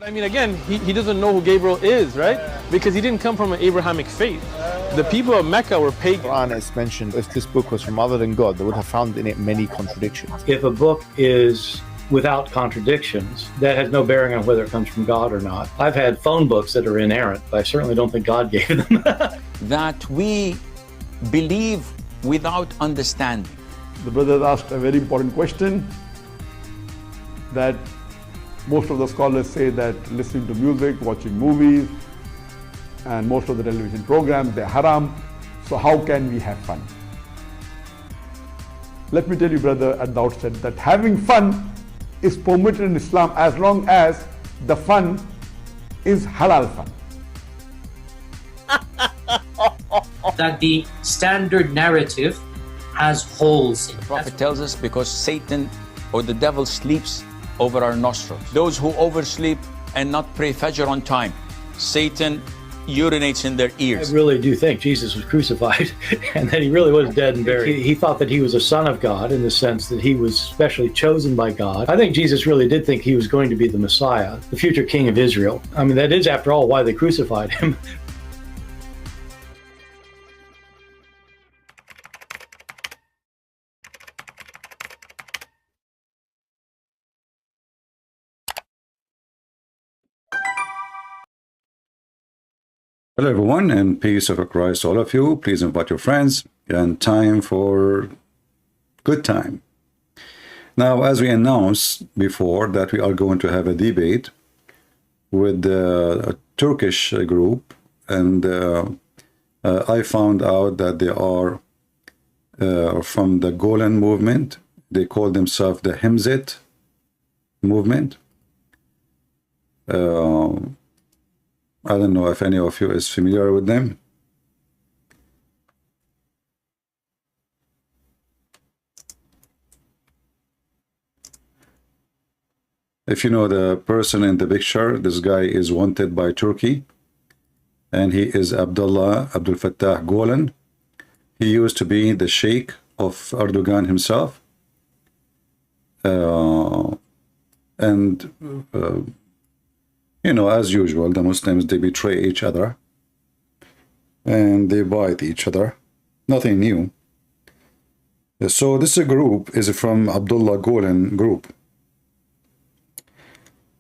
But I mean, again, he doesn't know who Gabriel is, right? Because he didn't come from an Abrahamic faith. The people of Mecca were pagan. Quran is mentioned, if this book was from other than God, they would have found in it many contradictions. If a book is without contradictions, that has no bearing on whether it comes from God or not. I've had phone books that are inerrant, but I certainly don't think God gave them. That we believe without understanding. The brother asked a very important question, that most of the scholars say that listening to music, watching movies, and most of the television programs, they're haram. So how can we have fun? Let me tell you, brother, at the outset, that having fun is permitted in Islam as long as the fun is halal fun. That the standard narrative has holes in it. The Prophet tells us because Satan or the devil sleeps over our nostrils. Those who oversleep and not pray Fajr on time, Satan urinates in their ears. I really do think Jesus was crucified and that he really was dead and buried. He thought that he was a son of God in the sense that he was specially chosen by God. I think Jesus really did think he was going to be the Messiah, the future king of Israel. I mean, that is, after all, why they crucified him. Hello everyone, and peace of Christ to all of you. Please invite your friends, and time for good time. Now, as we announced before, that we are going to have a debate with a Turkish group, and I found out that they are from the Golan movement. They call themselves the Himzit movement. I don't know if any of you is familiar with them. If you know the person in the picture, this guy is wanted by Turkey, and he is Abdul Fattah Golan. He used to be the Sheikh of Erdogan himself, you know, as usual, the Muslims, they betray each other and they bite each other. Nothing new. So this group is from Abdullah Golan group,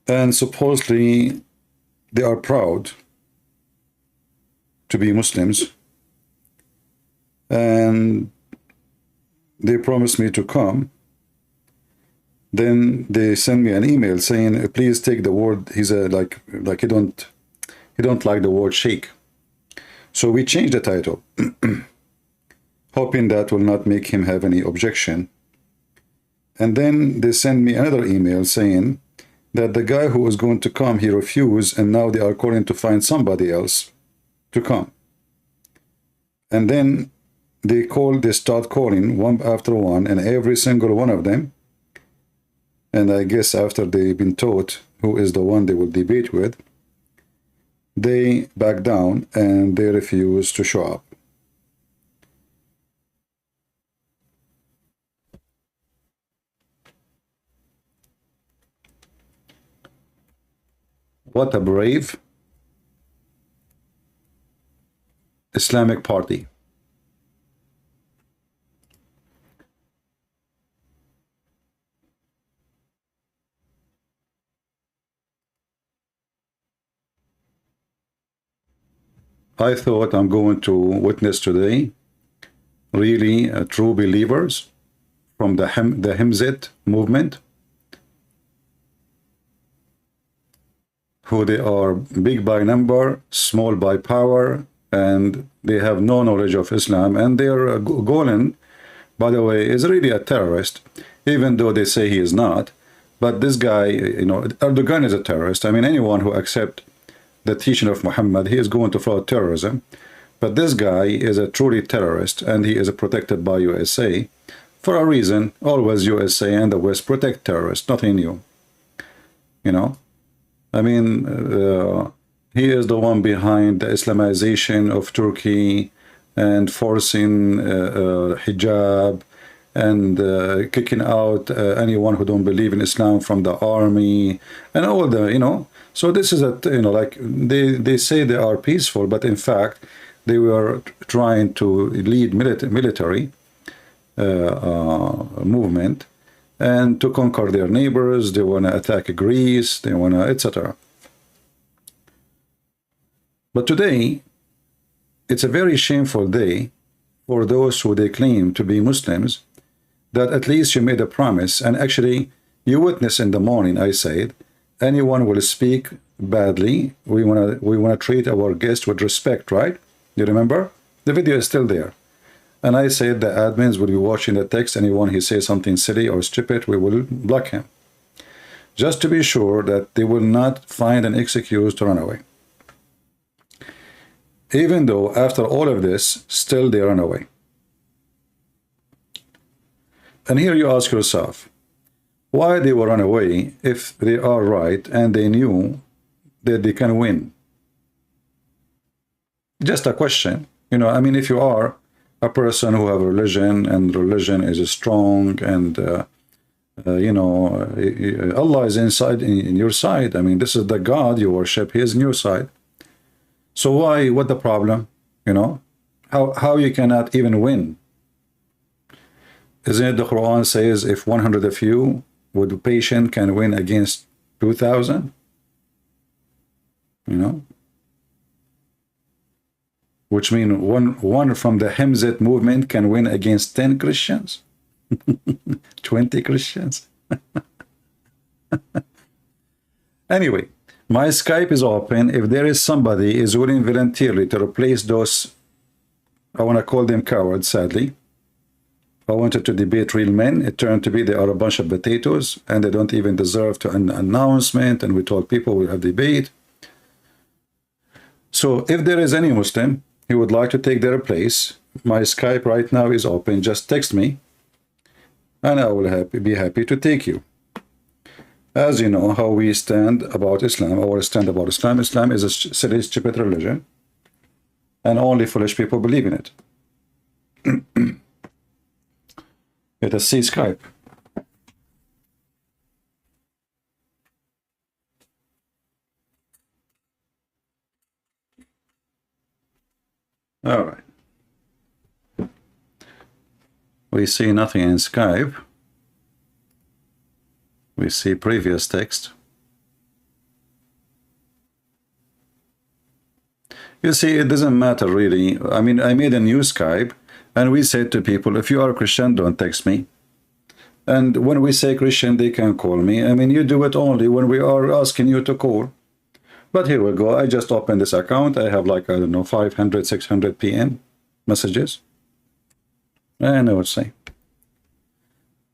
and supposedly they are proud to be Muslims, and they promised me to come. Then they send me an email saying, please take the word, he's a like he don't like the word sheikh. So we changed the title, hoping that will not make him have any objection. And then they send me another email saying that the guy who was going to come, he refused, and now they are calling to find somebody else to come. And then they start calling one after one, and every single one of them, and I guess after they've been taught who is the one they will debate with, they back down and they refuse to show up. What a brave Islamic party. I thought I'm going to witness today really true believers from the Himzit movement, who they are big by number, small by power, and they have no knowledge of Islam. And their Golan, by the way, is really a terrorist, even though they say he is not. But this guy, you know, Erdogan is a terrorist. I mean, anyone who accepts the teaching of Muhammad, he is going to follow terrorism. But this guy is a truly terrorist, and he is protected by USA for a reason. Always USA and the West protect terrorists, nothing new. You know, I mean, he is the one behind the Islamization of Turkey and forcing hijab and kicking out anyone who don't believe in Islam from the army and all the, you know. So this is a, you know, like they say they are peaceful, but in fact they were trying to lead military movement and to conquer their neighbors. They want to attack Greece, they want to, etc. But today it's a very shameful day for those who they claim to be Muslims, that at least you made a promise, and actually you witness in the morning I said anyone will speak badly, we wanna treat our guest with respect, right? You remember? The video is still there. And I said the admins will be watching the text. Anyone who says something silly or stupid, we will block him. Just to be sure that they will not find an excuse to run away. Even though after all of this, still they run away. And here you ask yourself, why they will run away if they are right and they knew that they can win? Just a question. You know, I mean, if you are a person who have religion and religion is strong and you know, Allah is inside in your side. I mean, this is the God you worship, he is in your side. So why, what the problem? You know, how you cannot even win? Isn't it the Quran says if 100 of you with patient can win against 2,000? You know, which means one from the Hemzet movement can win against 10 Christians, 20 Christians. Anyway, my Skype is open. If there is somebody is willing voluntarily to replace those, I want to call them cowards, sadly. I wanted to debate real men. It turned to be they are a bunch of potatoes and they don't even deserve to an announcement, and we told people we'll have debate. So if there is any Muslim who would like to take their place, my Skype right now is open. Just text me and I will be happy to take you. As you know how we stand about Islam, our stand about Islam. Islam is a silly, stupid religion and only foolish people believe in it. Let us see Skype. All right. We see nothing in Skype. We see previous text. You see, it doesn't matter really. I mean, I made a new Skype and we said to people, if you are a Christian, don't text me. And when we say Christian, they can call me. I mean, you do it only when we are asking you to call. But here we go. I just opened this account. I have like, I don't know, 500, 600 PM messages. I know what to say.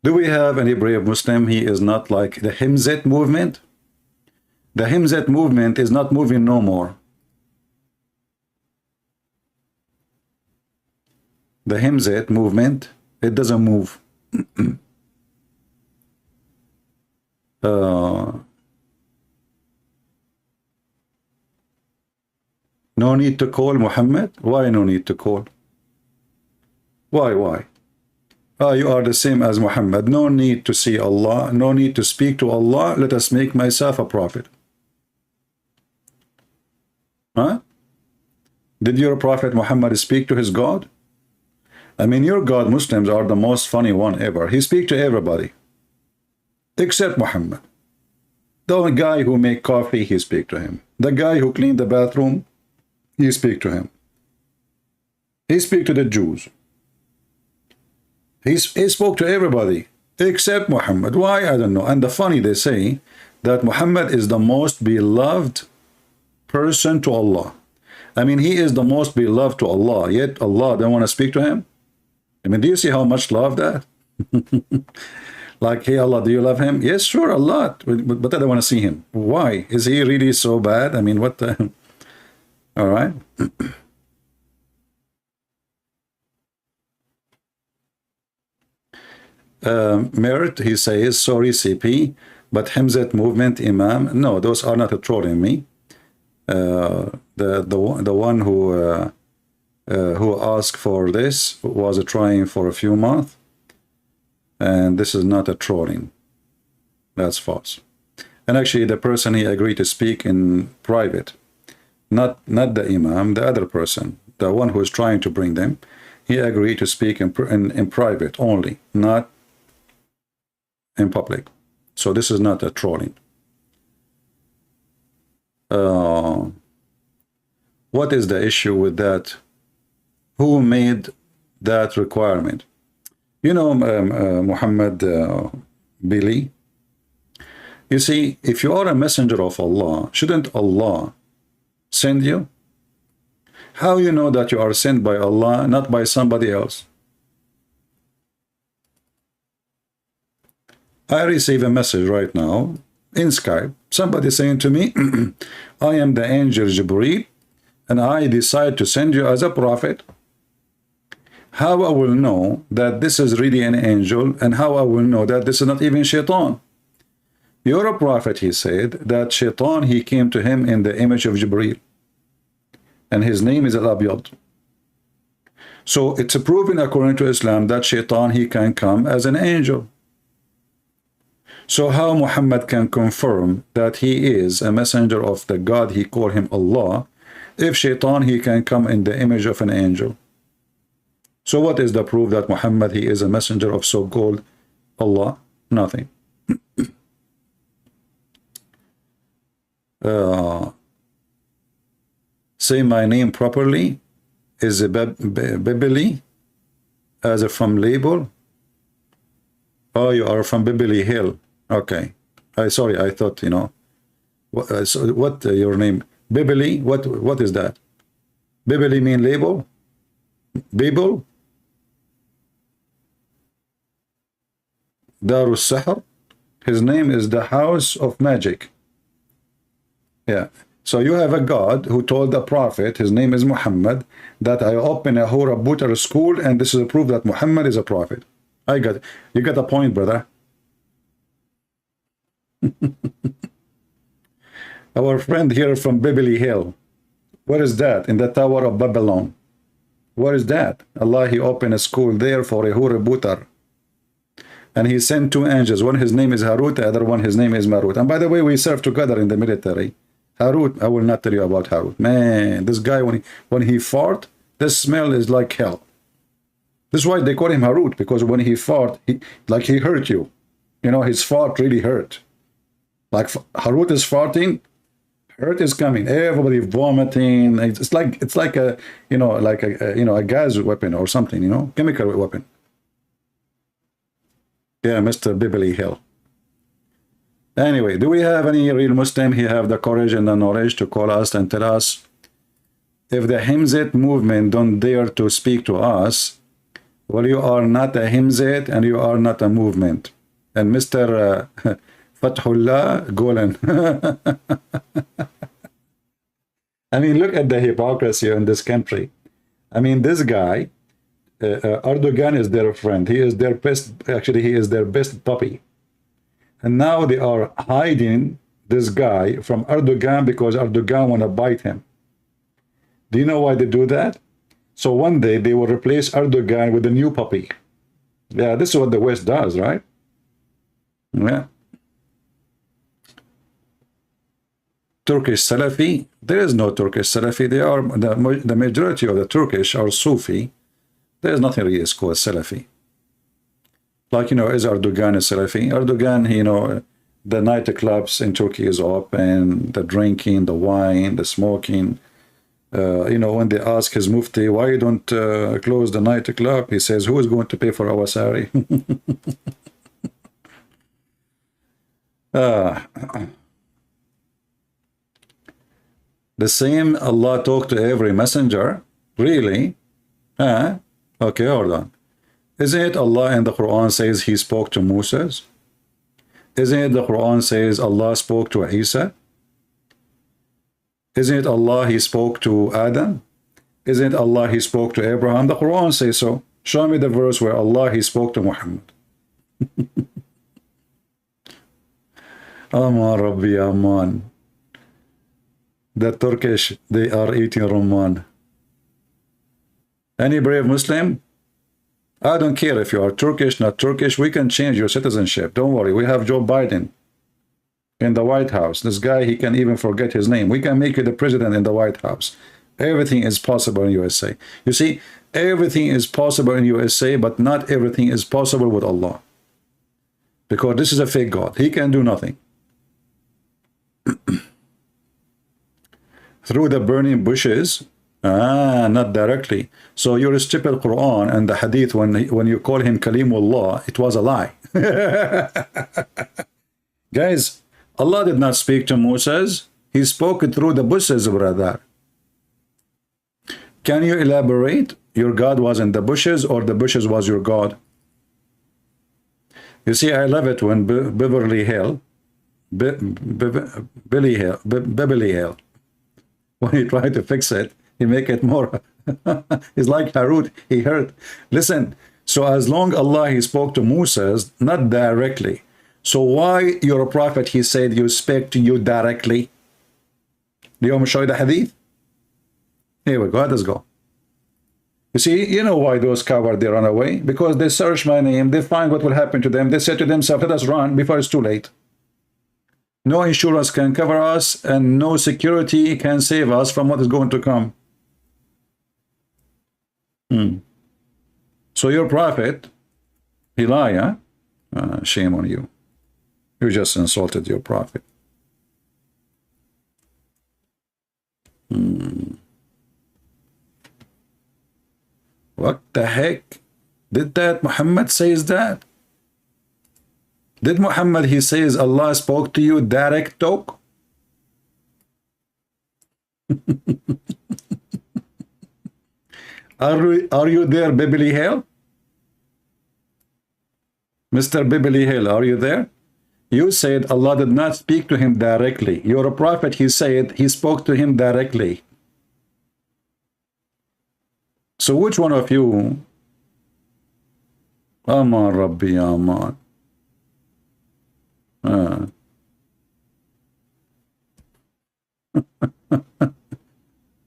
Do we have any brave Muslim? He is not like the Himzet movement. The Himzet movement is not moving no more. The Himzet movement, it doesn't move. No need to call Muhammad? Why no need to call? Why? You are the same as Muhammad. No need to see Allah. No need to speak to Allah. Let us make myself a prophet. Huh? Did your prophet Muhammad speak to his God? I mean, your God, Muslims, are the most funny one ever. He speaks to everybody. Except Muhammad. The guy who make coffee, he speak to him. The guy who cleaned the bathroom, he speak to him. He speak to the Jews. He spoke to everybody except Muhammad. Why? I don't know. And the funny, they say that Muhammad is the most beloved person to Allah. I mean, he is the most beloved to Allah, yet Allah don't want to speak to him. I mean, do you see how much love that? Like, hey, Allah, do you love him? Yes, sure, a lot. But I don't want to see him. Why? Is he really so bad? I mean, what the... All right. Merit, he says, sorry, CP, but Himzat movement Imam, no, those are not trolling me. The one who asked for this was trying for a few months, and this is not a trolling. That's false. And actually, the person he agreed to speak in private, not the imam, the other person, the one who is trying to bring them, he agreed to speak in private only, not in public. So this is not a trolling. What is the issue with that? Who made that requirement? You know, Muhammad Billy, you see, if you are a messenger of Allah, shouldn't Allah send you? How you know that you are sent by Allah, not by somebody else? I receive a message right now in Skype, somebody saying to me, I am the angel Jibreel, and I decide to send you as a prophet. How I will know that this is really an angel, and how I will know that this is not even Shaitan? You're a prophet, he said, that Shaitan, he came to him in the image of Jibreel, and his name is Al-Abyad. So it's proven according to Islam that Shaitan, he can come as an angel. So how Muhammad can confirm that he is a messenger of the God he called him Allah, if Shaitan, he can come in the image of an angel? So what is the proof that Muhammad, he is a messenger of so-called Allah? Nothing. Say my name properly. Is a Bibli as a from label? Oh, you are from Bibli Hill. Okay. Sorry, I thought, you know. So what your name? Bibli? What is that? Bibli mean label? Bible? Darus Sahar? His name is the House of Magic. Yeah. So you have a God who told the prophet, his name is Muhammad, that I open a Hura Butter school, and this is a proof that Muhammad is a prophet. I got it. You got a point, brother. Our friend here from Bibli Hill. What is that? In the Tower of Babylon. What is that? Allah, he opened a school there for a Hura Butter. And he sent two angels. One, his name is Harut, the other one, his name is Marut. And by the way, we served together in the military. Harut, I will not tell you about Harut. Man, this guy, when he fart, the smell is like hell. This is why they call him Harut, because when he fart, he hurt you. You know, his fart really hurt. Like Harut is farting, hurt is coming. Everybody vomiting. It's like a, you know, like a gas weapon or something, you know, chemical weapon. Yeah, Mr. Bibli Hill. Anyway, do we have any real Muslim who have the courage and the knowledge to call us and tell us if the Himzat movement don't dare to speak to us? Well, you are not a Himzat and you are not a movement. And Mr. Fathullah Golan. I mean, look at the hypocrisy in this country. I mean, this guy, Erdogan is their friend. He is their best, actually, he is their best puppy. And now they are hiding this guy from Erdogan because Erdogan want to bite him. Do you know why they do that? So one day they will replace Erdogan with a new puppy. Yeah, this is what the West does, right? Yeah. Turkish Salafi? There is no Turkish Salafi. They are the majority of the Turkish are Sufi. There is nothing really called Salafi. Like, you know, is Erdogan a Salafi? Erdogan, you know, the nightclubs in Turkey is open, the drinking, the wine, the smoking. You know, when they ask his mufti, why you don't close the nightclub? He says, who is going to pay for our sari? The same Allah talked to every messenger? Really? Okay, hold on. Isn't it Allah in the Quran says he spoke to Moses? Isn't it the Quran says Allah spoke to Isa? Isn't it Allah he spoke to Adam? Isn't it Allah he spoke to Abraham? The Quran says so. Show me the verse where Allah he spoke to Muhammad. Aman Rabbi Aman. The Turkish, they are eating Roman. Any brave Muslim? I don't care if you are Turkish, not Turkish. We can change your citizenship. Don't worry. We have Joe Biden. in the White House. This guy, he can even forget his name. We can make you the president in the White House. Everything is possible in USA. You see, everything is possible in USA, but not everything is possible with Allah. Because this is a fake God. He can do nothing. Through the burning bushes, not directly. So you stupid Quran and the Hadith, when you call him Kalimullah, it was a lie. Guys, Allah did not speak to Moses. He spoke through the bushes, brother. Can you elaborate? Your God was in the bushes, or the bushes was your God? You see, I love it when Beverly Hill, Beverly Hill, when he tried to fix it, he make it more. It's like Harut, he heard. Listen, so as long Allah, he spoke to Moses, not directly. So why you're a prophet, he said, you speak to you directly? Do you want me to show you the hadith? Here we go, let us go. You see, you know why those cowards, they run away? Because they search my name, they find what will happen to them. They say to themselves, let us run before it's too late. No insurance can cover us, and no security can save us from what is going to come. So your prophet, he lie, huh? Shame on you. You just insulted your prophet. What the heck? Did that Muhammad says that? Did Muhammad, he says Allah spoke to you direct talk? Are you there, Beverly Hill? Mr. Beverly Hill, are you there? You said Allah did not speak to him directly. You're a prophet, he said he spoke to him directly. So which one of you? Aman Rabbi Aman.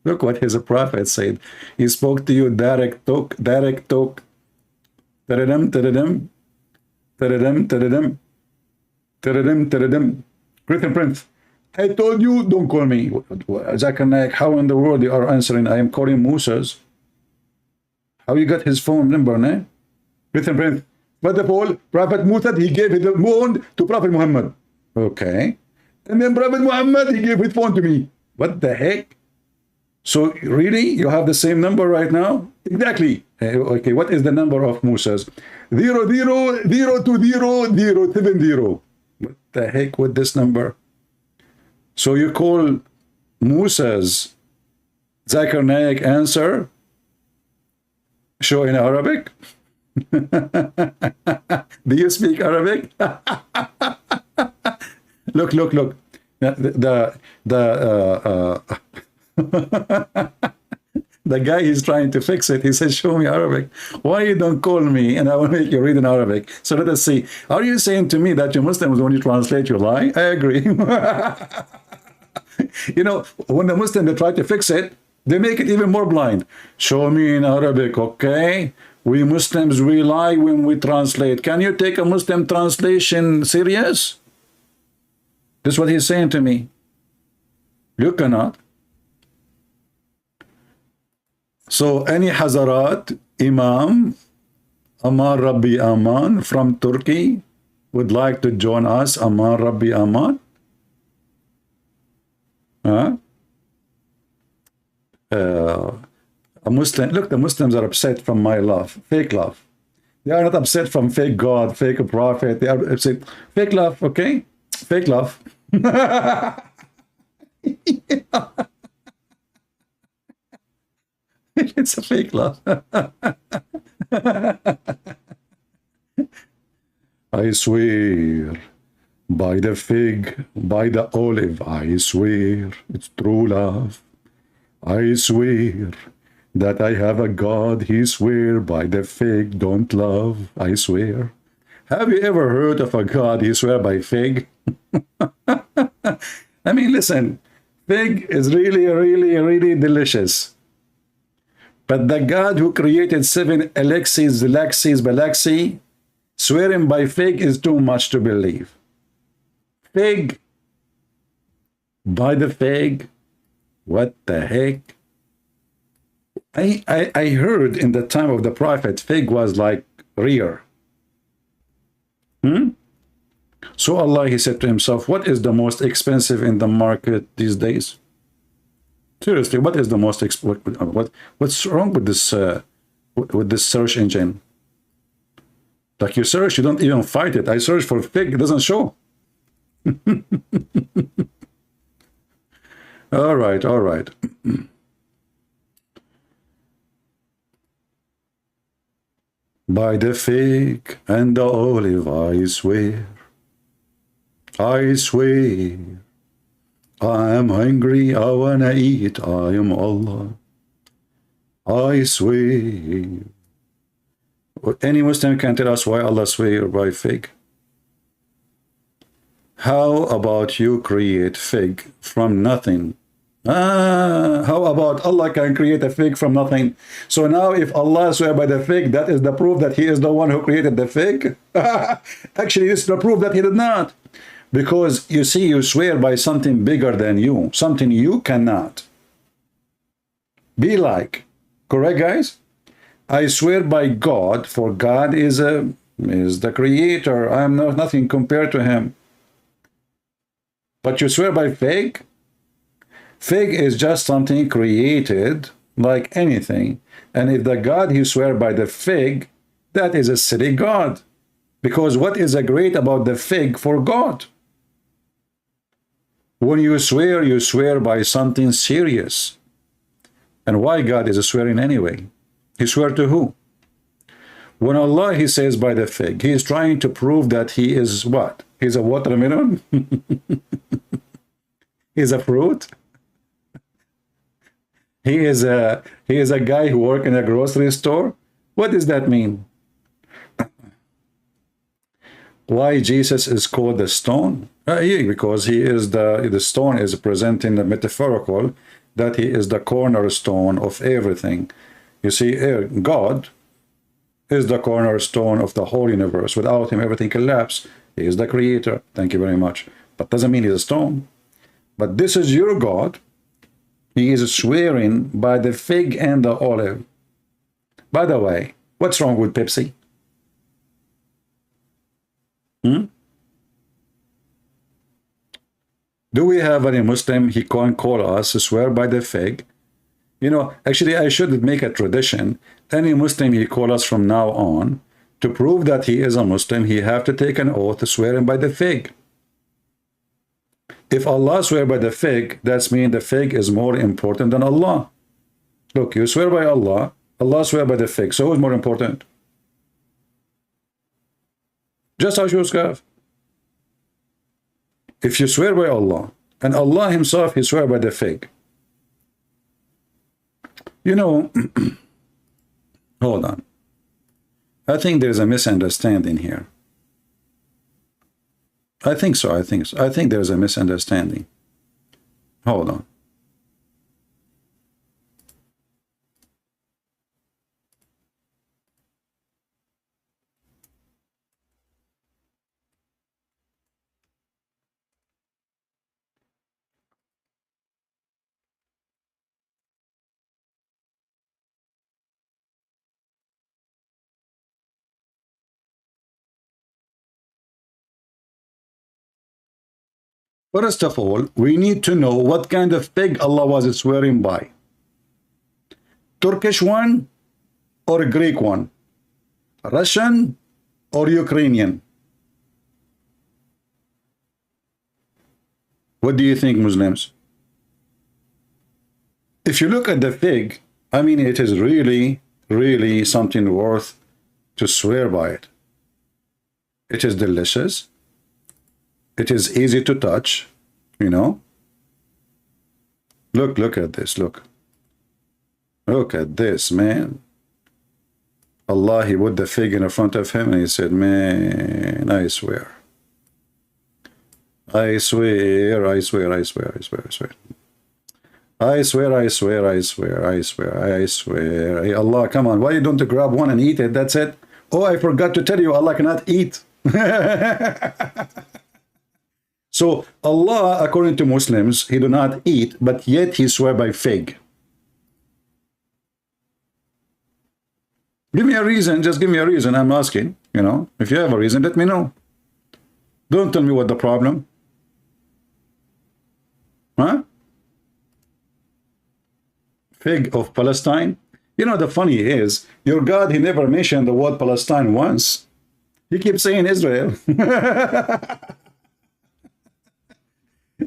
Look what his prophet said. He spoke to you direct talk, direct talk. Tadadam, tadadam, tadadam, tadadam, tadadam, tadadam. Christian Prince, I told you, don't call me. Zakanak, how in the world you are answering? I am calling Moses. How you got his phone number, ne? Christian Prince, first of all, Prophet Musa, he gave his phone to Prophet Muhammad. Okay. And then Prophet Muhammad, he gave his phone to me. What the heck? So really, you have the same number right now? Exactly. Okay, what is the number of Musa's? 0002070. What the heck with this number? So you call Musa's Zakir Naik answer? Show in Arabic? Do you speak Arabic? Look. The guy is trying to fix it. He says, show me Arabic. Why you don't call me and I will make you read in Arabic? So let us see. Are you saying to me that you Muslims, when you translate, you lie? I agree. You know, when the Muslims, they try to fix it, they make it even more blind. Show me in Arabic, okay? We Muslims, we lie when we translate. Can you take a Muslim translation serious? This is what he's saying to me. You cannot. So any Hazarat, Imam, Aman Rabbi Aman from Turkey would like to join us, Aman Rabbi Aman? Huh? A Muslim, look, the Muslims are upset from my love, fake love. They are not upset from fake God, fake prophet. They are upset. Fake love, okay? Fake love. It's a fake love. I swear by the fig, by the olive, I swear it's true love. I swear that I have a God, he swear by the fig, don't love, I swear. Have you ever heard of a God, he swear by fig? I mean, listen, fig is really delicious. But the God who created 7 Alexis, Balaxi, swearing by fig is too much to believe. Fig By the fig? What the heck? I heard in the time of the prophet, fig was like rare. So Allah, he said to himself, what is the most expensive in the market these days? Seriously, what is the most what's wrong with this search engine? Like you search, you don't even fight it. I search for fig, it doesn't show. All right, all right. By the fig and the olive, I swear, I am hungry, I wanna eat, I am Allah, I swear. Any Muslim can tell us why Allah swear by fig? How about you create fig from nothing? How about Allah can create a fig from nothing? So now if Allah swear by the fig, that is the proof that he is the one who created the fig? Actually, it's the proof that he did not. Because you see, you swear by something bigger than you, something you cannot be like. Correct, guys? I swear by God, for God is the creator. I am nothing compared to him. But you swear by fig? Fig is just something created like anything. And if the God you swear by the fig, that is a silly God. Because what is great about the fig for God? When you swear by something serious. And why God is swearing anyway? He swear to who? When Allah, he says by the fig, he is trying to prove that he is what? He's a watermelon? He's a fruit? He is a guy who works in a grocery store? What does that mean? Why Jesus is called the stone? Because he is the stone is presenting the metaphorical that he is the cornerstone of everything. You see, God is the cornerstone of the whole universe. Without him, everything collapses. He is the creator. Thank you very much. But doesn't mean he's a stone. But this is your God. He is swearing by the fig and the olive. By the way, what's wrong with Pepsi? Do we have any Muslim he can call us to swear by the fig? You know, actually, I should make a tradition. Any Muslim he call us from now on, to prove that he is a Muslim, he have to take an oath to swear him by the fig. If Allah swear by the fig, that means the fig is more important than Allah. Look, you swear by Allah, Allah swear by the fig, so who's more important? Just as you scarf. If you swear by Allah, and Allah himself, he swear by the fig. You know, hold on. I think there's a misunderstanding here. I think so. I think there's a misunderstanding. Hold on. First of all, we need to know what kind of fig Allah was swearing by. Turkish one or Greek one? Russian or Ukrainian? What do you think, Muslims? If you look at the fig, I mean, it is really, really something worth to swear by it. It is delicious. It is easy to touch, you know. Look at this, look. Look at this, man. Allah, he put the fig in front of him and he said, man, I swear. I swear, I swear, I swear, I swear, I swear. I swear, I swear, I swear, I swear, I swear. Hey, Allah, come on, why you don't grab one and eat it? That's it. Oh, I forgot to tell you, Allah cannot eat. So Allah, according to Muslims, he do not eat, but yet he swear by fig. Give me a reason, just give me a reason. I'm asking, you know, if you have a reason, let me know. Don't tell me what the problem. Huh? Fig of Palestine. You know, the funny is, your God, he never mentioned the word Palestine once. He keeps saying Israel.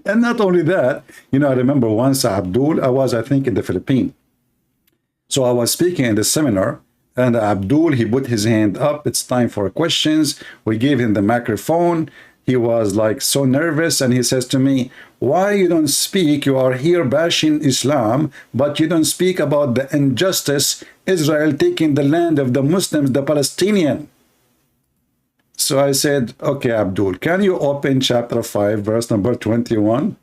And not only that, you know, I remember once Abdul, I was, I think, in the Philippines. So I was speaking in the seminar, and Abdul, he put his hand up. It's time for questions. We gave him the microphone. He was like so nervous, and he says to me, why you don't speak? You are here bashing Islam, but you don't speak about the injustice, Israel taking the land of the Muslims, the Palestinian. So I said, okay, Abdul, can you open chapter 5, verse number 21?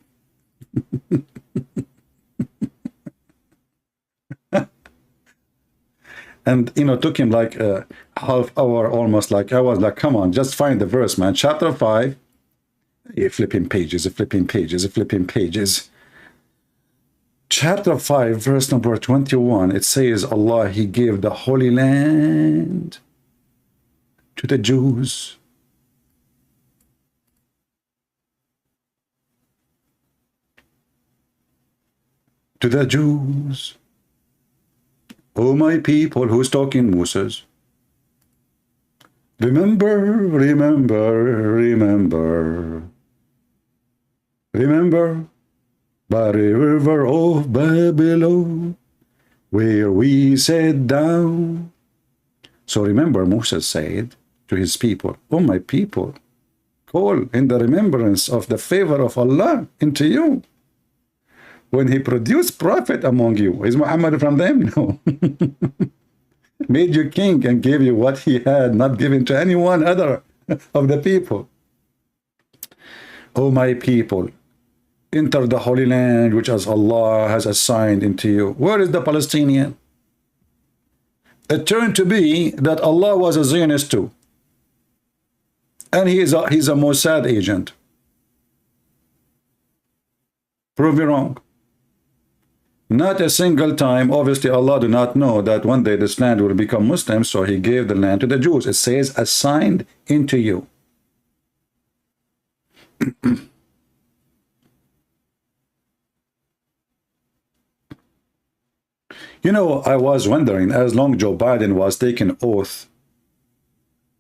And, you know, took him like a half hour, almost. Like, I was like, come on, just find the verse, man. Chapter 5, flipping pages, flipping pages, flipping pages. Chapter 5, verse number 21, it says, Allah, he gave the Holy Land to the Jews. To the Jews. Oh, my people, who's talking, Moses? Remember, remember, remember. Remember by the river of Babylon, where we sat down. So remember, Moses said to his people, oh, my people, call in the remembrance of the favor of Allah into you. When he produced prophet among you, is Muhammad from them? No. Made you king and gave you what he had not given to anyone other of the people. O my people, enter the Holy Land which as Allah has assigned into you. Where is the Palestinian? It turned to be that Allah was a Zionist too. And he's a Mossad agent. Prove me wrong. Not a single time, obviously Allah do not know that one day this land will become Muslim, so he gave the land to the Jews. It says, assigned into you. You know, I was wondering, as long Joe Biden was taking oath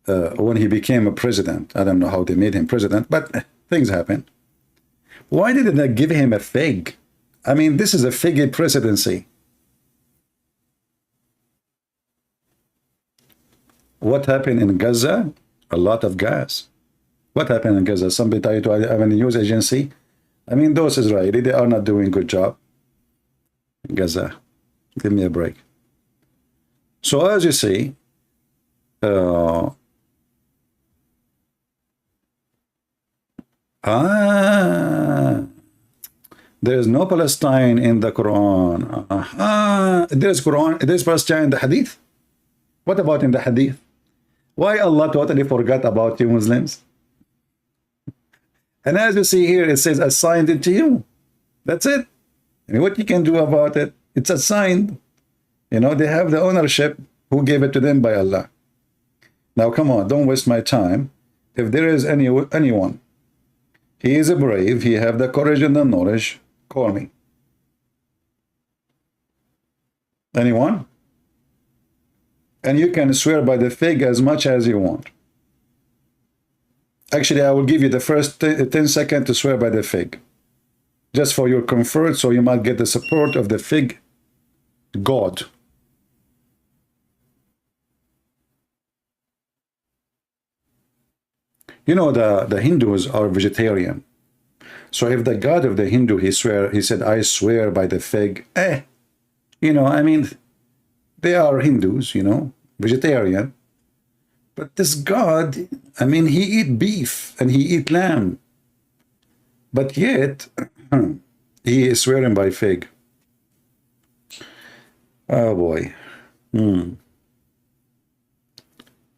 when he became a president, I don't know how they made him president, but things happen. Why didn't they give him a fig? I mean, this is a figgy presidency. What happened in Gaza? A lot of gas. What happened in Gaza? Somebody tried to have a news agency. I mean, those Israeli, they are not doing a good job. Gaza, give me a break. So as you see, there's no Palestine in the Quran. There's Quran. There's Palestine in the Hadith. What about in the Hadith? Why Allah totally forgot about you Muslims? And as you see here, it says assigned it to you. That's it. And what you can do about it? It's assigned. You know, they have the ownership. Who gave it to them? By Allah. Now, come on, don't waste my time. If there is anyone, he is a brave, he have the courage and the knowledge, call me. Anyone? And you can swear by the fig as much as you want. Actually, I will give you the first 10 seconds to swear by the fig. Just for your comfort, so you might get the support of the fig God. You know, the Hindus are vegetarian. So if the God of the Hindu, he said, I swear by the fig, you know, I mean, they are Hindus, you know, vegetarian. But this God, I mean, he eat beef and he eat lamb. But yet, he is swearing by fig. Oh boy.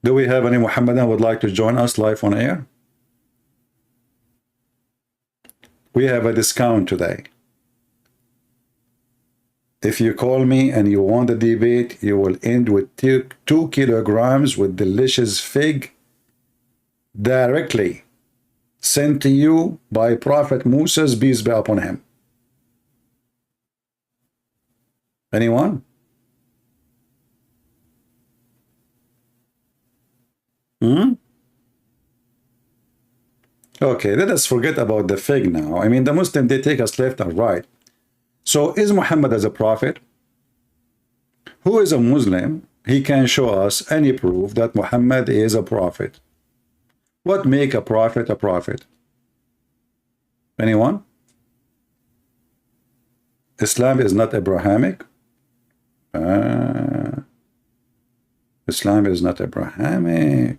Do we have any Muhammadan who would like to join us live on air? we have a discount today. If you call me and you want a debate, you will end with 2 kilograms with delicious fig directly sent to you by Prophet Moses, peace be upon him. Anyone? Okay, let us forget about the fig now. I mean, the Muslims, they take us left and right. So is Muhammad as a prophet? Who is a Muslim? He can show us any proof that Muhammad is a prophet. What make a prophet a prophet? Anyone? Islam is not Abrahamic. Islam is not Abrahamic.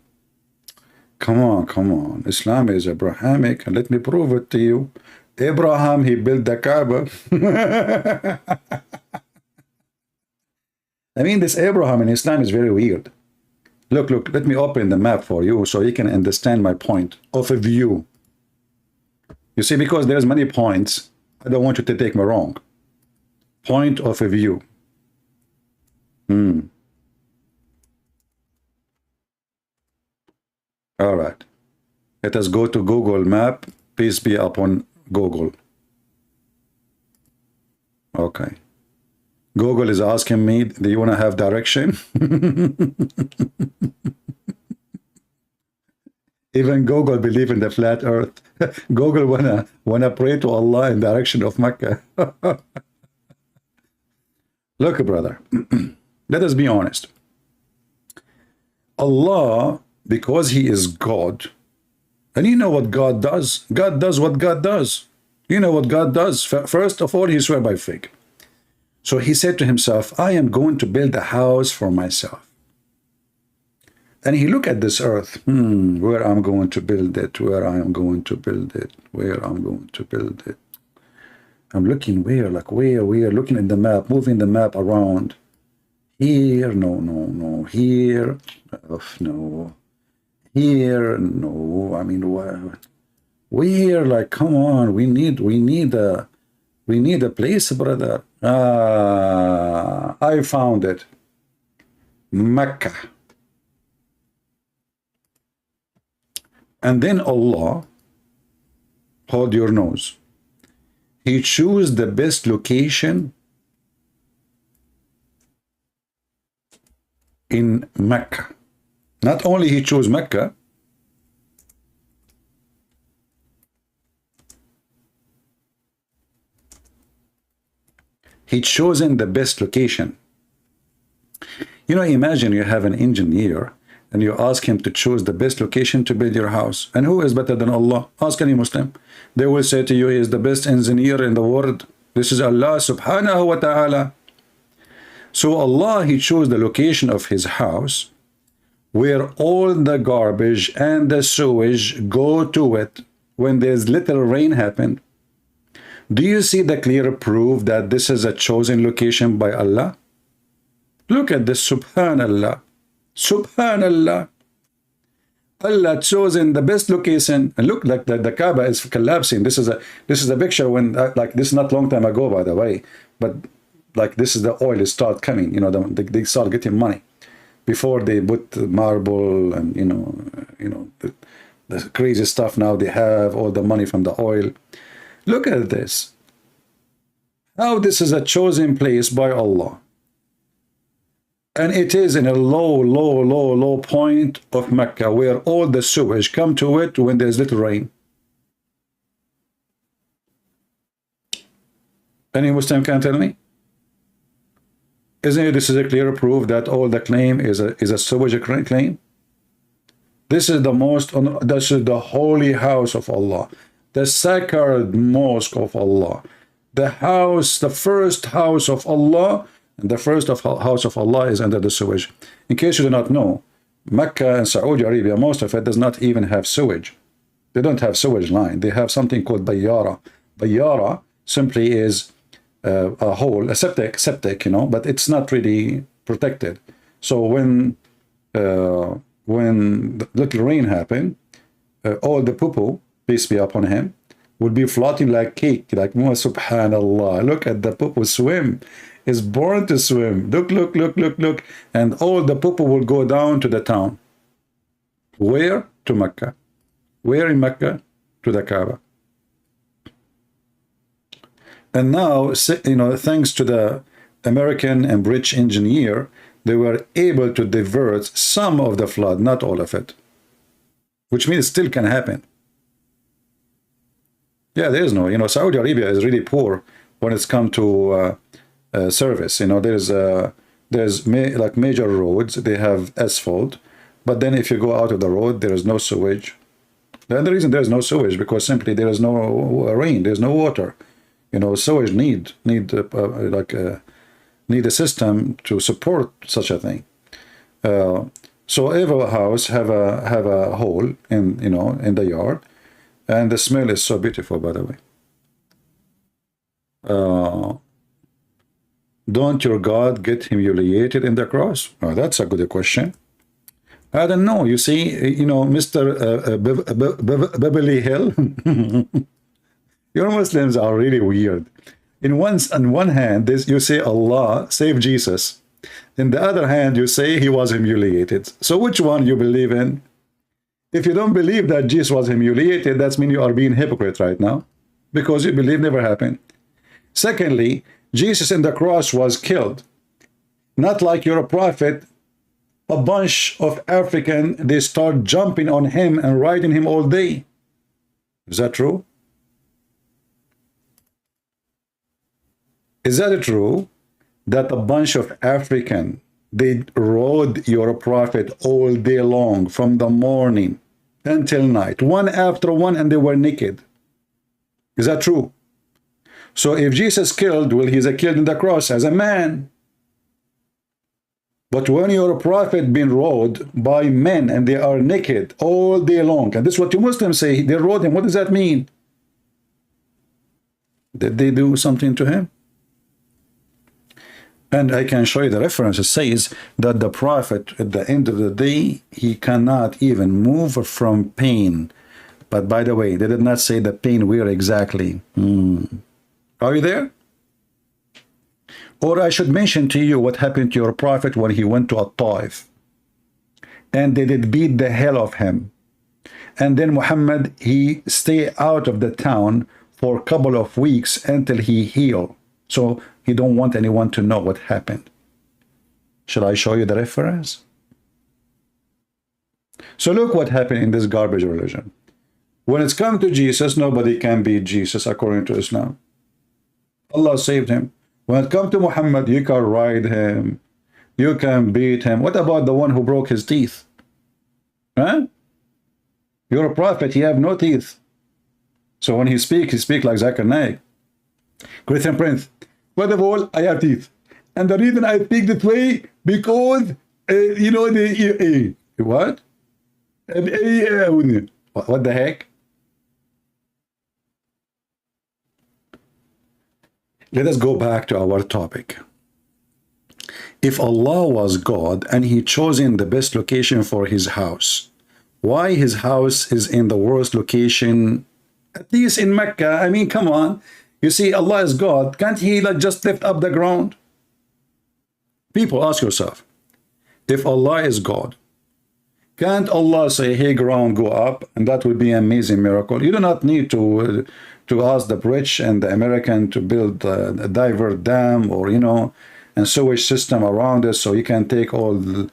Come on, come on. Islam is Abrahamic, and let me prove it to you. Abraham, he built the Kaaba. I mean, this Abraham in Islam is very weird. Look, let me open the map for you so you can understand my point of a view. You see, because there's many points, I don't want you to take me wrong. Point of a view. All right. Let us go to Google Map. Peace be upon Google. Okay. Google is asking me, do you want to have direction? Even Google believe in the flat earth. Google wanna pray to Allah in direction of Mecca. Look, brother, let us be honest. Allah, because he is God, and you know what God does? God does what God does. You know what God does? First of all, he swear by fig. So he said to himself, I am going to build a house for myself. And he looked at this earth, where I'm going to build it, where I am going to build it, where I'm going to build it. I'm looking where, like where, looking at the map, moving the map around. Here, no, here, no. Here, no. I mean, where, like, come on, we need a place, brother. I found it. Mecca. And then Allah, hold your nose. He chose the best location in Mecca. Not only he chose Mecca, he chosen the best location. You know, imagine you have an engineer and you ask him to choose the best location to build your house. And who is better than Allah? Ask any Muslim. They will say to you, he is the best engineer in the world. This is Allah subhanahu wa ta'ala. So Allah, he chose the location of his house where all the garbage and the sewage go to it when there's little rain happen. Do you see the clear proof that this is a chosen location by Allah? Look at this, subhanallah. Subhanallah. Allah chosen the best location. And look, like the Kaaba is collapsing. This is a picture when, like, this is not long time ago, by the way, but like this is the oil start coming. You know, they start getting money before they put marble and you know the crazy stuff. Now they have all the money from the oil. Look at this. How this is a chosen place by Allah. And it is in a low point of Mecca where all the sewage come to it when there's little rain. Any Muslim can tell me? Isn't it this is a clear proof that all the claim is a sewage claim? This is this is the holy house of Allah, the sacred mosque of Allah, the house, the first house of Allah. And the first house of Allah is under the sewage. In case you do not know, Mecca and Saudi Arabia, most of it does not even have sewage. They don't have sewage line. They have something called bayyara. Bayyara simply is a hole, a septic, you know, but it's not really protected. So when the little rain happened, all the poo-poo, peace be upon him, would be floating like cake, like subhanallah. Look at the poo swim. Is born to swim. Look, look, look, look, look. And all the poo will go down to the town. Where? To Mecca. Where in Mecca? To the Kaaba. And now, you know, thanks to the American and British engineer, they were able to divert some of the flood, not all of it. Which means it still can happen. Yeah, there is no, you know, Saudi Arabia is really poor when it's come to service. You know, there's like major roads, they have asphalt, but then if you go out of the road, there is no sewage. And the reason there is no sewage because simply there is no rain, there's no water. You know, sewage need a system to support such a thing. So every house have a hole in, you know, in the yard, and the smell is so beautiful, by the way. Don't your God get humiliated in the cross? Oh, that's a good question. I don't know. You see, you know, Mr. Beverly Hill, your Muslims are really weird. On one hand, you say Allah saved Jesus. In the other hand, you say he was humiliated. So which one you believe in? If you don't believe that Jesus was humiliated, that means you are being hypocrite right now, because you believe never happened. Secondly, Jesus in the cross was killed. Not like you're a prophet. A bunch of African, they start jumping on him and riding him all day. Is that true? Is that true? That a bunch of African, they rode your prophet all day long, from the morning until night, one after one, and they were naked. Is that true? So if Jesus killed, well, he's killed in the cross as a man. But when you're a prophet being rode by men and they are naked all day long, and this is what you Muslims say, they rode him. What does that mean? Did they do something to him? And I can show you the reference. It says that the prophet, at the end of the day, he cannot even move from pain. But by the way, they did not say the pain where exactly. Are you there? Or I should mention to you what happened to your prophet when he went to a Taif. And they did beat the hell of him. And then Muhammad, he stayed out of the town for a couple of weeks until he healed. So he don't want anyone to know what happened. Shall I show you the reference? So look what happened in this garbage religion. When it's come to Jesus, nobody can beat Jesus according to Islam. Allah saved him. When it comes to Muhammad, you can ride him. You can beat him. What about the one who broke his teeth? Huh? You're a prophet, you have no teeth. So when he speaks like Zakir Naik. Christian Prince, first of all, I have teeth. And the reason I speak this way, because, you know, what? What the heck? Let us go back to our topic. If Allah was God and he chosen the best location for his house, why his house is in the worst location, at least in Mecca? I mean, come on. You see, Allah is God. Can't he like just lift up the ground? People, ask yourself, if Allah is God, can't Allah say, hey, ground, go up? And that would be an amazing miracle. You do not need to ask the British and the American to build a divert dam or, you know, and sewage system around it, so you can take all the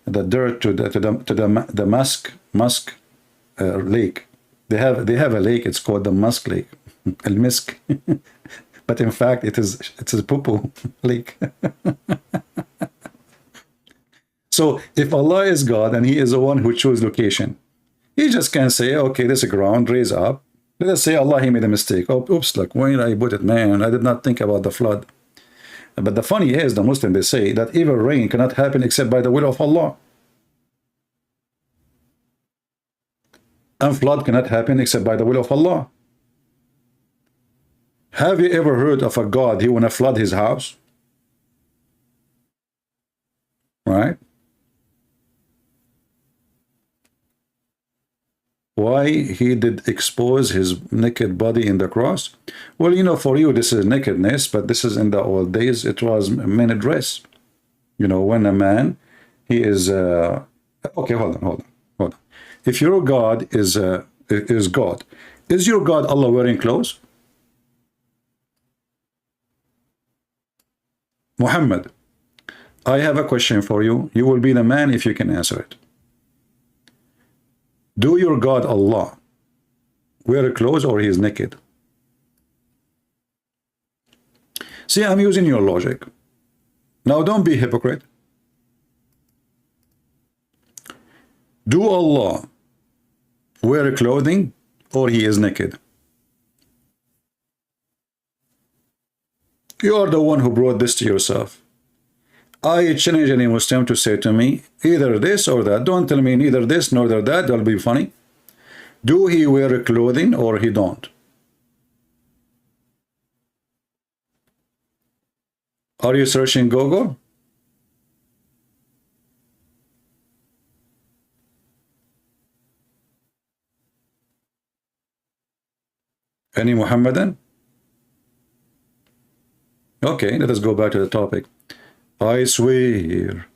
dirt to the Musk lake. They have a lake. It's called the Musk Lake, El Misk, but in fact it's a poo-poo lake. So if Allah is God and he is the one who chose location, he just can say, okay, this ground, raise up. Let us say Allah, he made a mistake. Oh, oops, like, where did I put it, man? I did not think about the flood. But the funny is, the Muslims, they say that even rain cannot happen except by the will of Allah. And flood cannot happen except by the will of Allah. Have you ever heard of a God who want to flood his house? Right? why he did expose his naked body in the cross? Well, you know, for you this is nakedness, but this is in the old days, it was many dress. You know, when a man, he is okay, hold on. If your God is God, is your God Allah wearing clothes? Muhammad, I have a question for you. You will be the man if you can answer it. Do your God Allah wear clothes or he is naked? See, I'm using your logic. Now don't be hypocrite. Do Allah wear clothing or he is naked? You are the one who brought this to yourself. I challenge any Muslim to say to me, either this or that. Don't tell me neither this nor that. That'll be funny. Do he wear clothing or he don't? Are you searching Google? Any Muhammadan? Okay, let us go back to the topic. I swear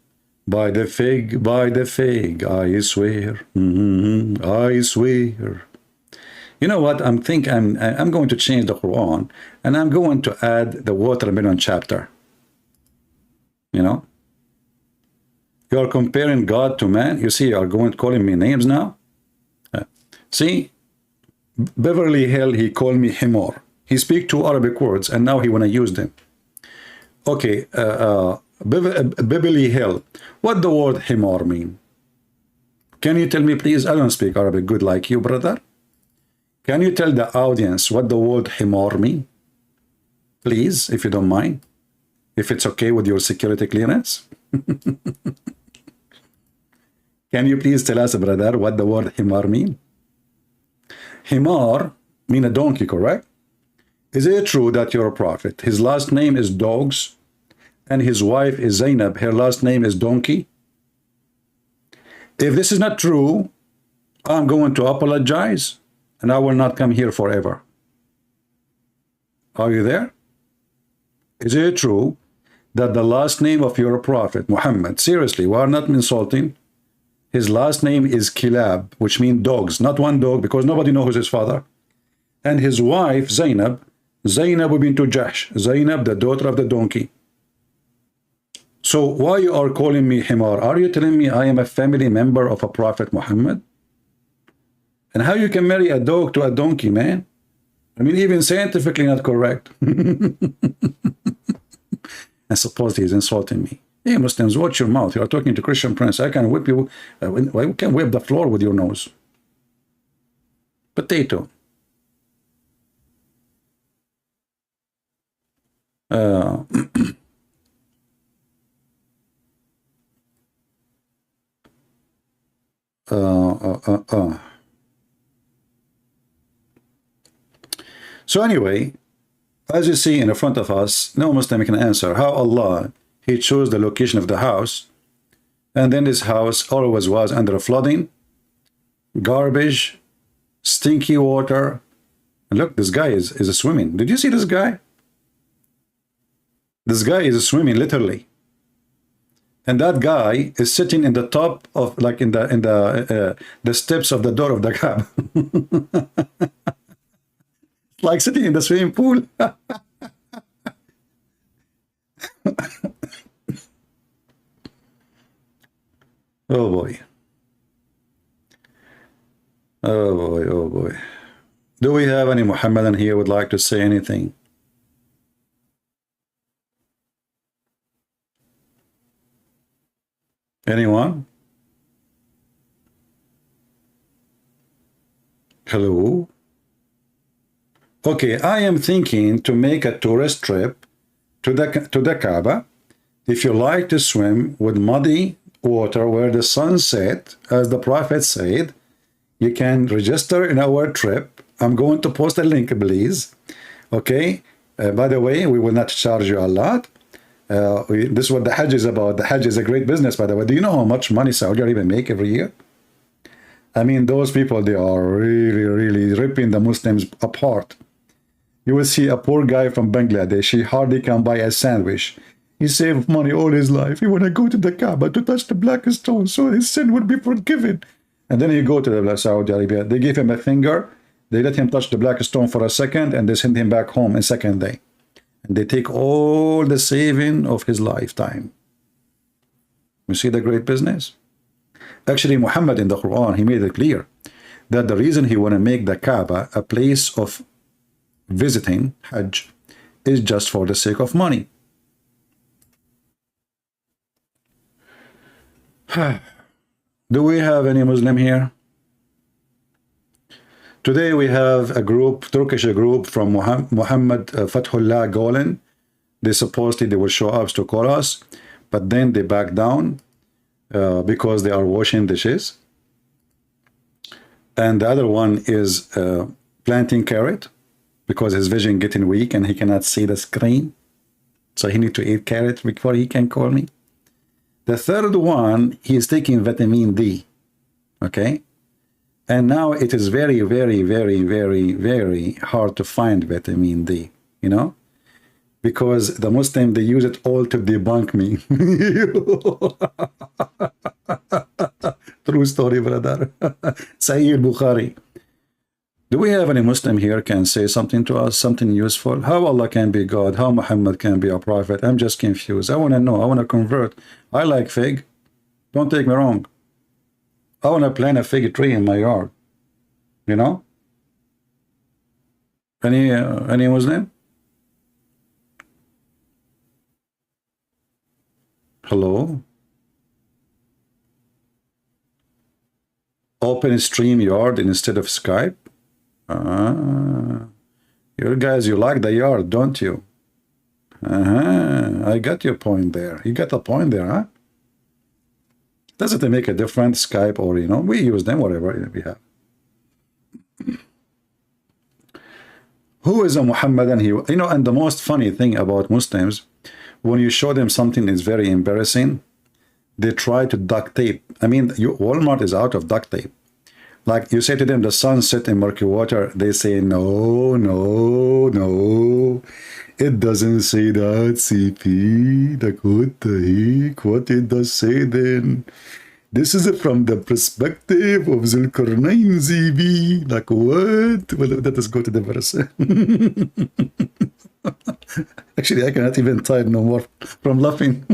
by the fig, I swear. I swear. You know what? I'm going to change the Quran and I'm going to add the watermelon chapter. You know? You are comparing God to man. You see, you are going to calling me names now. See, Beverly Hill, he called me Himor. He speak two Arabic words and now he want to use them. Okay, Beverly Hill, what the word Himor mean? Can you tell me, please? I don't speak Arabic good like you, brother. Can you tell the audience what the word Himor mean? Please, if you don't mind. If it's okay with your security clearance. Can you please tell us, brother, what the word Himar mean? Himar mean a donkey, correct? Is it true that you're a prophet? His last name is Dogs, and his wife is Zainab. Her last name is Donkey. If this is not true, I'm going to apologize, and I will not come here forever. Are you there? Is it true that the last name of your prophet, Muhammad, seriously, we are not insulting, his last name is Kilab, which means dogs, not one dog, because nobody knows his father. And his wife, Zainab bint Jahsh, Zainab, the daughter of the donkey. So why you are calling me Himar? Are you telling me I am a family member of a prophet Muhammad? And how you can marry a dog to a donkey, man? I mean, even scientifically not correct. And suppose he's insulting me. Hey, Muslims, watch your mouth. You are talking to Christian Prince. I can whip you. I can whip the floor with your nose. Potato. So anyway, as you see in front of us, no Muslim can answer how Allah, he chose the location of the house, and then this house always was under flooding, garbage, stinky water. And look, this guy is swimming. Did you see this guy? This guy is swimming literally, and that guy is sitting in the top of, like, in the steps of the door of the Kaaba. Like sitting in the swimming pool. Oh boy. Oh boy, oh boy. Do we have any Muhammadan here would like to say anything? Anyone? Hello? Okay, I am thinking to make a tourist trip to the Kaaba. If you like to swim with muddy water where the sun set, as the Prophet said, you can register in our trip. I'm going to post a link, please. Okay? By the way, we will not charge you a lot. This is what the Hajj is about. The Hajj is a great business, by the way. Do you know how much money Saudi Arabia make every year? I mean, those people, they are really, really ripping the Muslims apart. You will see a poor guy from Bangladesh, he hardly can buy a sandwich. He saved money all his life. He want to go to the Kaaba to touch the black stone so his sin would be forgiven. And then he go to the Saudi Arabia. They give him a finger. They let him touch the black stone for a second and they send him back home in second day. And they take all the saving of his lifetime. You see the great business? Actually, Muhammad in the Quran, he made it clear that the reason he want to make the Kaaba a place of visiting, Hajj, is just for the sake of money. Do we have any Muslim here? Today we have a group, Turkish group from Muhammad Fathullah Golan. They supposedly they will show up to call us, but then they back down because they are washing dishes. And the other one is planting carrot because his vision getting weak and he cannot see the screen. So he need to eat carrot before he can call me. The third one, he is taking vitamin D. Okay? And now it is very, very, very, very, very hard to find vitamin D, you know? Because the Muslim, they use it all to debunk me. True story, brother. Sahih Bukhari. Do we have any Muslim here can say something to us, something useful? How Allah can be God, how Muhammad can be a prophet? I'm just confused. I want to know. I want to convert. I like fig. Don't take me wrong. I want to plant a fig tree in my yard. You know? Any Muslim? Hello? Open StreamYard instead of Skype? You guys, you like the yard, don't you? I got your point there. You got a point there, huh? Doesn't it make a difference, Skype or, you know, we use them, whatever we have. Who is a Muhammadan? You know, and the most funny thing about Muslims, when you show them something is very embarrassing, they try to duct tape. I mean, Walmart is out of duct tape. Like you say to them, the sun set in murky water. They say, no, no, no. It doesn't say that, CP. Like, what the heck? What it does say then? This is from the perspective of Zulkarnain, ZB. Like, what? Well, let us go to the verse. Actually, I cannot even type no more from laughing.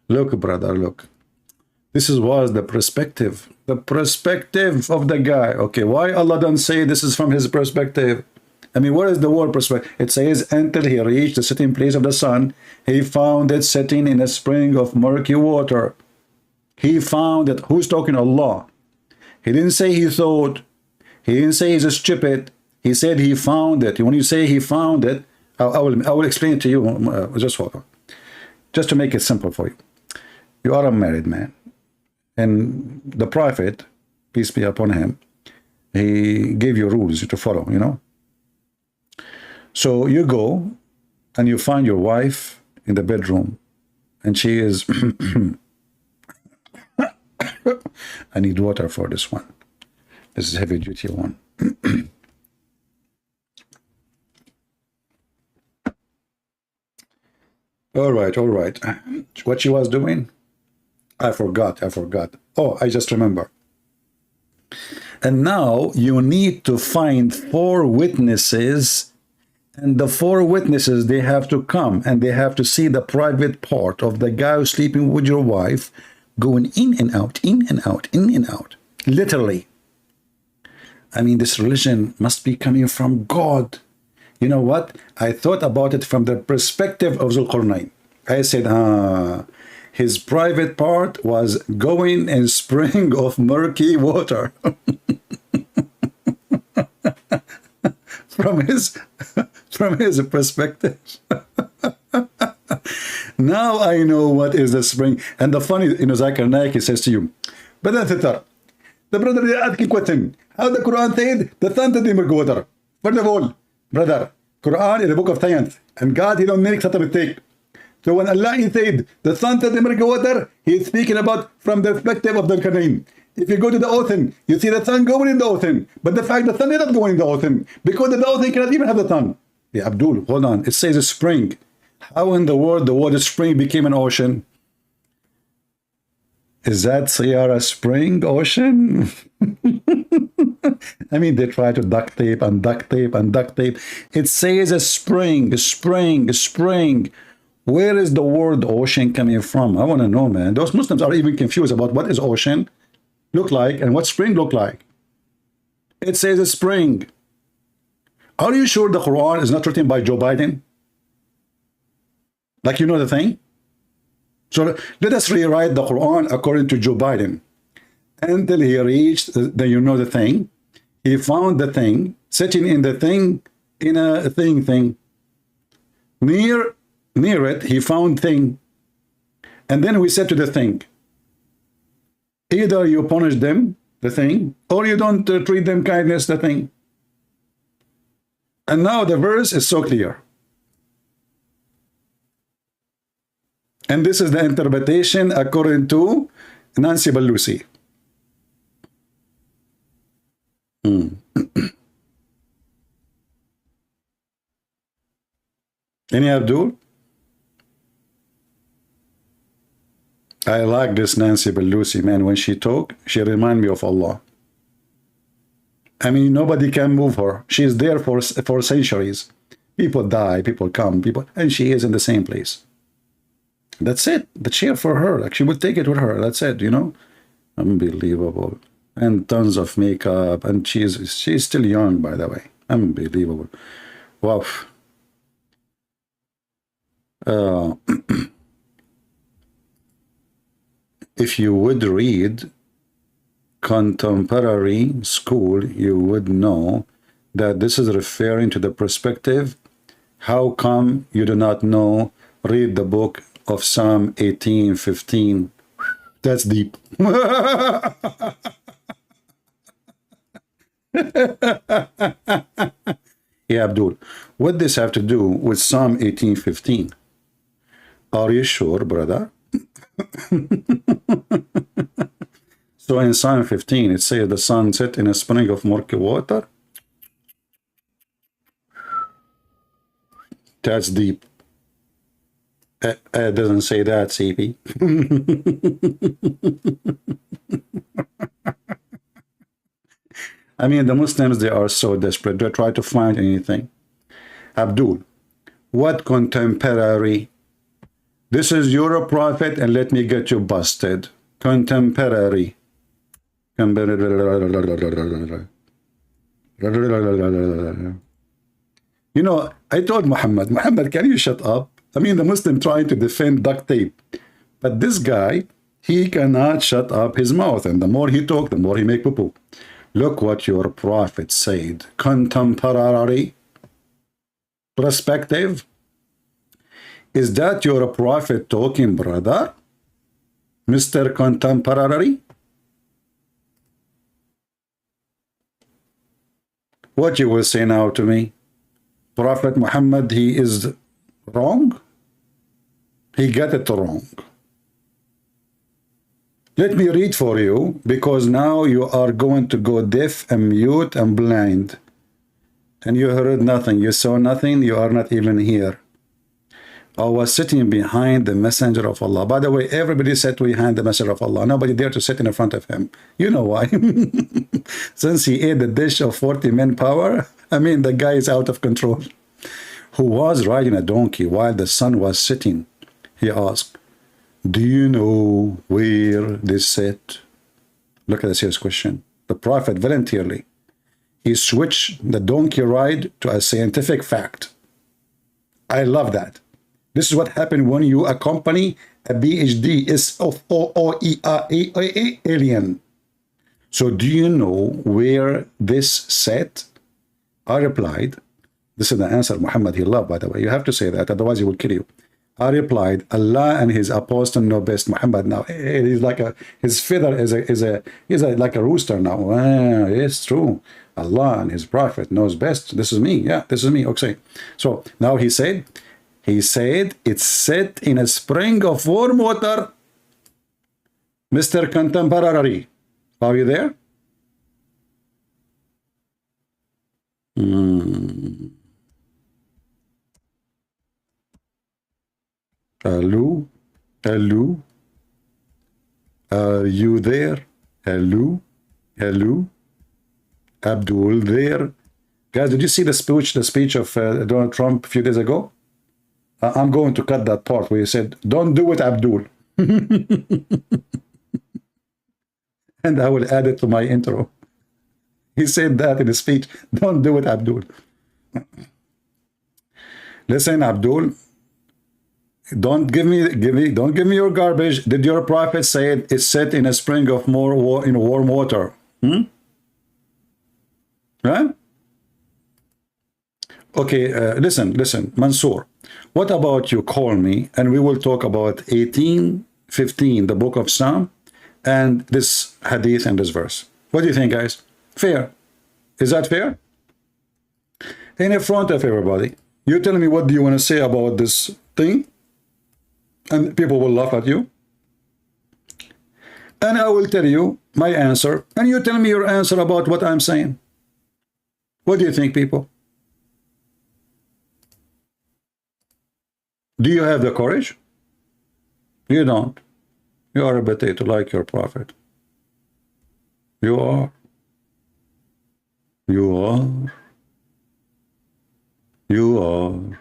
Look, brother, look. This was the perspective of the guy. Okay, why Allah don't say this is from his perspective? I mean, what is the word perspective? It says, until he reached the sitting place of the sun, he found it sitting in a spring of murky water. He found it. Who's talking? Allah. He didn't say he thought. He didn't say he's stupid. He said he found it. When you say he found it, I will explain it to you. Just hold on. Just to make it simple for you. You are a married man. And the Prophet, peace be upon him, he gave you rules to follow, you know. So you go and you find your wife in the bedroom and she is I need water for this one. This is heavy duty one. All right. What she was doing? I forgot. Oh, I just remember. And now you need to find 4 witnesses, and the 4 witnesses, they have to come and they have to see the private part of the guy who's sleeping with your wife going in and out, in and out, in and out. Literally. I mean, this religion must be coming from God. You know what? I thought about it from the perspective of Zulqarnain. I said, his private part was going in spring of murky water. from his perspective. Now I know what is the spring. And the funny, you know, Zakir Naik, he says to you, the brother asking question, how the Quran said the sun to the murky water. First of all, brother, Quran is a book of science, and God, he don't make such a mistake. So when Allah said the sun to the milky water, He's speaking about from the perspective of the Kareem. If you go to the ocean, you see the sun going in the ocean. But the fact the sun is not going in the ocean, because the ocean cannot even have the sun. Yeah, Abdul, hold on. It says a spring. How in the world the word spring became an ocean? Is that Sierra Spring Ocean? I mean, they try to duct tape and duct tape and duct tape. It says a spring, spring, spring. Where is the word ocean coming from? I want to know, man. Those Muslims are even confused about what is ocean look like and what spring look like. It says a spring. Are you sure the Quran is not written by Joe Biden? Like, you know the thing? So let us rewrite the Quran according to Joe Biden. Until he reached the, you know the thing, he found the thing, sitting in the thing, in a thing. Near it, he found thing. And then we said to the thing, either you punish them, the thing, or you don't treat them kindness, the thing. And now the verse is so clear. And this is the interpretation according to Nancy Pelosi. Any Abdul? I like this Nancy Pelosi, man. When she talk, she remind me of Allah. I mean, nobody can move her. She is there for centuries. People die, people come, and she is in the same place. That's it. The chair for her. Like, she would take it with her. That's it, you know? Unbelievable. And tons of makeup. And she's still young, by the way. Unbelievable. Wow. If you would read contemporary school, you would know that this is referring to the perspective. How come you do not know? Read the book of Psalm 18:15. That's deep. Yeah, Abdul. What does this have to do with Psalm 18:15? Are you sure, brother? So in Psalm 15, it says the sun set in a spring of murky water. That's deep. It doesn't say that, CP. I mean, the Muslims, they are so desperate. They try to find anything. Abdul, what contemporary? This is your prophet, and let me get you busted. Contemporary. You know, I told Muhammad, can you shut up? I mean, the Muslim trying to defend duct tape. But this guy, he cannot shut up his mouth. And the more he talk, the more he make poo-poo. Look what your prophet said. Contemporary perspective. Is that your prophet talking, brother? Mr. Contemporary? What you will say now to me? Prophet Muhammad, he is wrong? He got it wrong. Let me read for you, because now you are going to go deaf and mute and blind. And you heard nothing, you saw nothing, you are not even here. I was sitting behind the messenger of Allah. By the way, everybody sat behind the messenger of Allah. Nobody dared to sit in front of him. You know why? Since he ate the dish of 40 men power, I mean, the guy is out of control. Who was riding a donkey while the sun was setting. He asked, do you know where they sit? Look at the serious question. The prophet voluntarily, he switched the donkey ride to a scientific fact. I love that. This is what happened when you accompany a PhD alien. So do you know where this sat? I replied, this is the answer Muhammad he loved, by the way. You have to say that, otherwise he will kill you. I replied, Allah and his apostle know best. Muhammad now, he's like his feather is like a rooster now. Ah, it's true. Allah and his prophet knows best. This is me. Yeah, this is me. Okay. So now he said, He said it's set in a spring of warm water. Mr. Contemporary, are you there? Hello? Hello? Are you there? Hello? Hello? Abdul there? Guys, did you see the speech of Donald Trump a few days ago? I'm going to cut that part where he said, don't do it, Abdul. And I will add it to my intro. He said that in his speech, don't do it, Abdul. Listen, Abdul, don't give me your garbage. Did your prophet say it's set in a spring of warm water? Right? Okay, listen, Mansoor. What about you call me and we will talk about 18:15, the book of Psalm, and this hadith and this verse. What do you think, guys? Fair? Is that fair? In front of everybody, you tell me what do you want to say about this thing, and people will laugh at you. And I will tell you my answer, and you tell me your answer about what I'm saying. What do you think, people? Do you have the courage? You don't. You are a potato like your prophet. You are. You are. You are.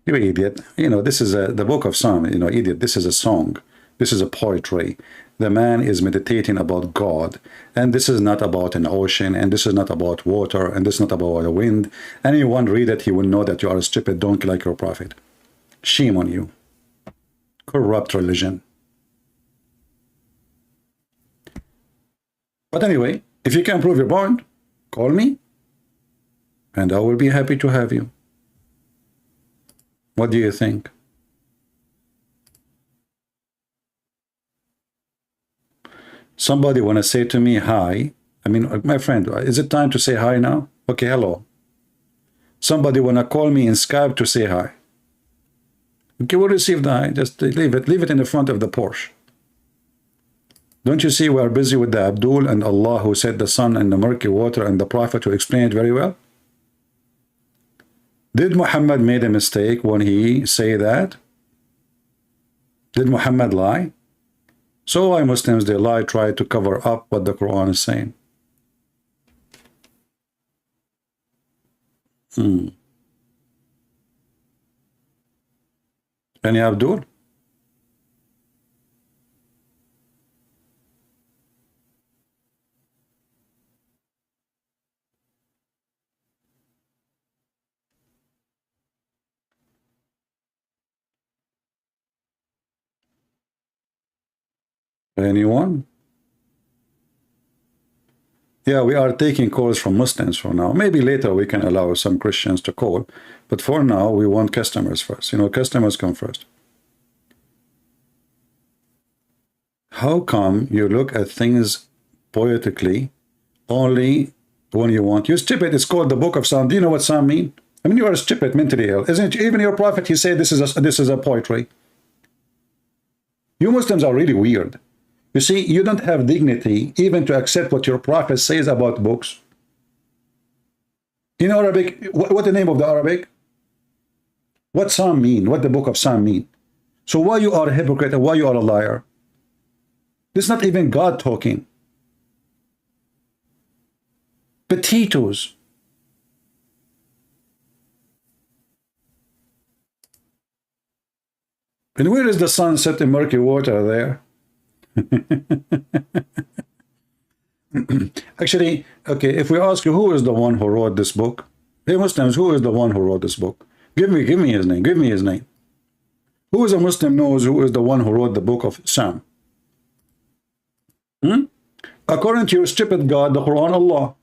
You idiot. You know, this is the book of Psalm. You know, idiot. This is a song. This is a poetry. The man is meditating about God, and this is not about an ocean, and this is not about water, and this is not about a wind. Anyone read it, he will know that you are a stupid donkey like your prophet. Shame on you. Corrupt religion. But anyway, if you can prove your point, call me, and I will be happy to have you. What do you think? Somebody want to say to me hi? I mean, my friend, is it time to say hi now? Okay, hello. Somebody want to call me in Skype to say hi? Okay, we'll receive the hi. Just leave it in the front of the Porsche. Don't you see we are busy with the Abdul and Allah who set the sun and the murky water and the Prophet who explained it very well? Did Muhammad made a mistake when he say that? Did Muhammad lie? So why Muslims, they lie, try to cover up what the Quran is saying. Any Abdul? Anyone? Yeah, we are taking calls from Muslims for now. Maybe later we can allow some Christians to call. But for now, we want customers first. You know, customers come first. How come you look at things poetically only when you want? You're stupid. It's called the book of Psalm. Do you know what Psalm mean? I mean, you are stupid, mentally ill. Isn't it? Even your prophet, he said this is a poetry. You Muslims are really weird. You see, you don't have dignity even to accept what your prophet says about books. In Arabic, what the name of the Arabic? What Psalm mean? What the book of Psalm mean? So why you are a hypocrite and why you are a liar? This is not even God talking. Potatoes. And where is the sun set in murky water there? Actually, okay, if we ask you who is the one who wrote this book, hey Muslims, who is the one who wrote this book? Give me his name. Give me his name. Who is a Muslim knows who is the one who wrote the book of Psalm? According to your stupid God, the Quran, Allah.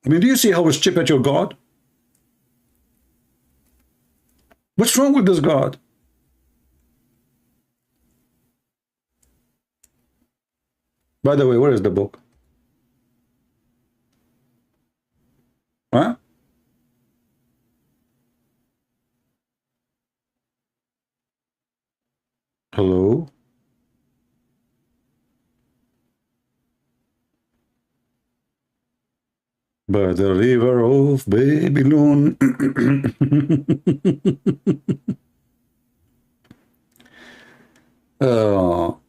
I mean, do you see how stupid your God? What's wrong with this God? By the way, where is the book? Huh? Hello? By the river of Babylon. Oh.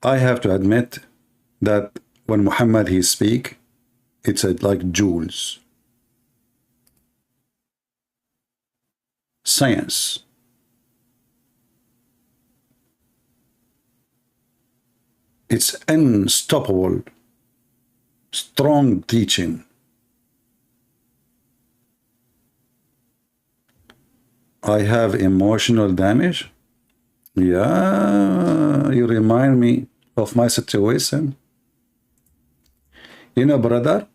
I have to admit that when Muhammad he speak, it's like jewels. Science. It's unstoppable, strong teaching. I have emotional damage. Yeah, you remind me of my situation. You know, brother,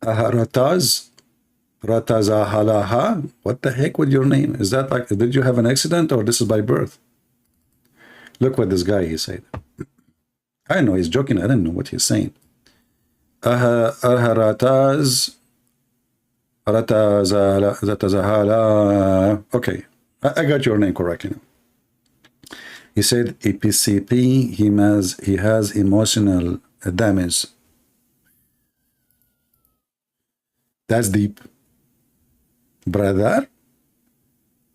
Ratazahalaha, what the heck with your name? Is that like, did you have an accident or this is by birth? Look what this guy, he said. I know he's joking, I don't know what he's saying. Okay, I got your name correctly. He said EPCP, he has emotional damage. That's deep. Brother,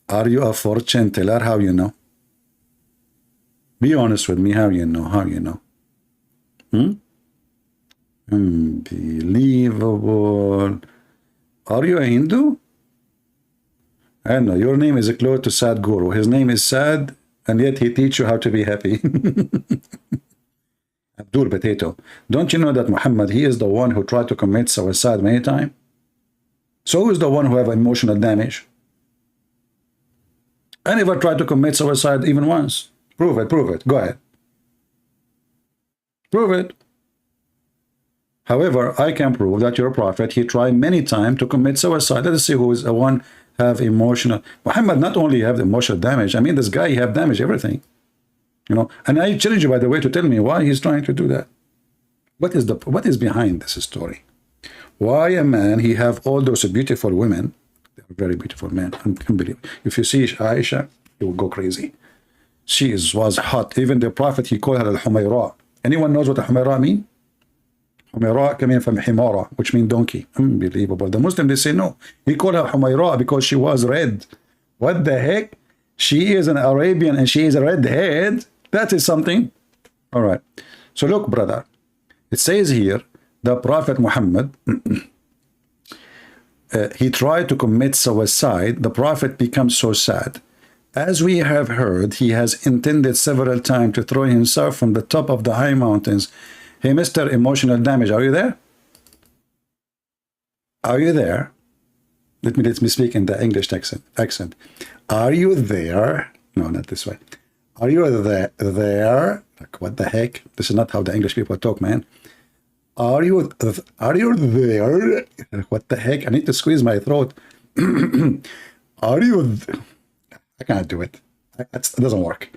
are you a fortune teller? How you know? Be honest with me, how you know? How you know? Unbelievable. Are you a Hindu? I don't know. Your name is close to Sad Guru. His name is Sad, and yet he teach you how to be happy. Abdul Potato. Don't you know that Muhammad, he is the one who tried to commit suicide many times? So who is the one who have emotional damage? I never tried to commit suicide even once. Prove it, prove it. Go ahead. Prove it. However, I can prove that your prophet, he tried many times to commit suicide. Let us see who is the one have emotional. Muhammad not only have emotional damage, I mean, this guy, he have damaged everything. You know, and I challenge you, by the way, to tell me why he's trying to do that. What is behind this story? Why a man, he have all those beautiful women, they're very beautiful men, unbelievable. If you see Aisha, you will go crazy. She was hot. Even the prophet, he called her al-Humayra. Anyone knows what al-Humayra mean? Humayra coming from Himara, which means donkey. Unbelievable. The Muslim, they say no. He called her Humayra because she was red. What the heck? She is an Arabian and she is a redhead. That is something. All right. So look, brother. It says here, the Prophet Muhammad, he tried to commit suicide. The Prophet becomes so sad. As we have heard, he has intended several times to throw himself from the top of the high mountains. Hey, Mr. Emotional Damage, are you there? Are you there? Let me speak in the English accent. Are you there? No, not this way. Are you there? Like, what the heck? This is not how the English people talk, man. Are you there? What the heck? I need to squeeze my throat. Are you? I can't do it. It doesn't work.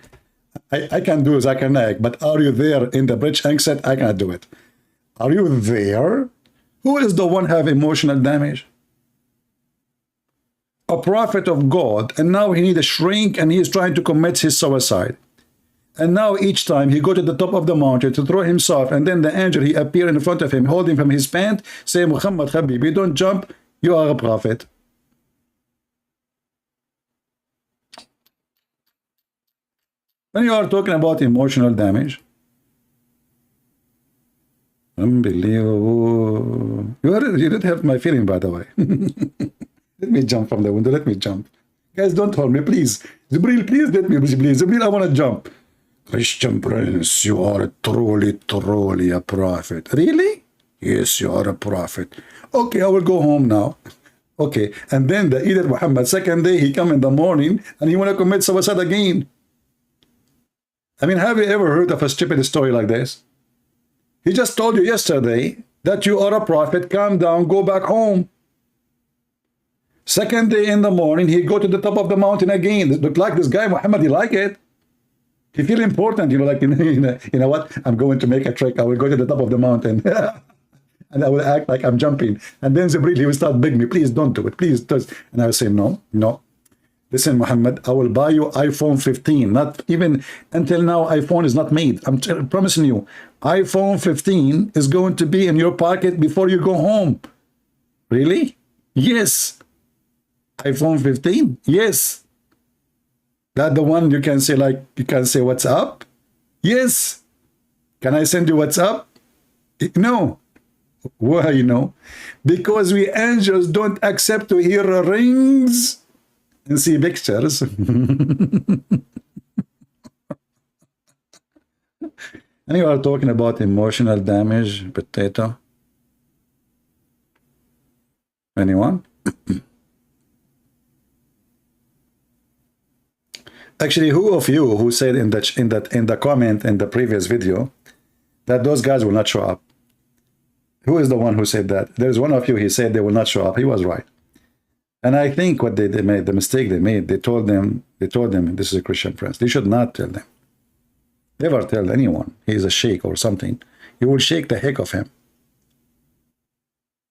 I can do Zakanak, but are you there in the British accent? I cannot do it. Are you there? Who is the one have emotional damage? A prophet of God, and now he need a shrink, and he is trying to commit his suicide. And now each time he go to the top of the mountain to throw himself, and then the angel, he appear in front of him, holding from his pant, say, Muhammad Habibi, don't jump, you are a prophet. When you are talking about emotional damage, unbelievable. You did have my feeling, by the way. Let me jump from the window. Let me jump. Guys, don't hold me, please. Jibril, please let me, please. Jibril, I want to jump. Christian Prince, you are truly a prophet. Really? Yes, you are a prophet. Okay, I will go home now. Okay, and then the Eid Muhammad, second day, he come in the morning, and he want to commit suicide again. I mean, have you ever heard of a stupid story like this? He just told you yesterday that you are a prophet, calm down, go back home. Second day in the morning, he go to the top of the mountain again. It looked like this guy, Muhammad, he like it. He feel important, you know, like, you know what? I'm going to make a trick. I will go to the top of the mountain. And I will act like I'm jumping. And then Jibreel, he will start begging me, please don't do it. Please don't. And I will say, no, no. Listen, Muhammad, I will buy you iPhone 15. Not even until now, iPhone is not made. I'm promising you, iPhone 15 is going to be in your pocket before you go home. Really? Yes. iPhone 15? Yes. That the one you can say, like, you can say, what's up? Yes. Can I send you what's up? No. Why, you know? Because we angels don't accept to hear rings and see pictures. And you are talking about emotional damage, potato. Anyone? Actually, who of you who said in the comment in the previous video that those guys will not show up? Who is the one who said that? There's one of you, he said they will not show up. He was right. And I think what they made, the mistake they made, they told them, this is a Christian friends. They should not tell them. Never tell anyone he is a sheikh or something. You will shake the heck of him.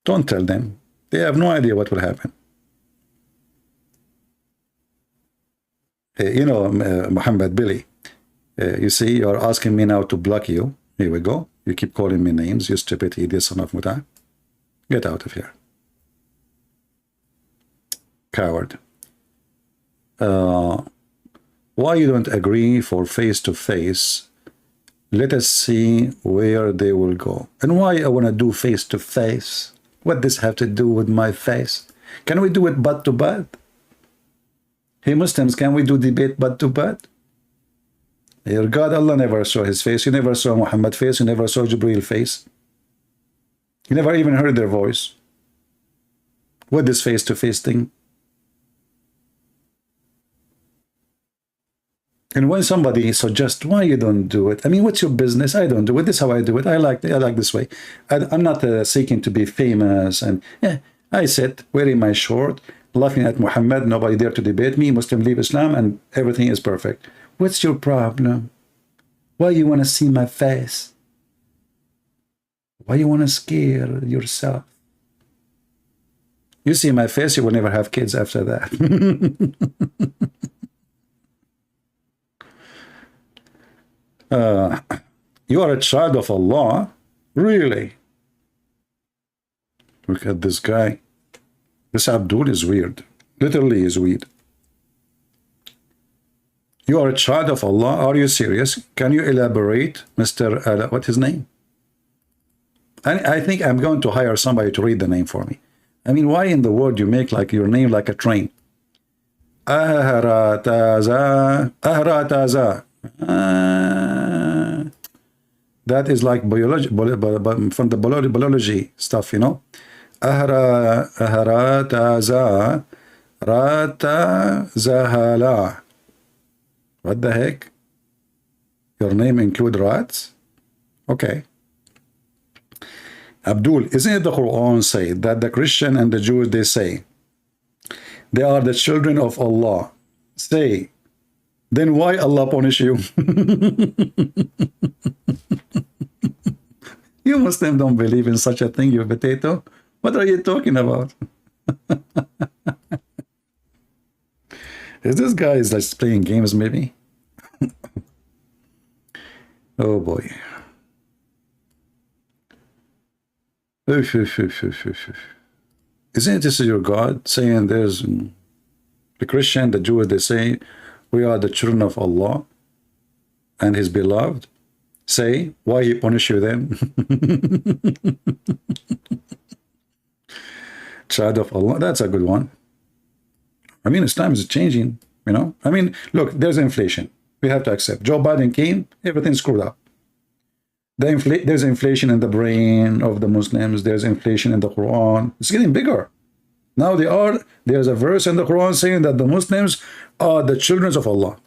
Don't tell them. They have no idea what will happen. You know, Muhammad Billy, you see, you're asking me now to block you. Here we go. You keep calling me names, you stupid idiot son of Muta. Get out of here. Coward. Why you don't agree for face-to-face? Let us see where they will go. And why I want to do face-to-face? What does have to do with my face? Can we do it butt-to-butt? Hey Muslims, can we do debate butt-to-butt? Your God, Allah never saw his face. You never saw Muhammad's face. You never saw Jibreel's face. You never even heard their voice. What is face-to-face thing? And when somebody suggests why you don't do it, I mean, what's your business? I don't do it. This is how I do it. I like this way. I'm not seeking to be famous. And yeah, I sit wearing my short, laughing at Muhammad. Nobody dare to debate me. Muslim leave Islam, and everything is perfect. What's your problem? Why you want to see my face? Why you want to scare yourself? You see my face, you will never have kids after that. You are a child of Allah? Really? Look at this guy. This Abdul is weird. Literally is weird. You are a child of Allah? Are you serious? Can you elaborate, Mr. What's his name? I think I'm going to hire somebody to read the name for me. I mean, why in the world you make like your name like a train? Ahrataza. Ahrataza. That is like biology, from the biology stuff, you know. Ahrataza. Rata Zahala. What the heck? Your name include rats? Okay. Abdul, isn't it the Quran say that the Christian and the Jews, they say they are the children of Allah? Say, then why Allah punish you? You Muslims don't believe in such a thing, you potato. What are you talking about? Is this guy is like playing games maybe? Oh boy. Isn't this your God saying there's the Christian, the Jews, they say we are the children of Allah and his beloved? Say, why he punish you then? Child of Allah, that's a good one. I mean, Islam is changing, you know. I mean, look, there's inflation. We have to accept. Joe Biden came, everything's screwed up. There's inflation in the brain of the Muslims. There's inflation in the Quran. It's getting bigger. Now there's a verse in the Quran saying that the Muslims are the children of Allah.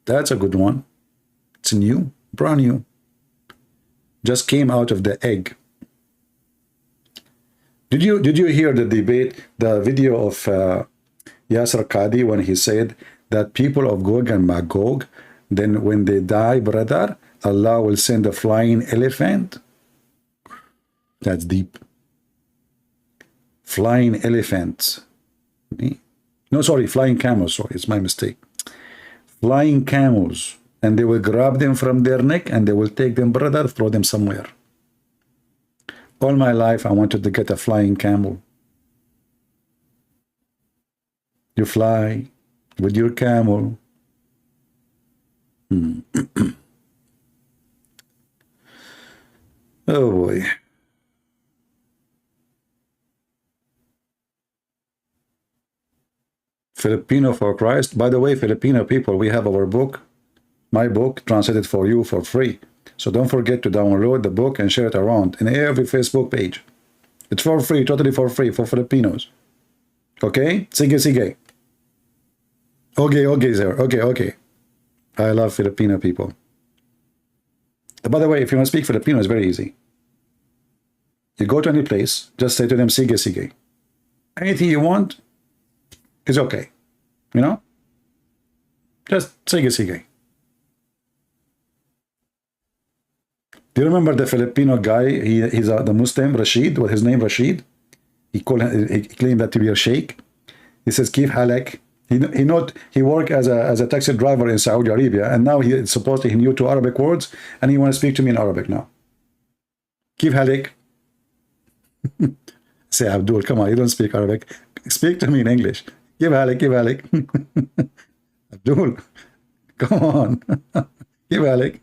That's a good one. It's new, brand new. Just came out of the egg. Did you hear the debate, the video of Yasser Qadi when he said that people of Gog and Magog, then when they die, brother, Allah will send a flying elephant? That's deep. Flying elephants. No, sorry, flying camels. Sorry, it's my mistake. Flying camels. And they will grab them from their neck and they will take them, brother, throw them somewhere. All my life, I wanted to get a flying camel. You fly with your camel. Oh boy. Filipino for Christ. By the way, Filipino people, we have our book, my book, translated for you for free. So don't forget to download the book and share it around in every Facebook page. It's for free, totally for free for Filipinos. Okay? Sige, sige. Okay, sir. Okay. I love Filipino people. By the way, if you want to speak Filipino, it's very easy. You go to any place, just say to them, sige, sige. Anything you want is okay. You know? Just sige, sige. Do you remember the Filipino guy? He's the Muslim, Rashid. What his name, Rashid? He claimed that to be a sheikh. He says, Kif halak. He worked as a taxi driver in Saudi Arabia, and now he supposedly knew 2 Arabic words, and he want to speak to me in Arabic now. Kif halak. Say, Abdul, come on, you don't speak Arabic. Speak to me in English. Kif halak, kif halak. Abdul, come on. Kif halak.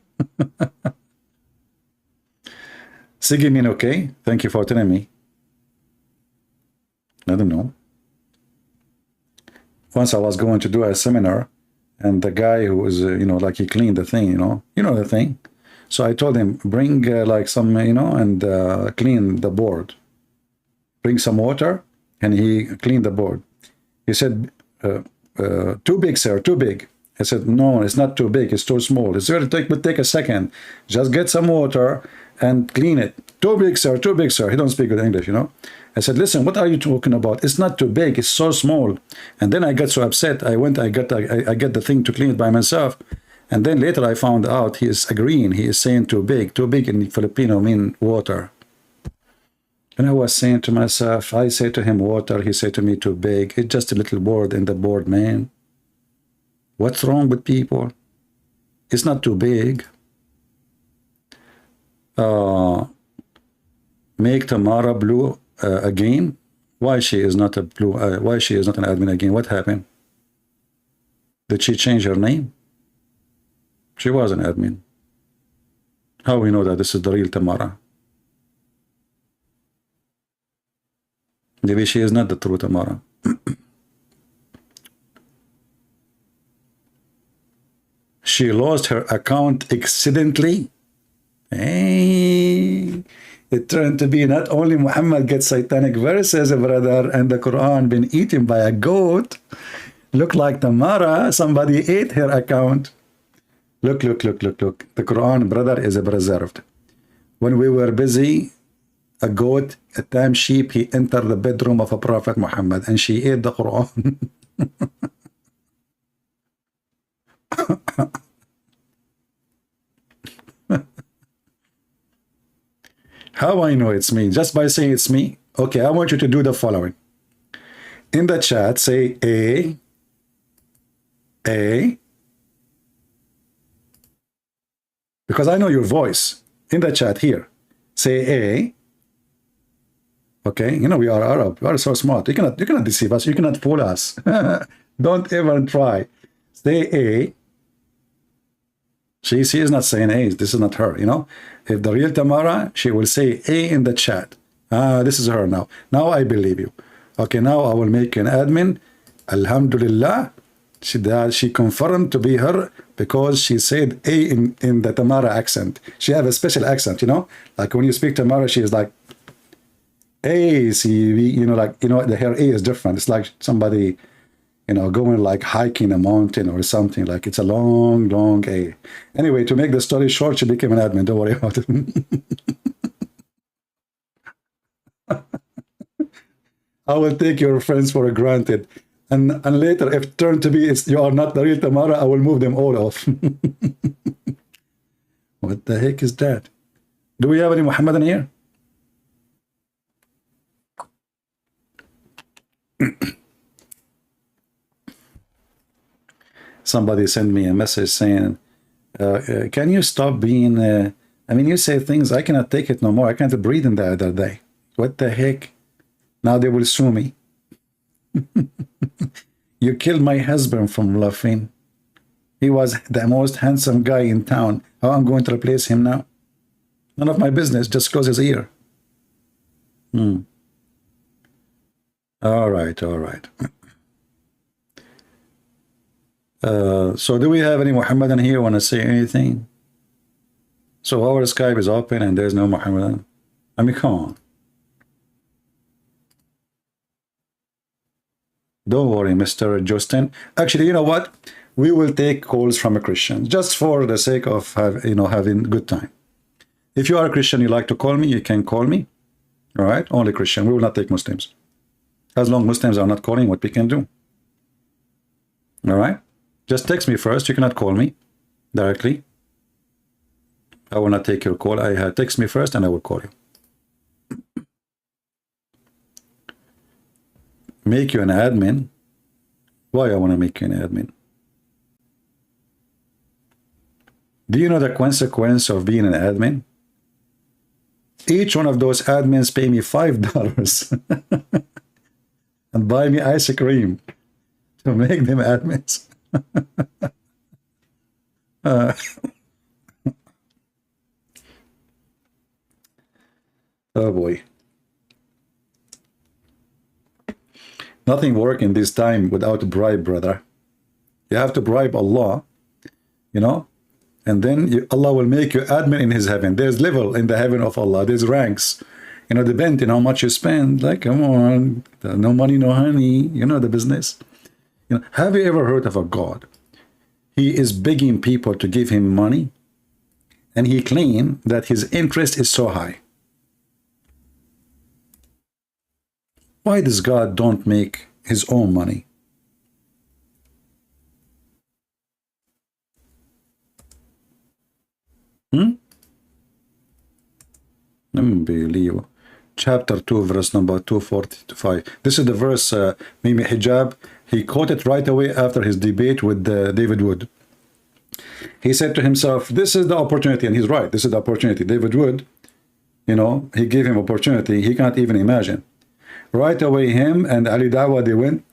Sige mean okay. Thank you for telling me. I don't know. Once I was going to do a seminar, and the guy who was, like he cleaned the thing, the thing. So I told him, bring like some, and clean the board. Bring some water, and he cleaned the board. He said, too big, sir, too big. I said, no, it's not too big, it's too small. It's going to take a second. Just get some water and clean it. Too big, sir, too big, sir. He don't speak good English, I said, listen, what are you talking about? It's not too big, it's so small. And then I got so upset. I get the thing to clean it by myself. And then later I found out he is agreeing. He is saying too big. Too big in Filipino mean water. And I was saying to myself, I say to him water, he said to me too big. It's just a little word in the board, man. What's wrong with people? It's not too big. Make Tamara blue again. Why she is not a blue? Why she is not an admin again? What happened? Did she change her name? She was an admin. How we know that this is the real Tamara? Maybe she is not the true Tamara. She lost her account accidentally. Hey, it turned to be not only Muhammad gets satanic verses, brother, and the Quran been eaten by a goat. Look like Tamara, somebody ate her account. Look. The Quran, brother, is preserved. When we were busy, a goat, a damn sheep, he entered the bedroom of a Prophet Muhammad and she ate the Quran. How I know it's me? Just by saying it's me? Okay, I want you to do the following. In the chat, say A. Because I know your voice. In the chat here, say A. Okay, we are Arab. We are so smart. You cannot deceive us. You cannot fool us. Don't ever try. Say A. She is not saying A. This is not her, If the real Tamara, she will say A in the chat. This is her now. Now I believe you. Okay, now I will make an admin. Alhamdulillah. She confirmed to be her because she said A in the Tamara accent. She have a special accent, Like when you speak Tamara, she is like A, her A is different. It's like somebody, going like hiking a mountain or something. Like it's a long A. Anyway, to make the story short, she became an admin. Don't worry about it. I will take your friends for granted. And later, if it turned to be you are not the real Tamara, I will move them all off. What the heck is that? Do we have any Muhammadan here? Somebody sent me a message saying, can you stop being, I mean, you say things, I cannot take it no more. I can't breathe in the other day. What the heck? Now they will sue me. You killed my husband from laughing. He was the most handsome guy in town. How I'm going to replace him now? None of my business. Just close his ear. All right, all right. So do we have any Muhammadan here want to say anything? So our Skype is open and there's no Muhammadan. I mean, come on. Don't worry, Mr. Justin. Actually, you know what? We will take calls from a Christian just for the sake of having good time. If you are a Christian, you like to call me, you can call me. All right? Only Christian. We will not take Muslims. As long as Muslims are not calling, what we can do. All right? Just text me first. You cannot call me directly. I will not take your call. Text me first and I will call you. Make you an admin. Why I want to make you an admin? Do you know the consequence of being an admin? Each one of those admins pay me $5 and buy me ice cream to make them admins. Oh boy. Nothing works in this time without a bribe, brother. You have to bribe Allah, you know, and then Allah will make you admin in his heaven. There's level in the heaven of Allah. There's ranks, you know, depending on how much you spend. Like, come on, no money, no honey. You know the business. You know, have you ever heard of a God? He is begging people to give him money, and he claims that his interest is so high. Why does God don't make his own money? Unbelievable. Chapter 2, verse number 245. This is the verse, Mimi Hijab. He quoted right away after his debate with David Wood. He said to himself, this is the opportunity, and he's right, this is the opportunity. David Wood, you know, he gave him opportunity he can't even imagine. Right away, him and Ali Dawa, they went,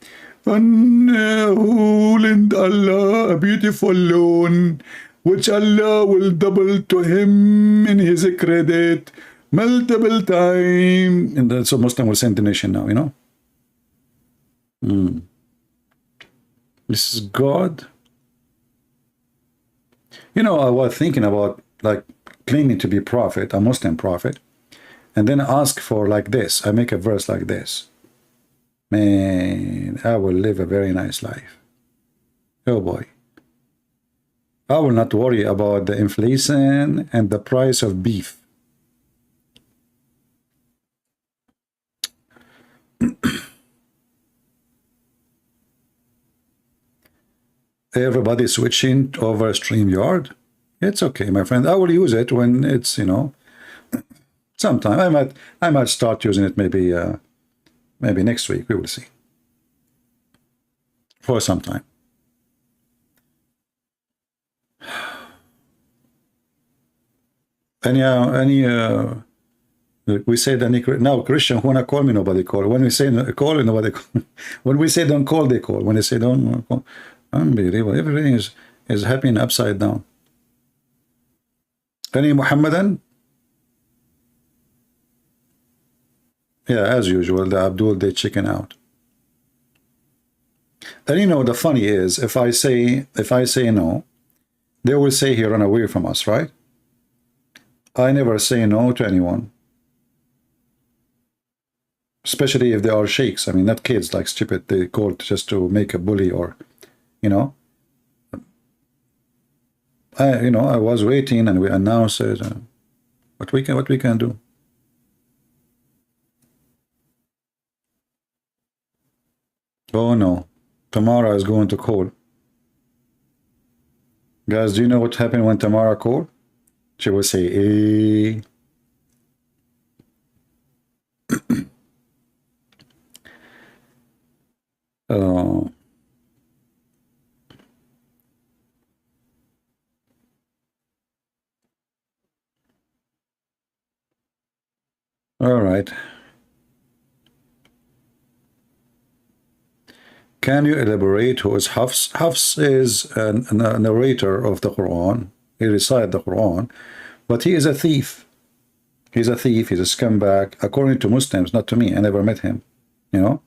and who lend Allah a beautiful loan, which Allah will double to him in his credit multiple times. And that's so Muslim will send donation now, you know. This is God. You know, I was thinking about like claiming to be prophet, a Muslim prophet, and then ask for like this. I make a verse like this. Man, I will live a very nice life. Oh boy. I will not worry about the inflation and the price of beef. Everybody switching over StreamYard. It's okay, my friend. I will use it when it's, you know, sometime. I might start using it maybe maybe next week. We will see. For some time. We say that now Christian wanna call me, nobody call. When we say call, nobody call. When we say don't call, they call. When they say don't call, unbelievable. Everything is happening upside down. Any Muhammadan? Yeah, as usual, the Abdul, they chicken out. And you know, the funny is, if I say no, they will say he run away from us, right? I never say no to anyone. Especially if they are sheikhs. I mean, not kids like stupid. They called just to make a bully or, you know. I was waiting and we announced it. What we can do. Oh no, Tamara is going to call. Guys, do you know what happened when Tamara called? She will say, eh. Oh. All right. Can you elaborate who is Hafs? Hafs is a narrator of the Quran. He recites the Quran, but he is a thief. He's a thief. He's a scumbag. According to Muslims, not to me. I never met him. You know.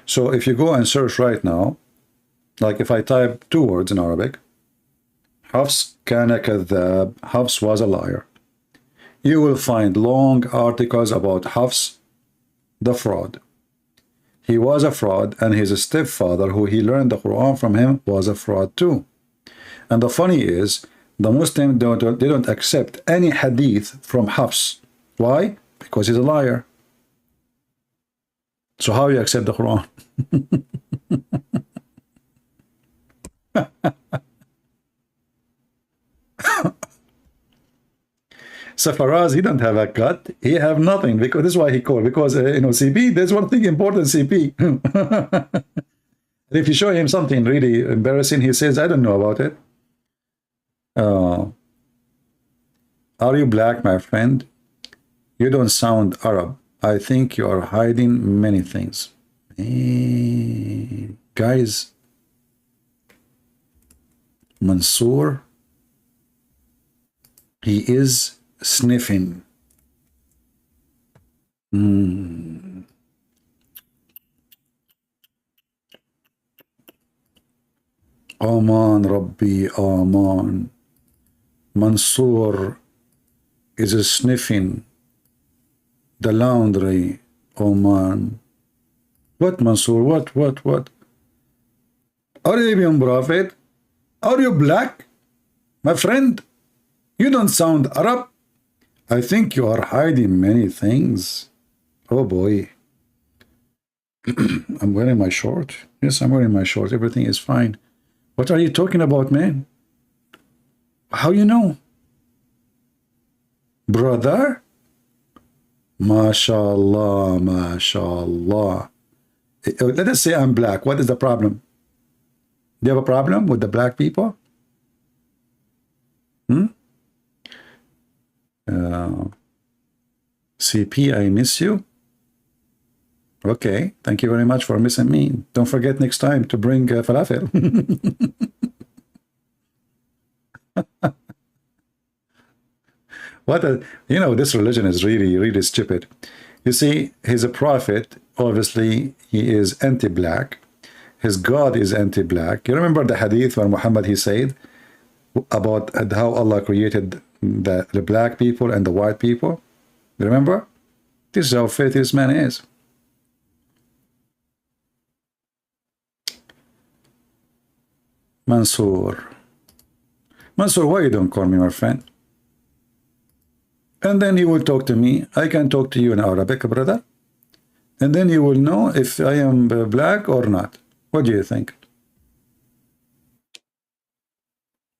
So if you go and search right now, like if I type 2 words in Arabic, Hafs kana kadhab, Hafs was a liar, you will find long articles about Hafs, the fraud. He was a fraud, and his stepfather, who he learned the Quran from him, was a fraud too. And the funny is, the Muslims don't accept any hadith from Hafs. Why? Because he's a liar. So how you accept the Quran? So Faraz, he don't have a cut. He have nothing, because this is why he called. Because you know, CP, there's one thing important, CP. If you show him something really embarrassing, he says, I don't know about it. Are you black, my friend? You don't sound Arab. I think you are hiding many things. Guys, Mansoor, he is sniffing. Aman Rabbi, Aman. Mansoor is sniffing the laundry. Oman. What, Mansoor? What? Arabian prophet? Are you black? My friend, you don't sound Arab. I think you are hiding many things. Oh boy. I'm wearing my short. Yes, I'm wearing my short. Everything is fine. What are you talking about, man? How you know? Brother? MashaAllah, MashaAllah. Let us say I'm black. What is the problem? Do you have a problem with the black people? CP, I miss you. Okay, thank you very much for missing me. Don't forget next time to bring falafel. You know, this religion is really stupid. You see, he's a prophet. Obviously, he is anti-black. His God is anti-black. You remember the hadith where Muhammad, he said about how Allah created the black people and the white people? You remember? This is how faith this man is. Mansoor, why you don't call me my friend? And then he will talk to me. I can talk to you in Arabic, brother. And then you will know if I am black or not. What do you think?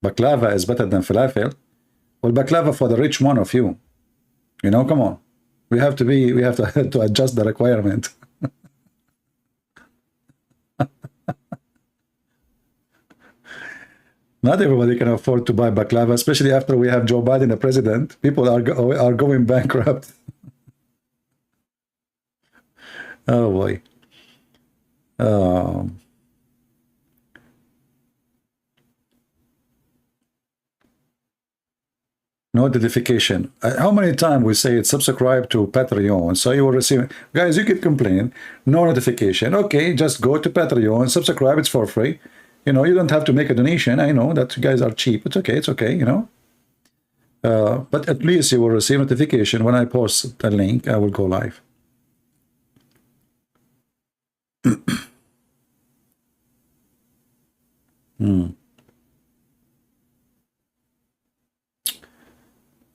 Baklava is better than falafel. Well, baklava for the rich one of you. You know, come on. We have to adjust the requirement. Not everybody can afford to buy baklava, especially after we have Joe Biden the president. People are going bankrupt. Oh boy. No notification. How many times we say it? Subscribe to Patreon, so you will receive. Guys, you keep complaining. No notification. Okay, just go to Patreon, subscribe. It's for free. You know, you don't have to make a donation. I know that you guys are cheap. It's okay. It's okay. You know. But at least you will receive notification when I post a link. I will go live.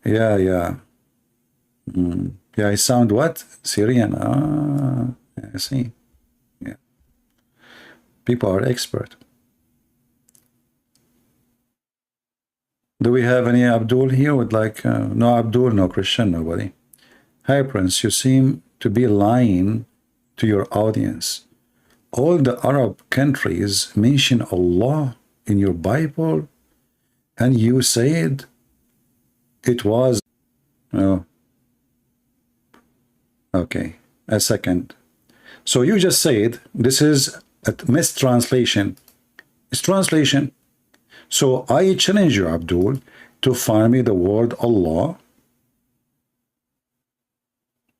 Yeah. Yeah, I sound what? Syrian. Ah, I see. Yeah. People are expert. Do we have any Abdul here? Would like no Abdul, no Christian, nobody. Hi Prince, you seem to be lying to your audience. All the Arab countries mention Allah in your Bible, and you said it was. Oh, okay, a second. So you just said this is a mistranslation. It's translation. So I challenge you, Abdul, to find me the word Allah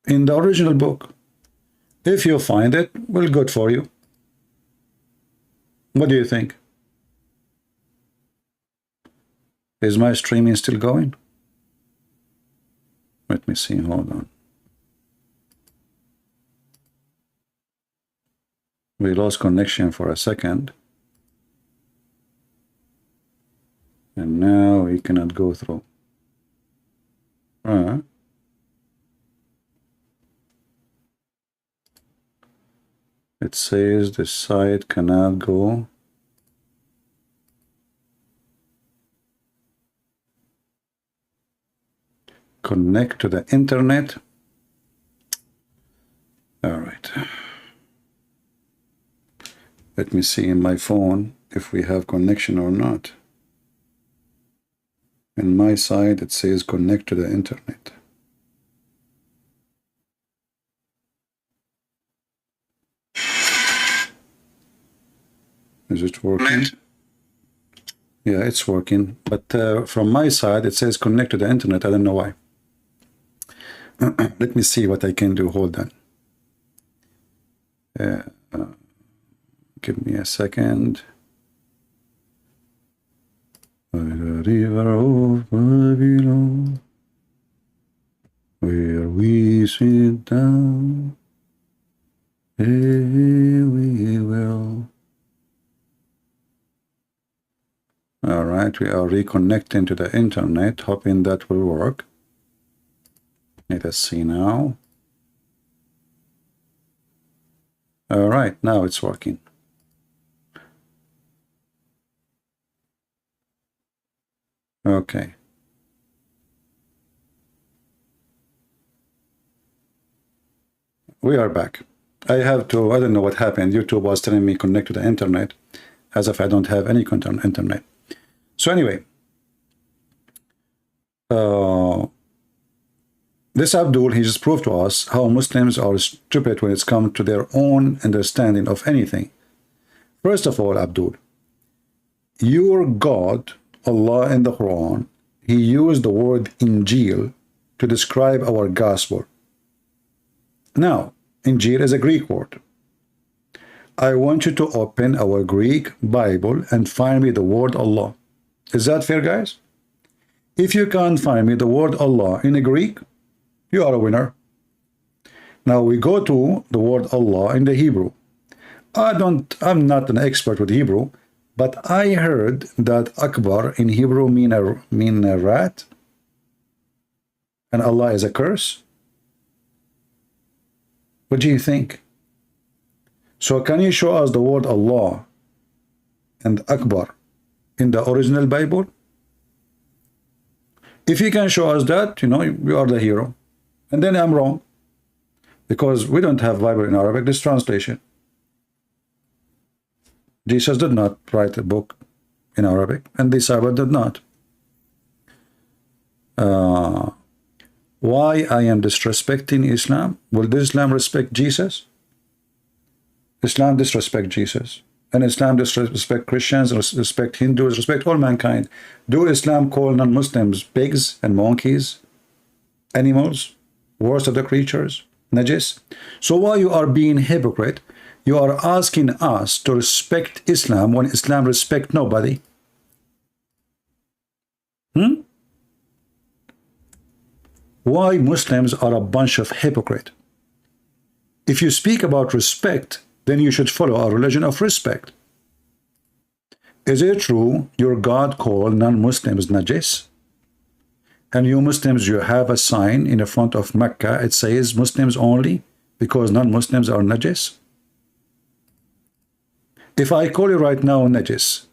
in the original book. If you find it, well, good for you. What do you think? Is my streaming still going? Let me see, hold on. We lost connection for a second. And now we cannot go through. It says the site cannot go. Connect to the internet. All right. Let me see in my phone if we have connection or not. In my side, it says connect to the internet. Is it working? Yeah, it's working. But from my side, it says connect to the internet. I don't know why. Let me see what I can do. Hold on. Give me a second. By the river of Babylon, where we sit down, here we will. All right, we are reconnecting to the internet, hoping that will work. Let us see now. All right, now it's working. Okay. We are back. I don't know what happened. YouTube was telling me connect to the internet as if I don't have any internet. So anyway, this Abdul, he just proved to us how Muslims are stupid when it's come to their own understanding of anything. First of all, Abdul, your God, Allah in the Quran, he used the word Injil to describe our gospel. Now, Injil is a Greek word. I want you to open our Greek Bible and find me the word Allah. Is that fair, guys? If you can't find me the word Allah in a Greek, you are a winner. Now we go to the word Allah in the Hebrew. I'm not an expert with Hebrew, but I heard that Akbar in Hebrew mean a rat, and Allah is a curse. What do you think? So can you show us the word Allah and Akbar in the original Bible? If you can show us that, you are the hero. And then I'm wrong, because we don't have Bible in Arabic, this translation. Jesus did not write a book in Arabic, and the Sahaba did not. Why I am disrespecting Islam? Will Islam respect Jesus? Islam disrespect Jesus, and Islam disrespect Christians, respect Hindus, respect all mankind. Do Islam call non-Muslims pigs and monkeys, animals, worst of the creatures, najis? So why you are being hypocrite? You are asking us to respect Islam when Islam respect nobody. Why Muslims are a bunch of hypocrite? If you speak about respect, then you should follow a religion of respect. Is it true your God called non-Muslims najis? And you Muslims, you have a sign in the front of Mecca, it says Muslims only, because non-Muslims are najis? If I call you right now najis,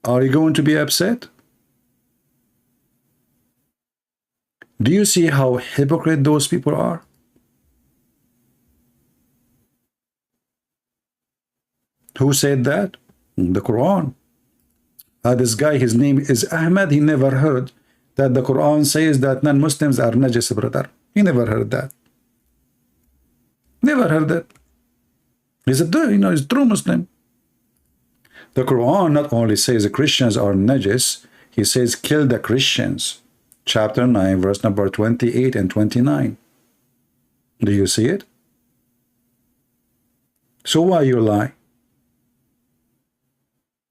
are you going to be upset? Do you see how hypocrite those people are? Who said that? The Quran. This guy, his name is Ahmed, he never heard that the Quran says that non-Muslims are najis, brother. He never heard that. Never heard that. He's a, he's a true Muslim. The Quran not only says the Christians are najis, he says kill the Christians. Chapter 9, verse number 28 and 29. Do you see it? So why you lie?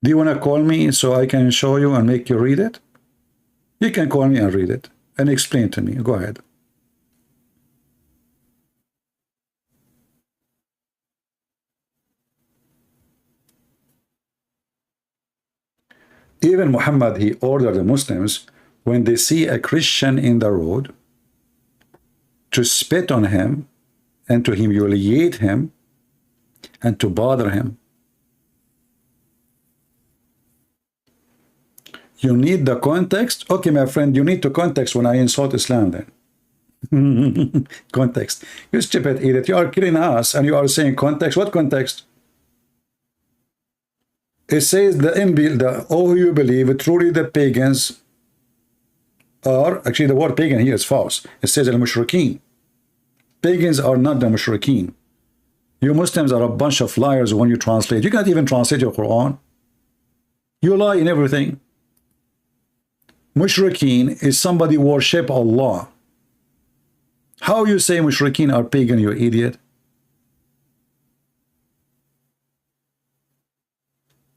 Do you want to call me so I can show you and make you read it? You can call me and read it and explain to me. Go ahead. Even Muhammad, he ordered the Muslims, when they see a Christian in the road, to spit on him and to humiliate him and to bother him. You need the context? Okay, my friend, you need to context when I insult Islam then. Context. You stupid idiot. You are killing us and you are saying context. What context? It says oh, you believe truly the pagans are, actually the word pagan here is false. It says al-mushrikeen. Pagans are not the mushrikeen. You Muslims are a bunch of liars when you translate. You can't even translate your Quran. You lie in everything. Mushrikeen is somebody worship Allah. How you say mushrikeen are pagan, you idiot?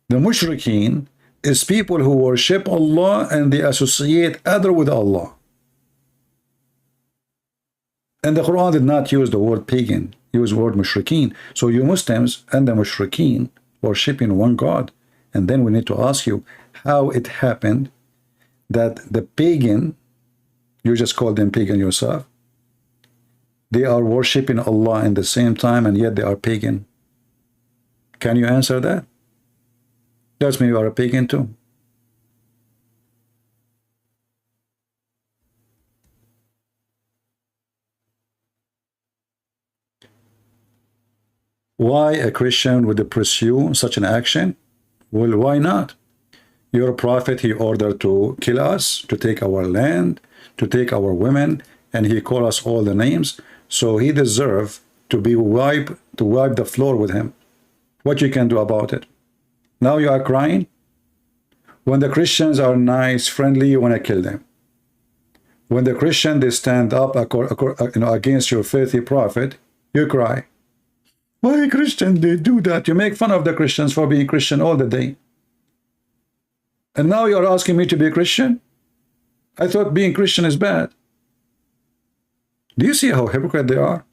The mushrikeen is people who worship Allah and they associate other with Allah. And the Quran did not use the word pagan, it used the word mushrikeen. So you Muslims and the mushrikeen worshiping one God. And then we need to ask you how it happened that the pagan, you just call them pagan yourself, they are worshiping Allah in the same time and yet they are pagan. Can you answer that? Does mean you are a pagan too. Why a Christian would pursue such an action? Well, why not? Your prophet, he ordered to kill us, to take our land, to take our women, and he called us all the names. So he deserved to be wipe the floor with him. What you can do about it? Now you are crying? When the Christians are nice, friendly, you want to kill them. When the Christian, they stand up against your filthy prophet, you cry. Why Christian, they do that? You make fun of the Christians for being Christian all the day. And now you're asking me to be a Christian? I thought being Christian is bad. Do you see how hypocrite they are?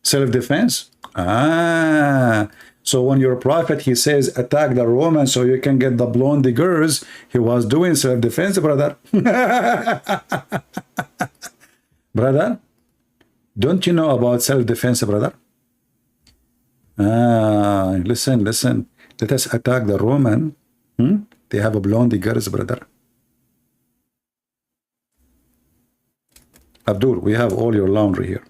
Self-defense? So when your prophet, he says, attack the Romans so you can get the blonde girls, he was doing self-defense, brother. Brother, don't you know about self-defense, brother? Listen. Let us attack the Roman. They have a blonde girls, brother. Abdul, we have all your laundry here.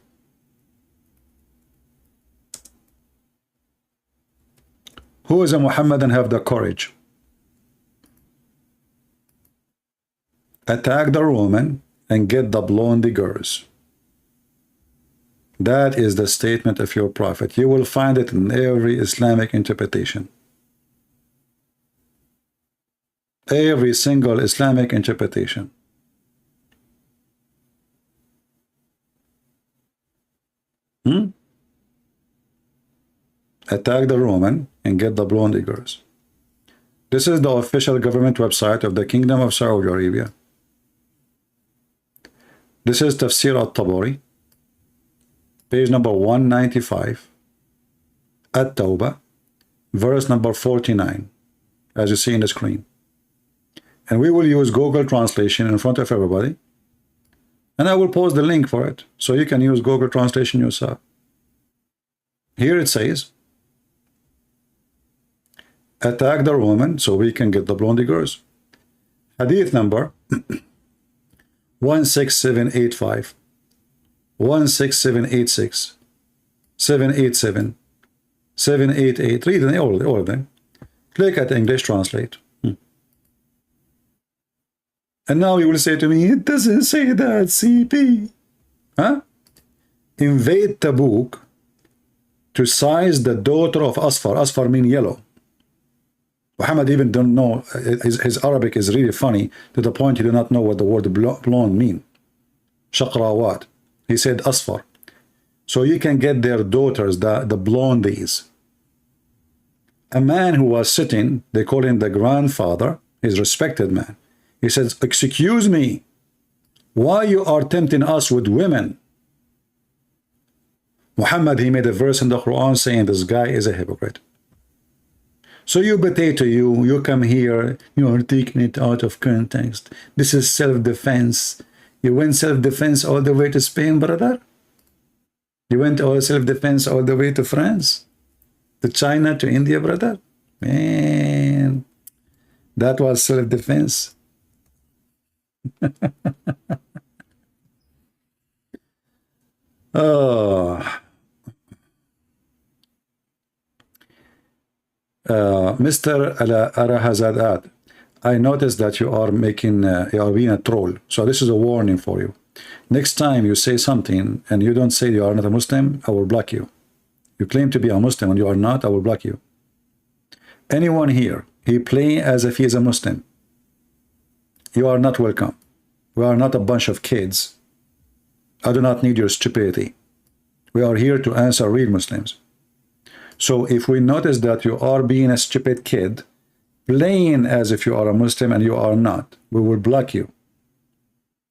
Who is a Muhammadan have the courage? Attack the Roman and get the blonde girls. That is the statement of your prophet. You will find it in every Islamic interpretation. Every single Islamic interpretation. Attack the Roman and get the blonde girls. This is the official government website of the Kingdom of Saudi Arabia. This is Tafsir al-Tabari, page number 195, At-Tawbah, verse number 49, as you see in the screen. And we will use Google Translation in front of everybody. And I will post the link for it, so you can use Google Translation yourself. Here it says, attack the woman so we can get the blondie girls. Hadith number 16785, 16786, 787, 788. Read them, all of them. Click at English translate. And now you will say to me, it doesn't say that, CP. Huh? Invade Tabuk to seize the daughter of Asfar. Asfar means yellow. Muhammad even don't know, his Arabic is really funny to the point he do not know what the word blonde mean. Shaqrawat. He said Asfar. So you can get their daughters, the blondies. A man who was sitting, they call him the grandfather, he's a respected man. He says, excuse me, why you are tempting us with women? Muhammad, he made a verse in the Quran saying this guy is a hypocrite. So you potato, you come here, you are taking it out of context. This is self-defense. You went self-defense all the way to Spain, brother? You went all self-defense all the way to France? To China, to India, brother? Man, that was self-defense. Oh. Mr. Arahazadat, I noticed that you are making, you are being a troll. So this is a warning for you. Next time you say something and you don't say you are not a Muslim, I will block you. You claim to be a Muslim and you are not, I will block you. Anyone here, he play as if he is a Muslim. You are not welcome. We are not a bunch of kids. I do not need your stupidity. We are here to answer real Muslims. So if we notice that you are being a stupid kid, playing as if you are a Muslim and you are not, we will block you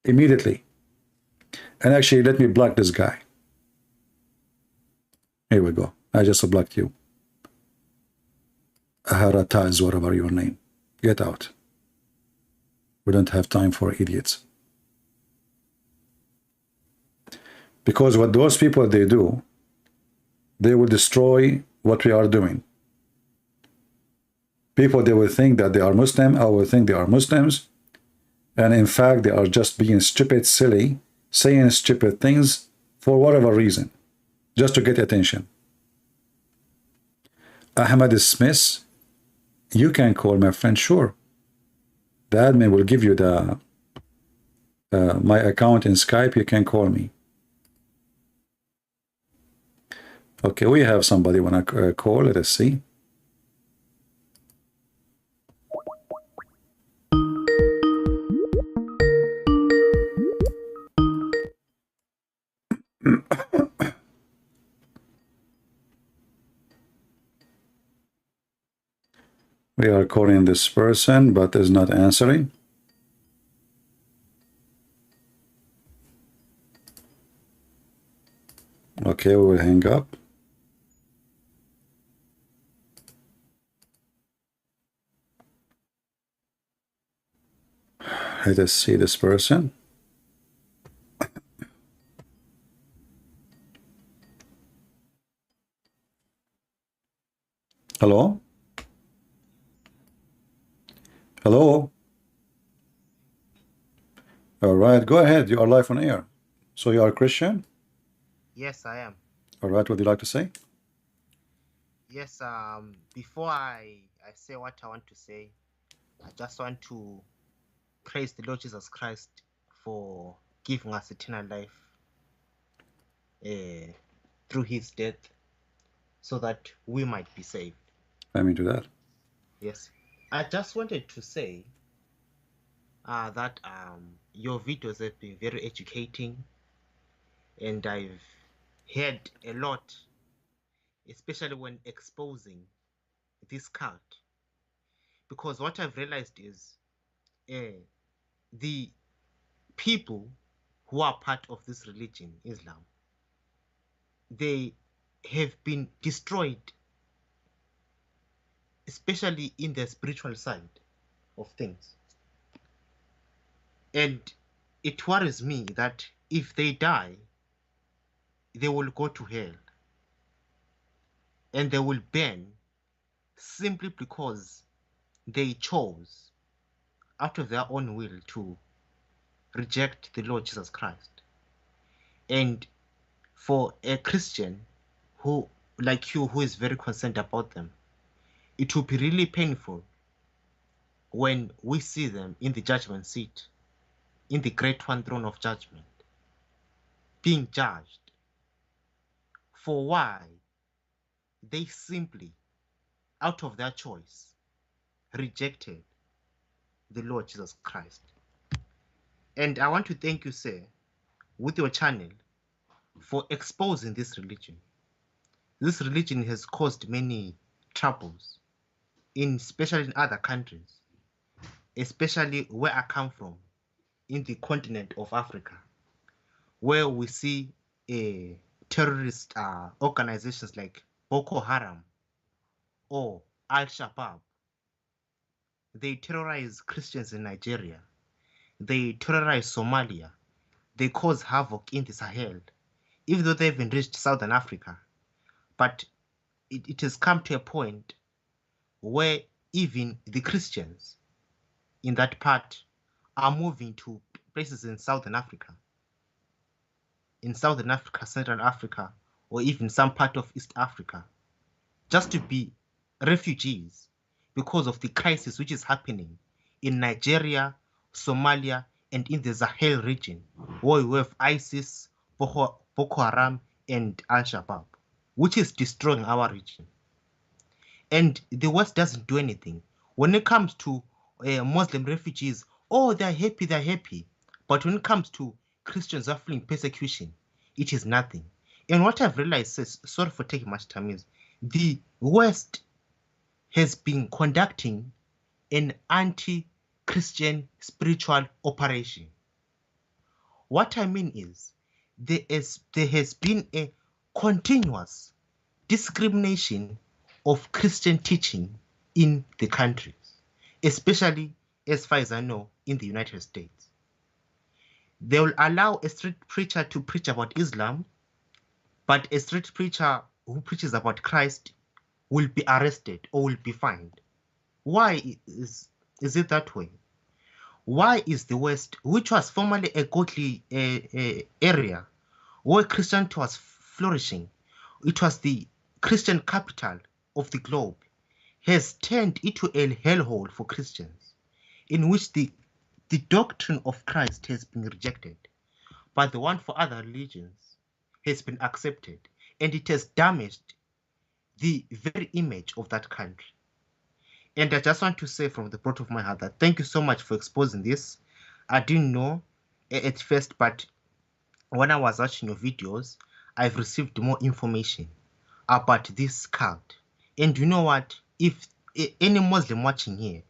immediately. And actually, let me block this guy. Here we go. I just blocked you. Aharata is whatever your name. Get out. We don't have time for idiots. Because what those people, they do, they will destroy what we are doing. People, they will think that they are Muslim, I will think they are Muslims, and in fact, they are just being stupid, silly, saying stupid things for whatever reason, just to get attention. Ahmad Smith, you can call my friend, sure. The admin will give you the my account in Skype, you can call me. Okay, we have somebody want to call. Let us see. We are calling this person, but is not answering. Okay, we will hang up. Let us see this person. Hello? Hello? All right, go ahead. You are live on air. So you are Christian? Yes, I am. All right, what would you like to say? Yes, before I say what I want to say, I just want to praise the Lord Jesus Christ for giving us eternal life through his death so that we might be saved. Amen to that. Yes. I just wanted to say that your videos have been very educating, and I've heard a lot, especially when exposing this cult, because what I've realized is the people who are part of this religion, Islam, they have been destroyed, especially in the spiritual side of things. And it worries me that if they die, they will go to hell. and they will ban simply because they chose out of their own will to reject the Lord Jesus Christ. And for a Christian who, like you, who is very concerned about them, it will be really painful when we see them in the judgment seat, in the great one throne of judgment, being judged for why they simply, out of their choice, rejected the Lord Jesus Christ. And I want to thank you, sir, with your channel, for exposing this religion. This religion has caused many troubles, especially in other countries, especially where I come from, in the continent of Africa, where we see terrorist organizations like Boko Haram or Al-Shabaab. They terrorize Christians in Nigeria. They terrorize Somalia. They cause havoc in the Sahel, even though they haven't reached Southern Africa. But it has come to a point where even the Christians in that part are moving to places in Southern Africa, Central Africa, or even some part of East Africa, just to be refugees because of the crisis which is happening in Nigeria, Somalia, and in the Sahel region, where we have ISIS, Boko Haram, and Al-Shabaab, which is destroying our region. And the West doesn't do anything. When it comes to Muslim refugees, oh, they're happy. But when it comes to Christians who are fleeing persecution, it is nothing. And what I've realized, sorry for taking much time, is the West has been conducting an anti-Christian spiritual operation. What I mean is, there has been a continuous discrimination of Christian teaching in the countries, especially, as far as I know, in the United States. They will allow a street preacher to preach about Islam, but a street preacher who preaches about Christ will be arrested or will be fined. Why is it that way? Why is the West, which was formerly a godly area where Christianity was flourishing, it was the Christian capital of the globe, has turned into a hellhole for Christians, in which the doctrine of Christ has been rejected, but the one for other religions has been accepted, and it has damaged the very image of that country. And I just want to say from the bottom of my heart that thank you so much for exposing this. I didn't know at first, but when I was watching your videos, I've received more information about this cult. And you know what? If any Muslim watching here,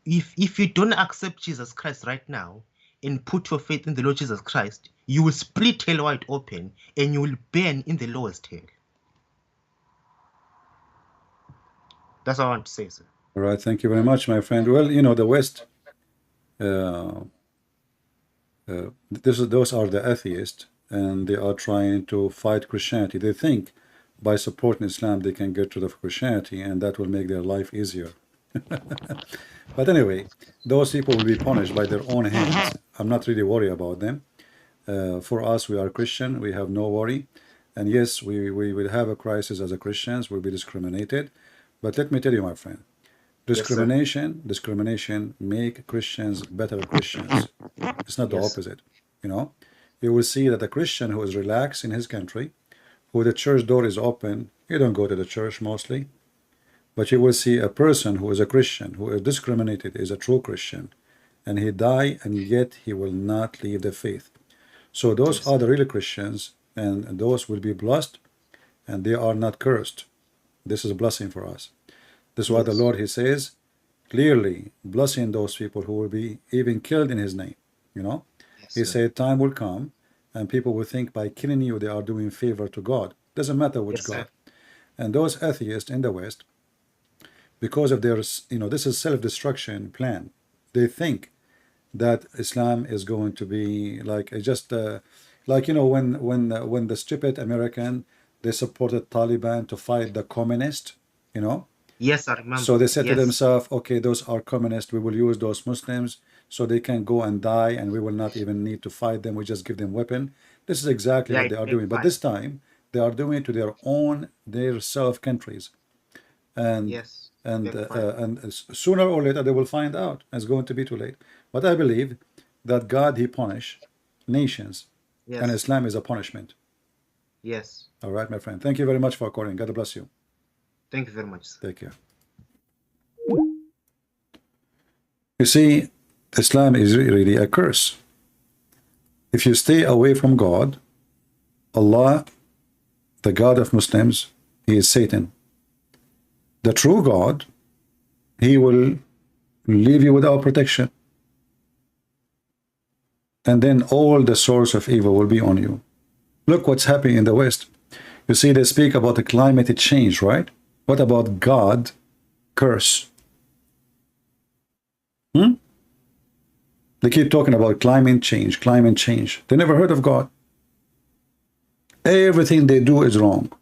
if you don't accept Jesus Christ right now and put your faith in the Lord Jesus Christ, you will split hell wide open and you will burn in the lowest hell. That's all I want to say, sir. All right, thank you very much, my friend. Well, you know, the West, those are the atheists, and they are trying to fight Christianity. They think by supporting Islam they can get rid of Christianity, and that will make their life easier. But anyway, those people will be punished by their own hands. I'm not really worried about them. For us, we are Christian, we have no worry. And yes, we will have a crisis as a Christians, we'll be discriminated. But let me tell you, my friend, discrimination make Christians better Christians. It's not the opposite. You know, you will see that a Christian who is relaxed in his country, who the church door is open, you don't go to the church mostly. But you will see a person who is a Christian, who is discriminated, is a true Christian, and he die, and yet he will not leave the faith. So those are the real Christians, and those will be blessed, and they are not cursed. This is a blessing for us. This is what the Lord, he says, clearly blessing those people who will be even killed in his name. You know, he said time will come, and people will think by killing you, they are doing favor to God. Doesn't matter which God. And those atheists in the West, because of their, you know, this is self-destruction plan. They think that Islam is going to be like just like, you know, when the stupid American they supported Taliban to fight the communists, you know. Yes, I remember. So they said to Yes. themselves, okay, those are communists, we will use those Muslims so they can go and die, and we will not even need to fight them, we just give them weapon. This is exactly Yeah, what they it are made doing, but fight. this time they are doing it to their self countries, and Yes. Backfire. and sooner or later they will find out. It's going to be too late. But I believe that God, he punish nations, and Yes. Islam is a punishment. Yes. All right, my friend, thank you very much for calling. God bless you. Thank you very much, sir. Take care. You see, Islam is really a curse. If you stay away from God, Allah, the God of Muslims, he is Satan. The true God, he will leave you without protection. And then all the source of evil will be on you. Look what's happening in the West. You see, they speak about the climate change, right? What about God curse? They keep talking about climate change, climate change. They never heard of God. Everything they do is wrong.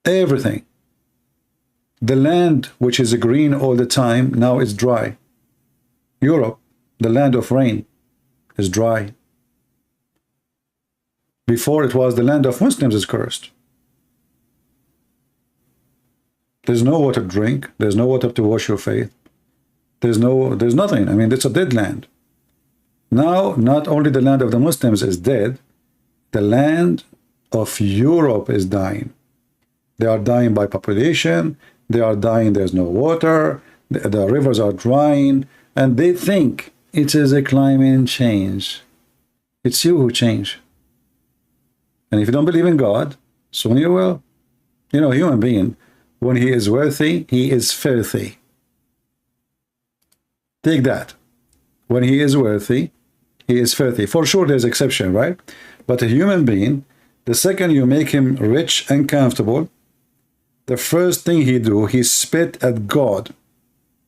Everything. The land, which is green all the time, now is dry. Europe, the land of rain, is dry. Before it was the land of Muslims is cursed. There's no water to drink. There's no water to wash your face. There's nothing. I mean, it's a dead land. Now, not only the land of the Muslims is dead, the land of Europe is dying. They are dying by population. They are dying. There's no water. The rivers are drying. And they think it is a climate change. It's you who change. And if you don't believe in God, soon you will. You know, a human being, when he is worthy, he is filthy. Take that. When he is worthy, he is filthy. For sure, there's exception, right? But a human being, the second you make him rich and comfortable, the first thing he do, he spit at God.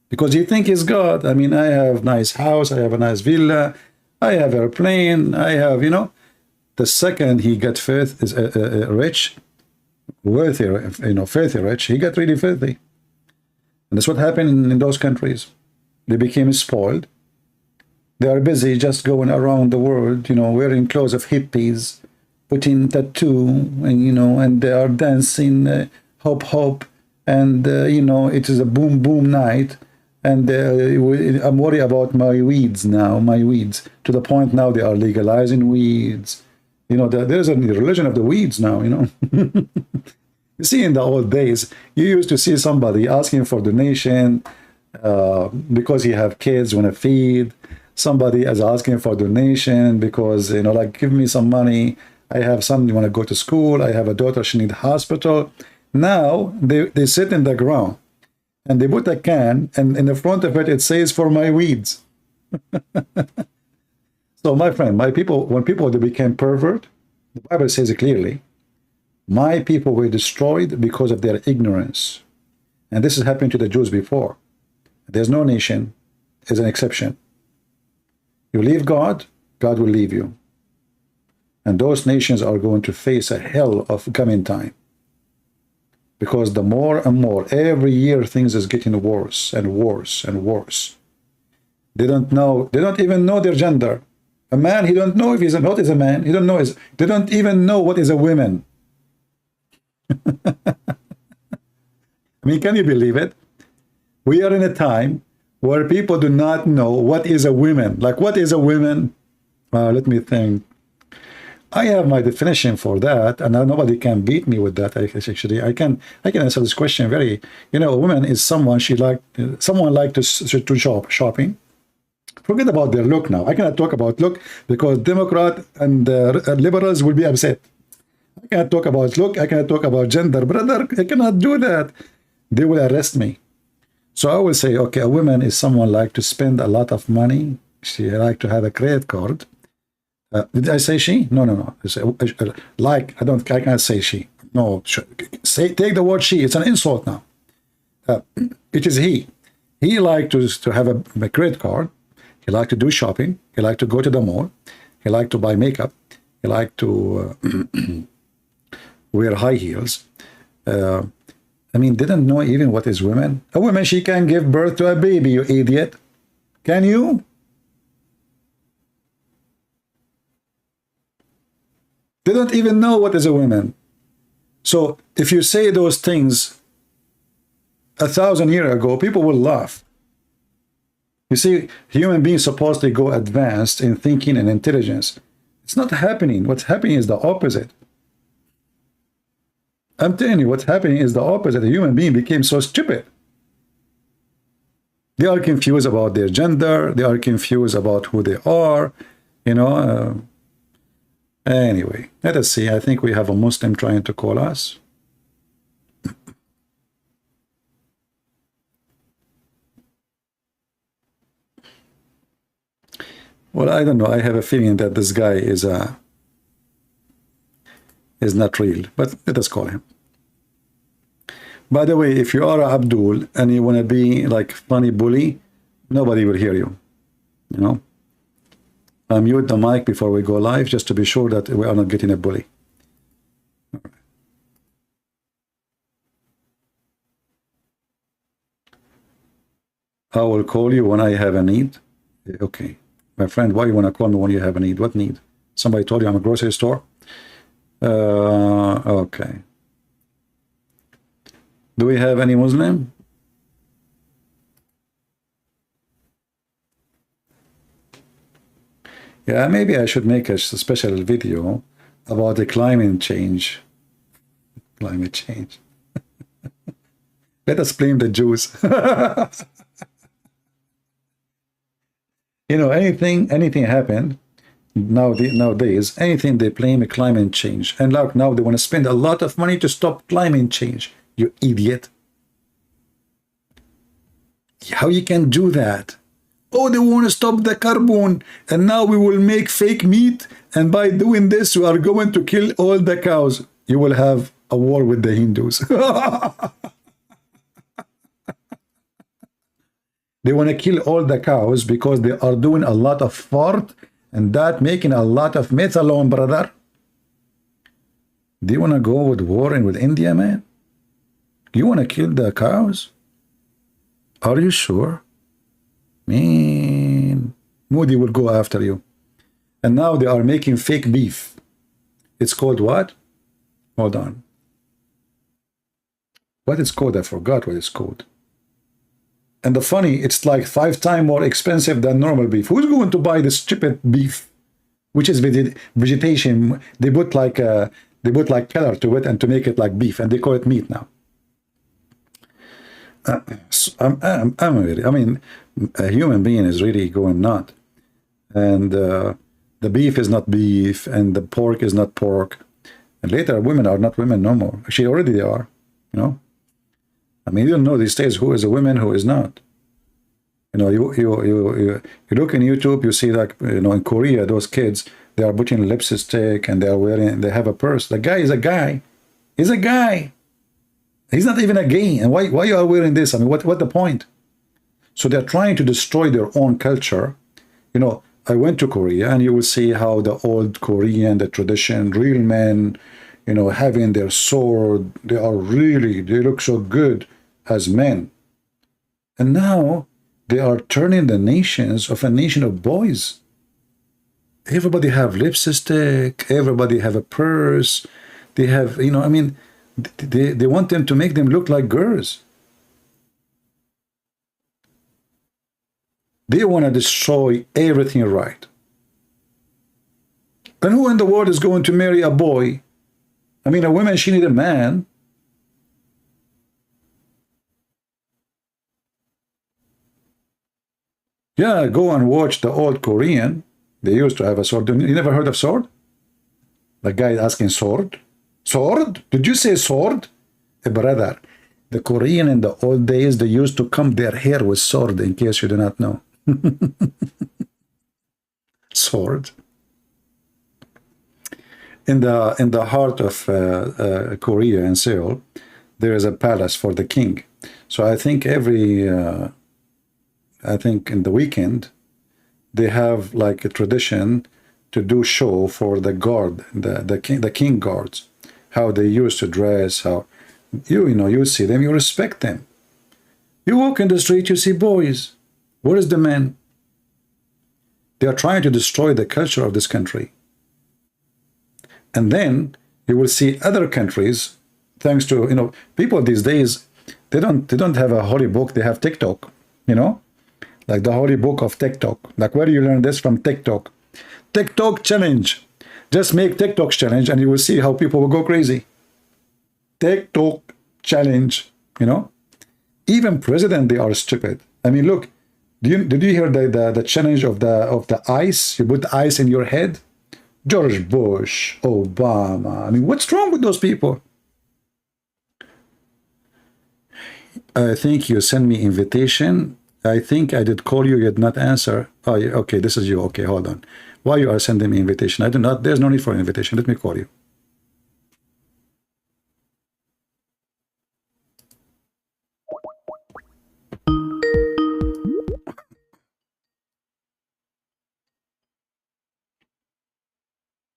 Because he think he's God. I mean, I have nice house, I have a nice villa, I have airplane, I have, you know. The second he get rich, worthy, you know, filthy rich, he got really filthy. And that's what happened in those countries. They became spoiled. They are busy just going around the world, you know, wearing clothes of hippies, putting tattoo, and, you know, and they are dancing hop hop, and, you know, it is a boom boom night. And I'm worried about my weeds now, my weeds, to the point now they are legalizing weeds. You know, there's a religion of the weeds now, you know. You see, in the old days, you used to see somebody asking for donation because he have kids want to feed. Somebody is asking for donation because, you know, like, give me some money. I have son, you want to go to school. I have a daughter, she need hospital. Now, they sit in the ground and they put a can, and in the front of it, it says, for my weeds. So, my friend, my people, when people they became pervert, the Bible says it clearly, my people were destroyed because of their ignorance. And this has happened to the Jews before. There's no nation is an exception. You leave God, God will leave you. And those nations are going to face a hell of coming time. Because the more and more, every year things is getting worse and worse and worse. They don't know, they don't even know their gender. A man, he don't know if he's what is a man. He don't know they don't even know what is a woman. I mean, can you believe it? We are in a time where people do not know what is a woman. Like, what is a woman? Let me think. I have my definition for that, and nobody can beat me with that. Actually, I can answer this question very. You know, a woman is someone someone like to shopping. Forget about their look now. I cannot talk about look because Democrat and liberals will be upset. I cannot talk about look. I cannot talk about gender, brother. I cannot do that. They will arrest me. So I will say, okay, a woman is someone like to spend a lot of money. She like to have a credit card. Did I say she? No. I say, like, I can't say she. No, take the word she. It's an insult now. It is he. He like to have a credit card. He like to do shopping. He like to go to the mall. He like to buy makeup. He he liked to wear high heels. I mean, didn't know even what is women. A woman, she can give birth to a baby, you idiot. Can you? They don't even know what is a woman. So if you say those things 1,000 years ago, people will laugh. You see, human beings supposed to go advanced in thinking and intelligence. It's not happening. What's happening is the opposite. I'm telling you, what's happening is the opposite. The human being became so stupid. They are confused about their gender. They are confused about who they are. You know. Anyway, let us see. I think we have a Muslim trying to call us. Well, I don't know. I have a feeling that this guy is not real, but let us call him. By the way, if you are Abdul and you want to be like funny bully, nobody will hear you. You know, I mute the mic before we go live just to be sure that we are not getting a bully. I will call you when I have a need. Okay. My friend, why you want to call me when you have a need? What need? Somebody told you I'm a grocery store? Okay. Do we have any Muslim? Yeah, maybe I should make a special video about the climate change. Climate change. Let us blame the Jews. You know, anything happened nowadays, anything they blame a climate change. And like now they want to spend a lot of money to stop climate change. You idiot. How you can do that? Oh, they want to stop the carbon, and now we will make fake meat, and by doing this, we are going to kill all the cows. You will have a war with the Hindus. They want to kill all the cows because they are doing a lot of fart, and that making a lot of methadone, brother. Do you want to go with war with India, man? You want to kill the cows? Are you sure? Man, Moody will go after you. And now they are making fake beef. It's called what? Hold on. What it's called? I forgot what it's called. And the funny, it's like 5 times more expensive than normal beef. Who's going to buy this stupid beef, which is vegetation? They put like color to it and to make it like beef, and they call it meat now. I mean, a human being is really going nuts, and the beef is not beef, and the pork is not pork, and later women are not women no more. Actually, already they are. You know. I mean, you don't know these days who is a woman, who is not. You know, you look in YouTube, you see like, you know, in Korea, those kids, they are putting lipstick and they have a purse. The guy is a guy. He's a guy. He's not even a gay. And why you are wearing this? I mean, what the point? So they're trying to destroy their own culture. You know, I went to Korea, and you will see how the old Korean, the tradition, real men, you know, having their sword, they look so good as men. And now they are turning the nations of a nation of boys. Everybody have lipstick, everybody have a purse, they have, you know, I mean, they want them to make them look like girls. They want to destroy everything right. And who in the world is going to marry a boy? I mean, a woman, she needs a man. Yeah, go and watch the old Korean. They used to have a sword. You never heard of sword? The guy asking sword? Sword? Did you say sword? Hey, brother, the Korean in the old days, they used to comb their hair with sword, in case you do not know. Sword. In the heart of Korea and Seoul, there is a palace for the king. So I think I think in the weekend, they have like a tradition to do show for the guard, the king guards, how they used to dress, how you see them, you respect them. You walk in the street, you see boys. Where is the men? They are trying to destroy the culture of this country. And then you will see other countries, thanks to people these days, they don't have a holy book, they have TikTok, like the holy book of TikTok. Like, where do you learn this? From TikTok. TikTok challenge. Just make TikTok challenge and you will see how people will go crazy. TikTok challenge, Even president, they are stupid. I mean, look, did you hear the challenge of the ice? You put ice in your head? George Bush, Obama. I mean, what's wrong with those people? I think you sent me invitation. I think I did call you, you did not answer. Oh, yeah, okay, this is you. Okay, hold on. Why you are sending me invitation? I do not, there's no need for an invitation. Let me call you.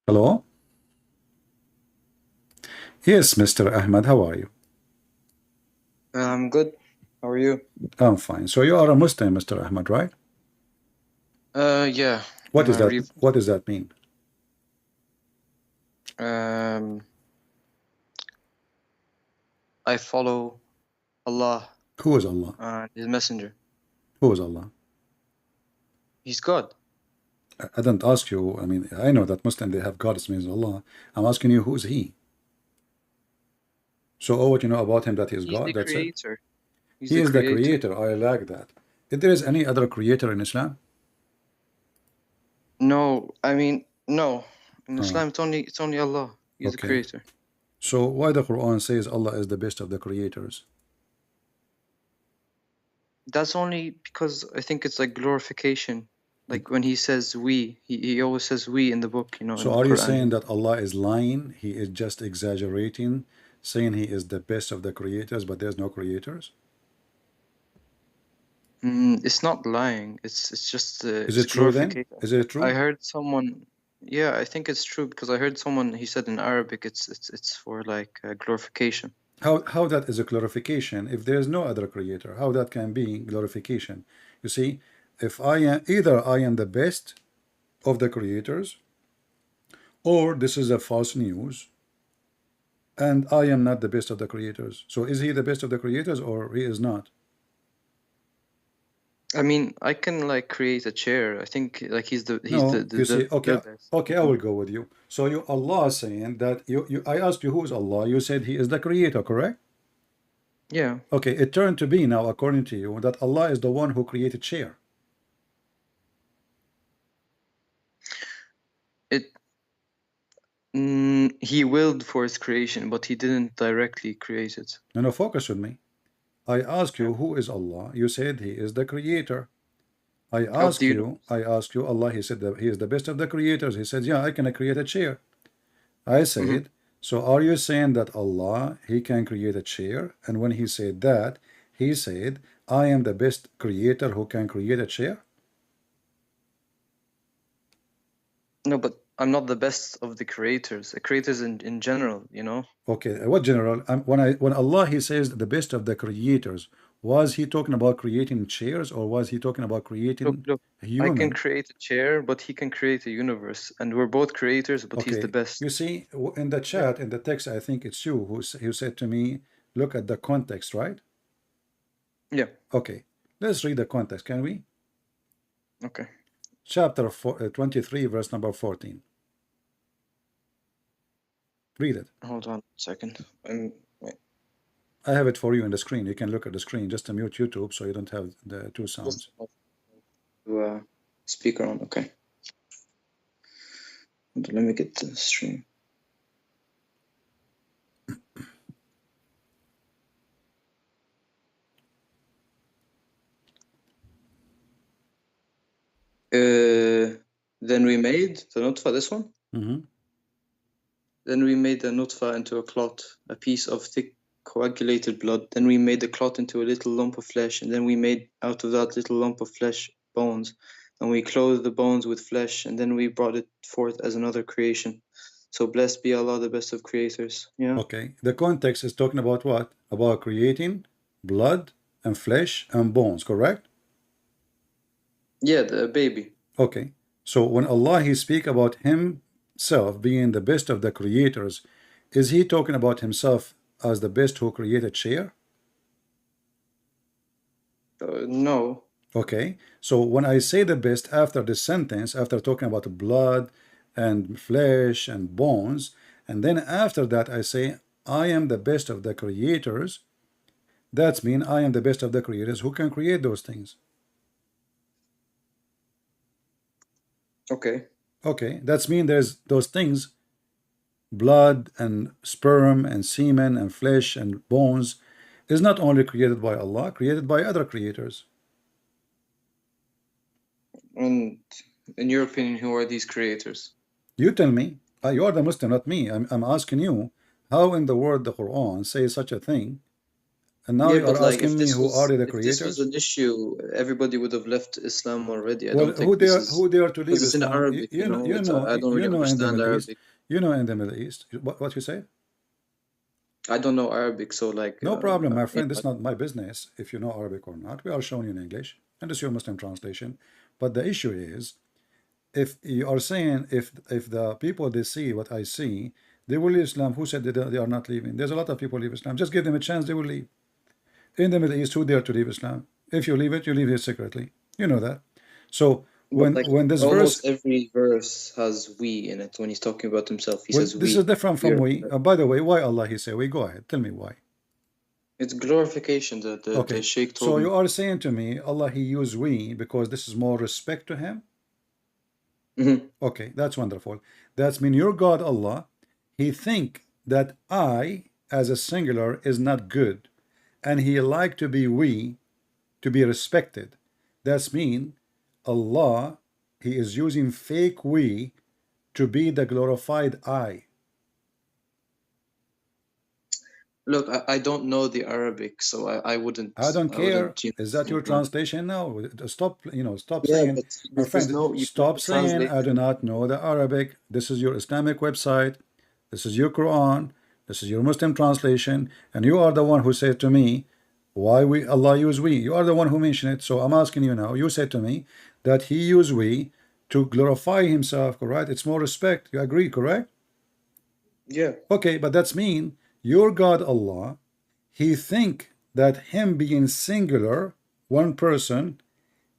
Hello? Yes, Mr. Ahmed, how are you? I'm good. How are you? I'm fine. So you are a Muslim, Mr. Ahmed, right? Yeah. What is that? What does that mean? I follow Allah. Who is Allah? His messenger. Who is Allah? He's God. I didn't ask you. I mean, I know that Muslim, they have God, it means Allah. I'm asking you, who is he? So all what you know about him, that he is God, that's creator. it? He is the creator. I like that. If there is any other creator in Islam? No, I mean, no. In Islam, it's only Allah. He's the creator. So why the Quran says Allah is the best of the creators? That's only because I think it's like glorification. Like when he says we, he always says we in the book, So are you saying that Allah is lying? He is just exaggerating, saying he is the best of the creators, but there's no creators? It's not lying. It's just is it true then? Is it true? I heard someone. Yeah, I think it's true because I heard someone. He said in Arabic, it's for like glorification. How that is a glorification if there is no other creator? How that can be glorification? You see, if I am either I am the best of the creators, or this is a false news, and I am not the best of the creators. So is he the best of the creators or he is not? I mean, I can like create a chair. I think like he's the okay, I will go with you. So you Allah saying that I asked you who is Allah. You said he is the creator, correct? Yeah. Okay, it turned to be now according to you that Allah is the one who created chair. He willed for his creation, but he didn't directly create it. No, focus on me. I asked you who is Allah. You said he is the creator. I asked you, Allah, he said that he is the best of the creators. He said, yeah, I can create a chair. I said, so are you saying that Allah, he can create a chair? And when he said that, he said, I am the best creator who can create a chair? No, but I'm not the best of the creators. The creators in general, Okay, what general? When Allah he says the best of the creators, was he talking about creating chairs or was he talking about creating a human? I can create a chair, but he can create a universe, and we're both creators, but he's the best. You see, in the chat, in the text, I think it's you who said to me, look at the context, right? Yeah. Okay, let's read the context, can we? Okay. Chapter 23, verse number 14. Read it. Hold on a second. I have it for you on the screen. You can look at the screen just to mute YouTube so you don't have the two sounds. Speaker on, okay. Let me get the stream. Then we made the nutfa, this one. Then we made the nutfa into a clot, a piece of thick coagulated blood. Then we made the clot into a little lump of flesh, and then we made out of that little lump of flesh bones. and we clothed the bones with flesh, and then we brought it forth as another creation. So blessed be Allah, the best of creators. Yeah. Okay, the context is talking about what? About creating blood and flesh and bones, correct? Yeah, the baby. Okay, so when Allah he speak about himself being the best of the creators, is he talking about himself as the best who created chair? No. Okay, so when I say the best after this sentence, after talking about blood and flesh and bones, and then after that I say I am the best of the creators, that's mean I am the best of the creators who can create those things. Okay. Okay, that's mean there's those things, blood and sperm and semen and flesh and bones, is not only created by Allah, created by other creators. And in your opinion, who are these creators? You tell me. You are the Muslim, not me. I'm asking you, how in the world the Quran says such a thing, and now Yeah, you but are like, asking me who are the creators? If this was an issue, everybody would have left Islam already. I Well, don't think who they are to leave because it's in Islam? Arabic. You know, I don't really in the understand Middle Arabic. East. You know, in the Middle East. What you say? I don't know Arabic, so like. No problem, my friend. It's not my business if you know Arabic or not. We are showing you in English, and it's your Muslim translation. But the issue is, if you are saying if the people they see what I see, they will leave Islam. Who said they are not leaving? There's a lot of people leave Islam. Just give them a chance, they will leave. In the Middle East, who dare to leave Islam? If you leave it, you leave it secretly. You know that. So when this almost verse, every verse has we in it when he's talking about himself. He says this we. is different from we. By the way, why Allah he say we? Go ahead, tell me why. It's glorification. The Sheikh told So me. you are saying to me, Allah he used we because this is more respect to him. Okay, that's wonderful. That's mean your God Allah, he think that I as a singular is not good, and he like to be we, to be respected. That's mean Allah, he is using fake we to be the glorified I. Look, I don't know the Arabic, so I wouldn't. I don't care. Wouldn't, Is that your translation now? Stop, stop Yeah, saying, but my friend, stop saying translate I do not know the Arabic. This is your Islamic website. This is your Quran. This is your Muslim translation. And you are the one who said to me, why Allah use we? You are the one who mentioned it. So I'm asking you now. You said to me that he used we to glorify himself, correct? It's more respect. You agree, correct? Yeah. Okay, but that's mean your God Allah, he think that him being singular, one person,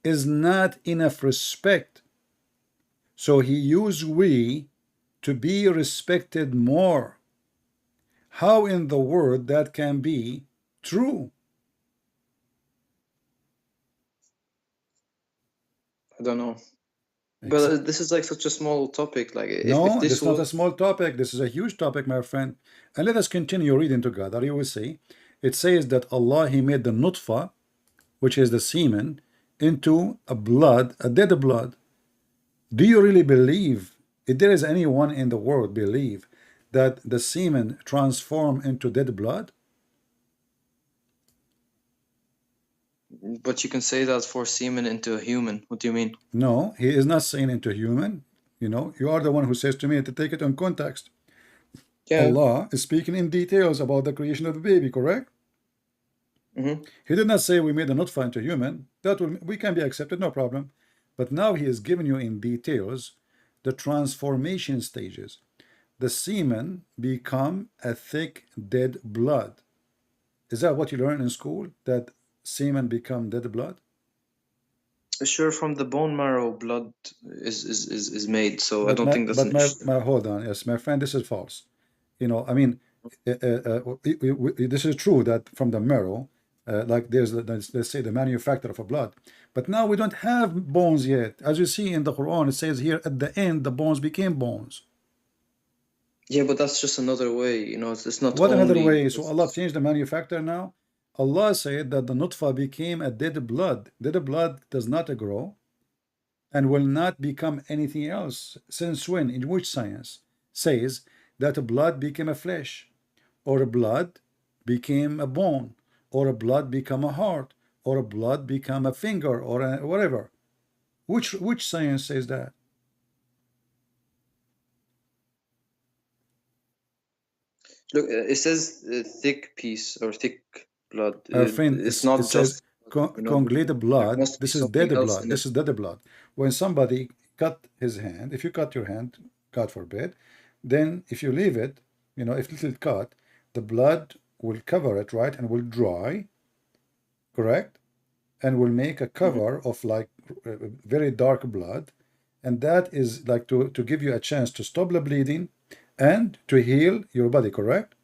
is not enough respect. So he used we to be respected more. How in the world that can be true? I don't know. But this is like such a small topic. Like, no, this is not a small topic. This is a huge topic, my friend. And let us continue reading together. You will see. It says that Allah, he made the nutfa, which is the semen, into a blood, a dead blood. Do you really believe, if there is anyone in the world believe that the semen transform into dead blood? But you can say that for semen into a human. What do you mean? No, he is not saying into human. You are the one who says to me to take it in context. Yeah. Allah is speaking in details about the creation of the baby, correct? He did not say we made a nutfa into human. We can be accepted, no problem. But now he is giving you in details the transformation stages. The semen become a thick dead blood. Is that what you learn in school? That semen become dead blood? Sure, from the bone marrow blood is made, so I don't think that's an issue. Hold on, yes, my friend, this is false. I mean, this is true that from the marrow, like there's let's say the manufacture of a blood, but now we don't have bones yet. As you see in the Quran, it says here at the end the bones became bones. Yeah, but that's just another way, it's not. What another way? So Allah changed the manufacturer now. Allah said that the nutfa became a dead blood. Dead blood does not grow and will not become anything else. Since when? In which science says that blood became a flesh, or blood became a bone, or blood become a heart, or blood become a finger, or whatever? Which science says that? Look, it says thick piece or thick blood. Our friend, It's not it says just, you know, congelated there blood. must be This is dead something else blood. in This it. is dead blood. When somebody cut his hand, if you cut your hand, God forbid, then if you leave it, you know, if little cut, the blood will cover it, right, and will dry, correct, and will make a cover of like very dark blood, and that is like to give you a chance to stop the bleeding and to heal your body, correct?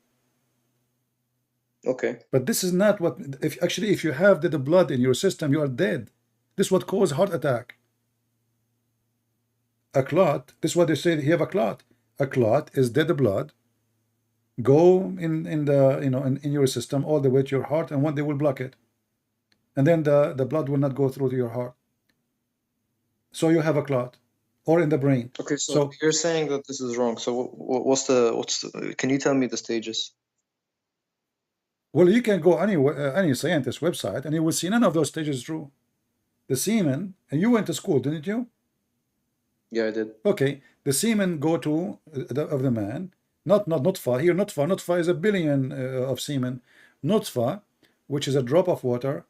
Okay. But this is not what, if you have the blood in your system, you are dead. This is what causes heart attack. A clot, this is what they say, you have a clot. A clot is dead blood, go in the, you know, in your system all the way to your heart, and one day will block it. And then the blood will not go through to your heart. So you have a clot, or in the brain. Okay, so you're saying that this is wrong. So what's the, can you tell me the stages? Well, you can go any scientist website and you will see none of those stages true. The semen, and you went to school, didn't you? Yeah, I did. Okay, the semen go to of the man, not nutfa. Here nutfa is a billion of semen. Nutfa, which is a drop of water,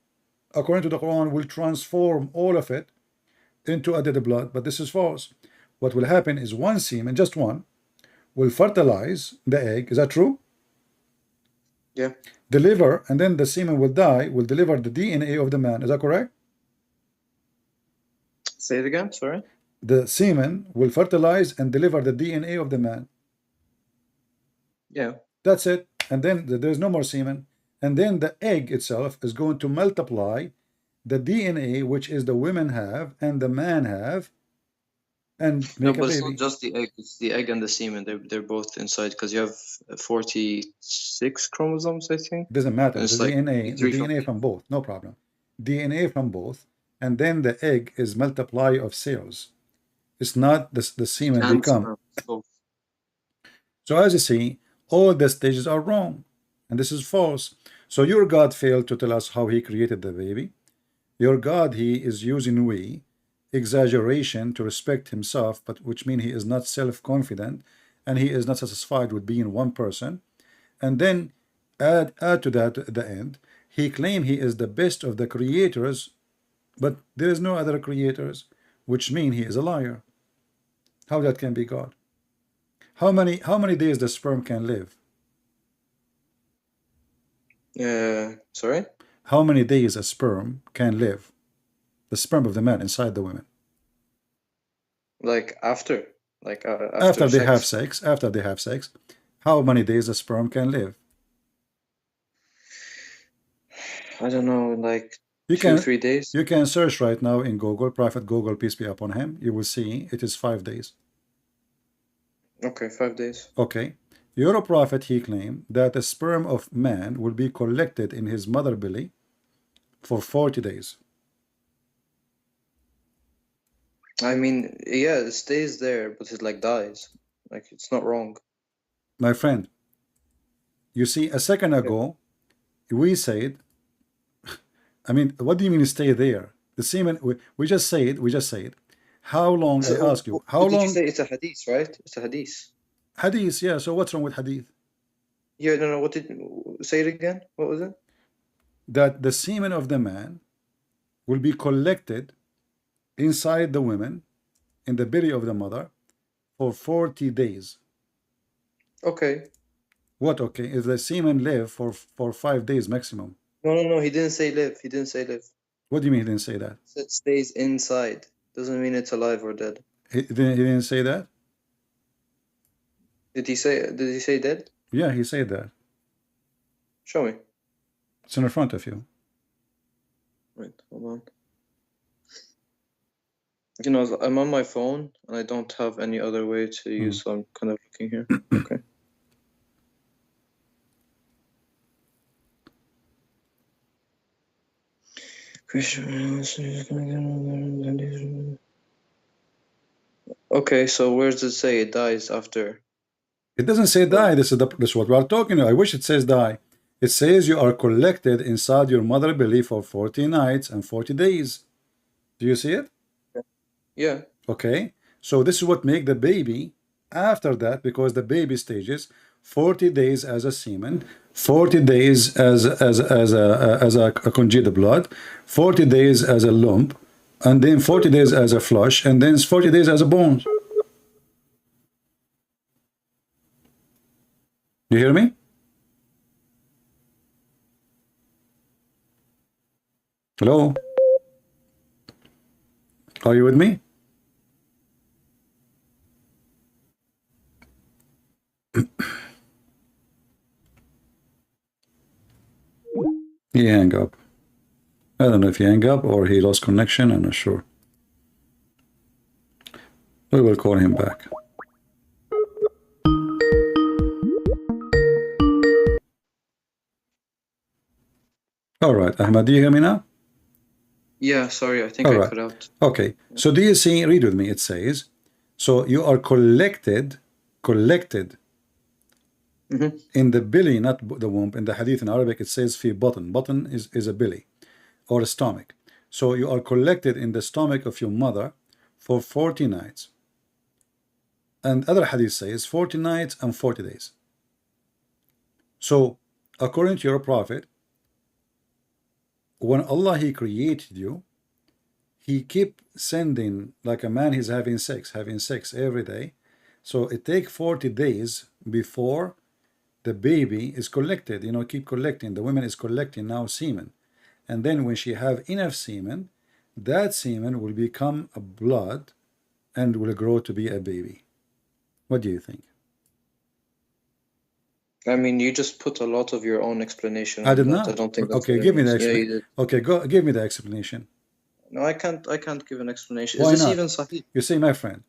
according to the Quran, will transform all of it into a dead blood. But this is false. What will happen is one semen, just one, will fertilize the egg. Is that true? Yeah. Deliver, and then the semen will die, will deliver the DNA of the man. Is that correct? Say it again, sorry. The semen will fertilize and deliver the DNA of the man. Yeah. That's it. And then there's no more semen. And then the egg itself is going to multiply the DNA, which is the women have and the man have, and No, make but a it's baby. not just the egg. It's the egg and the semen. They're both inside because you have 46 chromosomes, I think. Doesn't matter. It's The like DNA, the DNA from both, no problem. DNA from both, and then the egg is multiply of cells. It's not the semen become. So as you see, all the stages are wrong, and this is false. So your God failed to tell us how he created the baby. Your God, he is using we, exaggeration to respect himself, but which means he is not self-confident, and he is not satisfied with being one person. And then add to that at the end, he claimed he is the best of the creators, but there is no other creators, which means he is a liar. How that can be God? How many days the sperm can live? Sorry? How many days a sperm can live? The sperm of the man inside the woman. Like after After they have sex, how many days a sperm can live? I don't know, like You 2-3 days. You can search right now in Google, Prophet Google, peace be upon him. You will see it is 5 days. Okay, 5 days. Okay. Your prophet, he claimed that the sperm of man will be collected in his mother belly for 40 days. I mean, yeah, it stays there, but it like dies. Like, it's not wrong. My friend, you see, a second ago, we said, I mean, what do you mean stay there? The semen, we just said, how long, I ask you, how long? Did you say it's a hadith, right? It's a hadith. Hadith, yeah, so what's wrong with hadith? Yeah, no, what did, say it again? What was it? That the semen of the man will be collected inside the women in the belly of the mother for 40 days. Okay. What okay? If the semen live for 5 days maximum. No, he didn't say live. He didn't say live. What do you mean he didn't say that? It stays inside. Doesn't mean it's alive or dead. He didn't say that? Did he say dead? Yeah, he said that. Show me. It's in front of you. Wait, hold on. You know, I'm on my phone and I don't have any other way to use, so I'm kind of looking here. Okay. Okay, so where does it say it dies after? It doesn't say die. This is what we are talking about. I wish it says die. It says you are collected inside your mother belly for 40 nights and 40 days. Do you see it? Yeah. Okay, so this is what make the baby after that, because the baby stages 40 days as a semen, 40 days as a congealed blood, 40 days as a lump, and then 40 days as a flush, and then 40 days as a bone. You hear me? Hello? Are you with me? He hung up. I don't know if he hung up or he lost connection. I'm not sure. We will call him back. All right, Ahmad, do you hear me now? Yeah, sorry, I think All I right. cut out. Okay, so do you see, read with me, it says, so you are collected in the belly, not the womb. In the hadith in Arabic, it says fi button. Button is a belly or a stomach. So you are collected in the stomach of your mother for 40 nights. And other hadith says 40 nights and 40 days. So according to your prophet, when Allah, he created you, he keep sending, like a man, he's having sex every day. So it take 40 days before the baby is collected, you know, keep collecting. The woman is collecting now semen. And then when she have enough semen, that semen will become a blood and will grow to be a baby. What do you think? I mean, you just put a lot of your own explanation I on did that. not. I don't think that's Okay, what it give me the means. Yeah, you explanation. did. Okay, go give me the explanation. No, I can't give an explanation. Why Is this not? even Sahih? You say, my friend,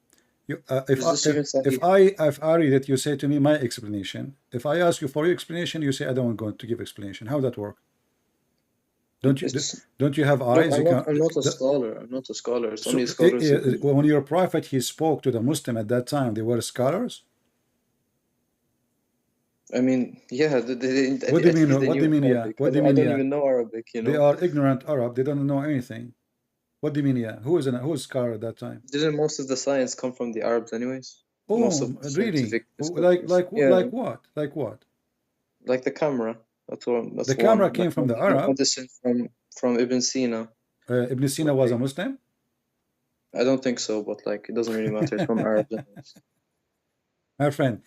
you, Is this even if I read it, you say to me my explanation. If I ask you for your explanation, you say I don't want to give explanation. How that work? Don't you have eyes? I'm not a scholar. I'm not a scholar. It's only scholars. When your prophet, he spoke to the Muslim at that time, they were scholars. I mean, yeah. What do you mean? What do you mean? Yeah. What do you mean? I don't Yeah. even know Arabic. You know. They are ignorant Arab. They don't know anything. What do you mean? Yeah. Who is scholar at that time? Didn't most of the science come from the Arabs, anyways? Oh, most of really? Like what? Like what? Like the camera. That's the camera came from the Arab. Medicine from Ibn Sina. Ibn Sina was a Muslim? I don't think so, but like it doesn't really matter. It's from Arabs. My friend,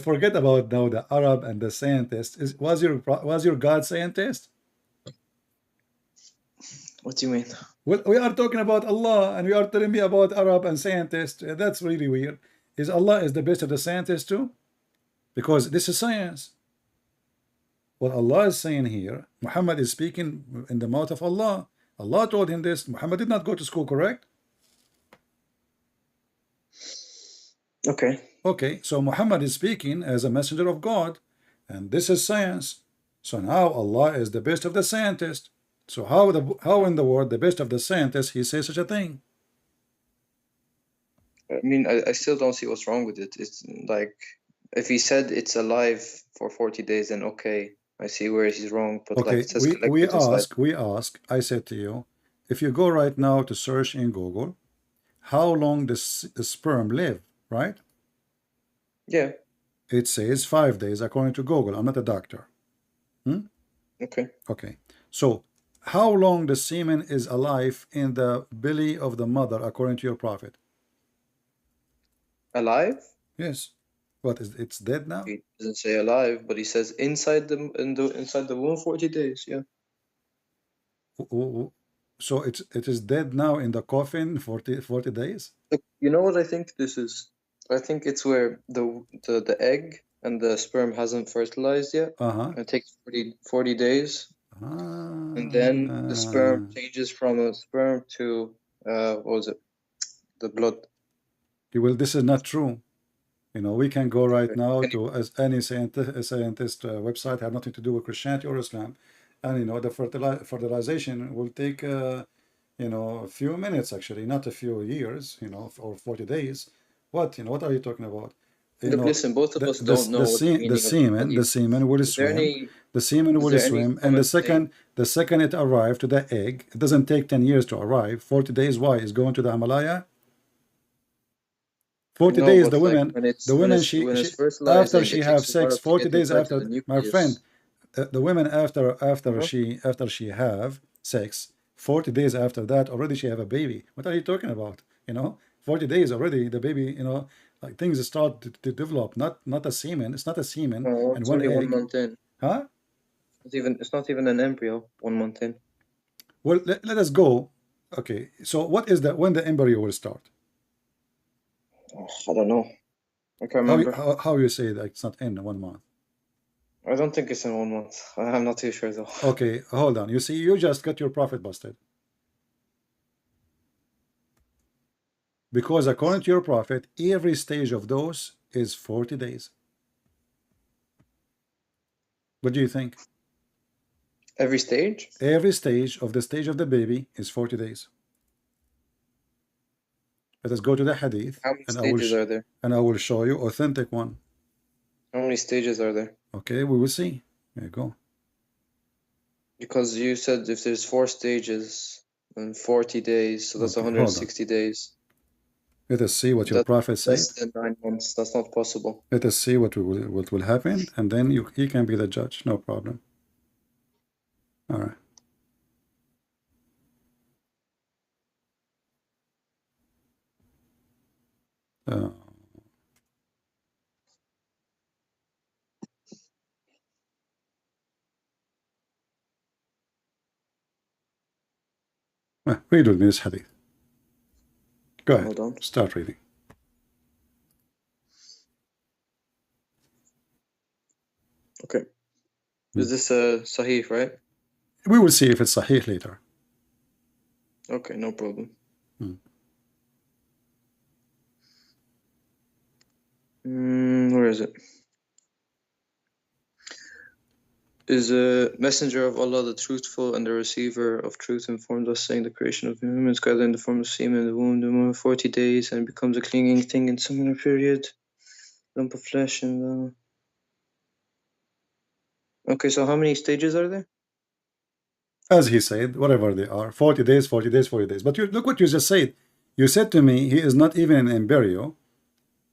forget about now the Arab and the scientist. Was your God scientist? What do you mean? Well, we are talking about Allah, and we are telling me about Arab and scientist. That's really weird. Is Allah is the best of the scientists too? Because this is science. What Allah is saying here, Muhammad is speaking in the mouth of Allah. Allah told him this. Muhammad did not go to school, correct? Okay. Okay, so Muhammad is speaking as a messenger of God, and this is science. So now Allah is the best of the scientists. So how in the world the best of the scientists he says such a thing? I mean, I still don't see what's wrong with it. It's like if he said it's alive for 40 days, then okay, I see where he's wrong. But okay, like we ask. I said to you, if you go right now to search in Google, how long does the sperm live? Right? Yeah. It says 5 days according to Google. I'm not a doctor. Okay. Okay. So how long the semen is alive in the belly of the mother according to your prophet? Alive? Yes. What is it's dead now? He doesn't say alive, but he says inside the womb 40 days. Yeah. So it is dead now in the coffin 40 days? Look, you know what I think this is? I think it's where the egg and the sperm hasn't fertilized yet. It takes 40 days. And then the sperm changes from a sperm to what was it? The blood. Well, this is not true. You know, we can go right now to any scientist website, have nothing to do with Christianity or Islam, and you know the fertilization will take you know, a few minutes actually, not a few years, you know, or 40 days. What, you know, what are you talking about? Look, listen, both of us don't know what the semen will swim. The semen will swim, and the second it arrives to the egg, it doesn't take 10 years to arrive. 40 days. Why? It's going to the Himalaya. 40 No, days, but the like women, when it's she fertilizing, after she it have takes a while sex, to 40 get days inside to after, the my friend, nucleus. the women after Uh-huh. after she have sex, 40 days after that, already she have a baby. What are you talking about? You know, 40 days already, the baby, you know, like things start to develop, not a semen. It's not a semen No, and it's one only 1 egg. month in. Huh? It's not even an embryo 1 month in. Well, let us go. Okay, so what is that when the embryo will start? Oh, I don't know. I can't remember. How you say that it's not in 1 month? I don't think it's in 1 month. I'm not too sure though. Okay, hold on. You see, you just got your prophet busted. Because according to your prophet, every stage of those is 40 days. What do you think? Every stage? Every stage of the baby is 40 days. Let us go to the hadith. How many and stages are there? And I will show you authentic one. How many stages are there? Okay, we will see. There you go. Because you said if there's 4 stages and 40 days, so that's Okay, 160 days. Let us see what your That's prophet said. less than 9 months. That's not possible. Let us see what will happen, and then he can be the judge. No problem. All right. Read with me this hadith. Go ahead. Hold on. Start reading. Okay. Is this Sahih, right? We will see if it's Sahih later. Okay, no problem. Where is it? Is a messenger of Allah the truthful and the receiver of truth informed us, saying the creation of humans gathered in the form of semen in the womb 40 days and becomes a clinging thing in similar period, lump of flesh and Okay, so how many stages are there? As he said, whatever they are, 40 days, 40 days, 40 days. But look what you just said. You said to me he is not even an embryo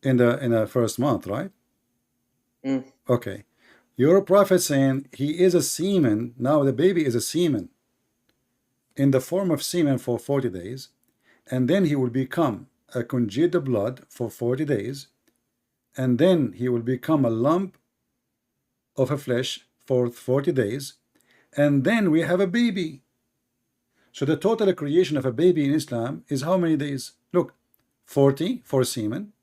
in the first month, right? Okay. Your prophet saying he is a semen. Now the baby is a semen in the form of semen for 40 days, and then he will become a congealed blood for 40 days, and then he will become a lump of a flesh for 40 days, and then we have a baby. So the total creation of a baby in Islam is how many days? Look, 40 for semen,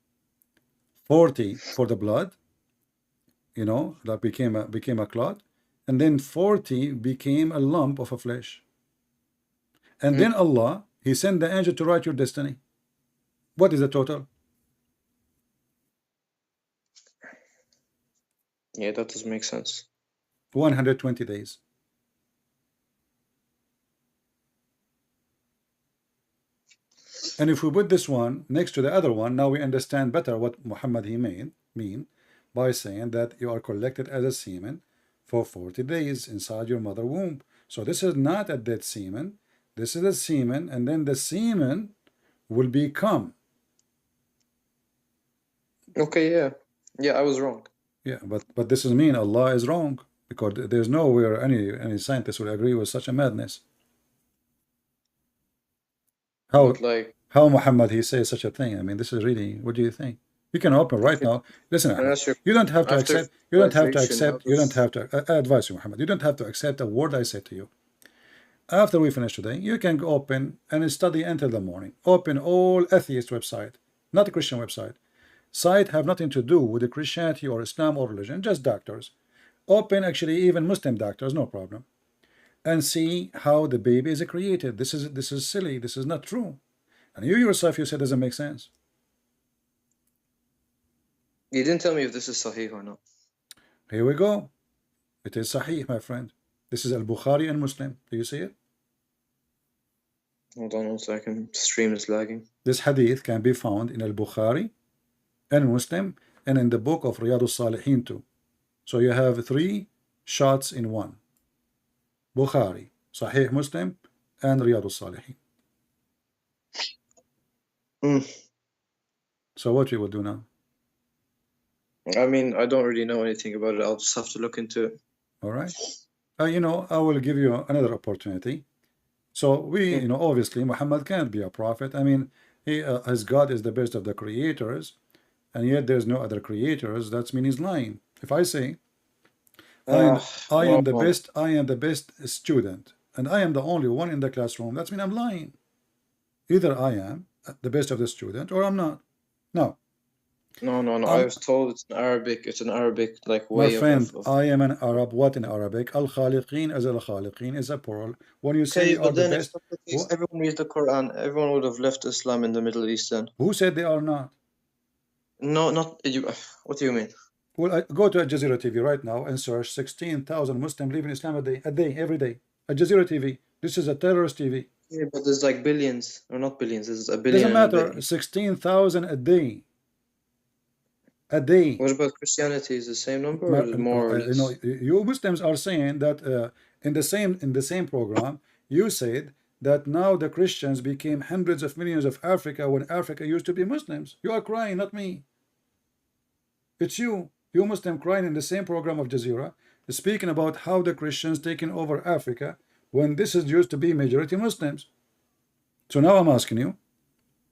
40 for the blood, you know, that became a clot, and then 40 became a lump of a flesh. And then Allah, he sent the angel to write your destiny. What is the total? Yeah, that doesn't make sense. 120 days. And if we put this one next to the other one, now we understand better what Muhammad he mean by saying that you are collected as a semen for 40 days inside your mother womb. So this is not a dead semen. This is a semen, and then the semen will become. Okay, yeah, I was wrong. Yeah, but this is mean Allah is wrong, because there's nowhere any scientist will agree with such a madness. How Muhammad he says such a thing? I mean, this is really. What do you think? You can open right now. Listen, you don't have to accept. You don't have to accept. You don't have to. I advise you, Muhammad. You don't have to accept a word I say to you. After we finish today, you can go open and study until the morning. Open all atheist website, not a Christian website. Site have nothing to do with the Christianity or Islam or religion, just doctors. Open actually even Muslim doctors, no problem. And see how the baby is created. This is silly. This is not true. And you yourself, you said doesn't make sense. You didn't tell me if this is Sahih or not. Here we go. It is Sahih, my friend. This is Al-Bukhari and Muslim. Do you see it? Hold on 1 second. Stream is lagging. This hadith can be found in Al-Bukhari and Muslim and in the book of Riyadh al-Salihin too. So you have 3 shots in one. Bukhari, Sahih Muslim, and Riyadh al-Salihin. So what we will do now? I mean, I don't really know anything about it. I'll just have to look into it. All right. You know, I will give you another opportunity. So we, you know, obviously Muhammad can't be a prophet. I mean, his God is the best of the creators, and yet there's no other creators. That means he's lying. If I say, I am the best student, and I am the only one in the classroom, that means I'm lying. Either I am the best of the student, or I'm not. No. No. I was told it's an Arabic like way my friend, of I am an Arab. What in Arabic? Al-Khaliqeen as al-Khaliqeen is a plural. When you say you are the best, if everyone reads the Quran, everyone would have left Islam in the Middle East then. Who said they are not? No, not you. What do you mean? Well, I go to Al Jazeera TV right now and search 16,000 Muslims leaving Islam a day, every day. Al Jazeera TV. This is a terrorist TV. Yeah, but there's like billions, or not billions. There's a billion. Doesn't matter. 16,000 a day. A day. What about Christianity? Is the same number or is it more? You know, you Muslims are saying that in the same program you said that now the Christians became hundreds of millions of Africa when Africa used to be Muslims. You are crying, not me. It's you Muslim crying in the same program of Jazeera, speaking about how the Christians taken over Africa when this is used to be majority Muslims. So now I'm asking you,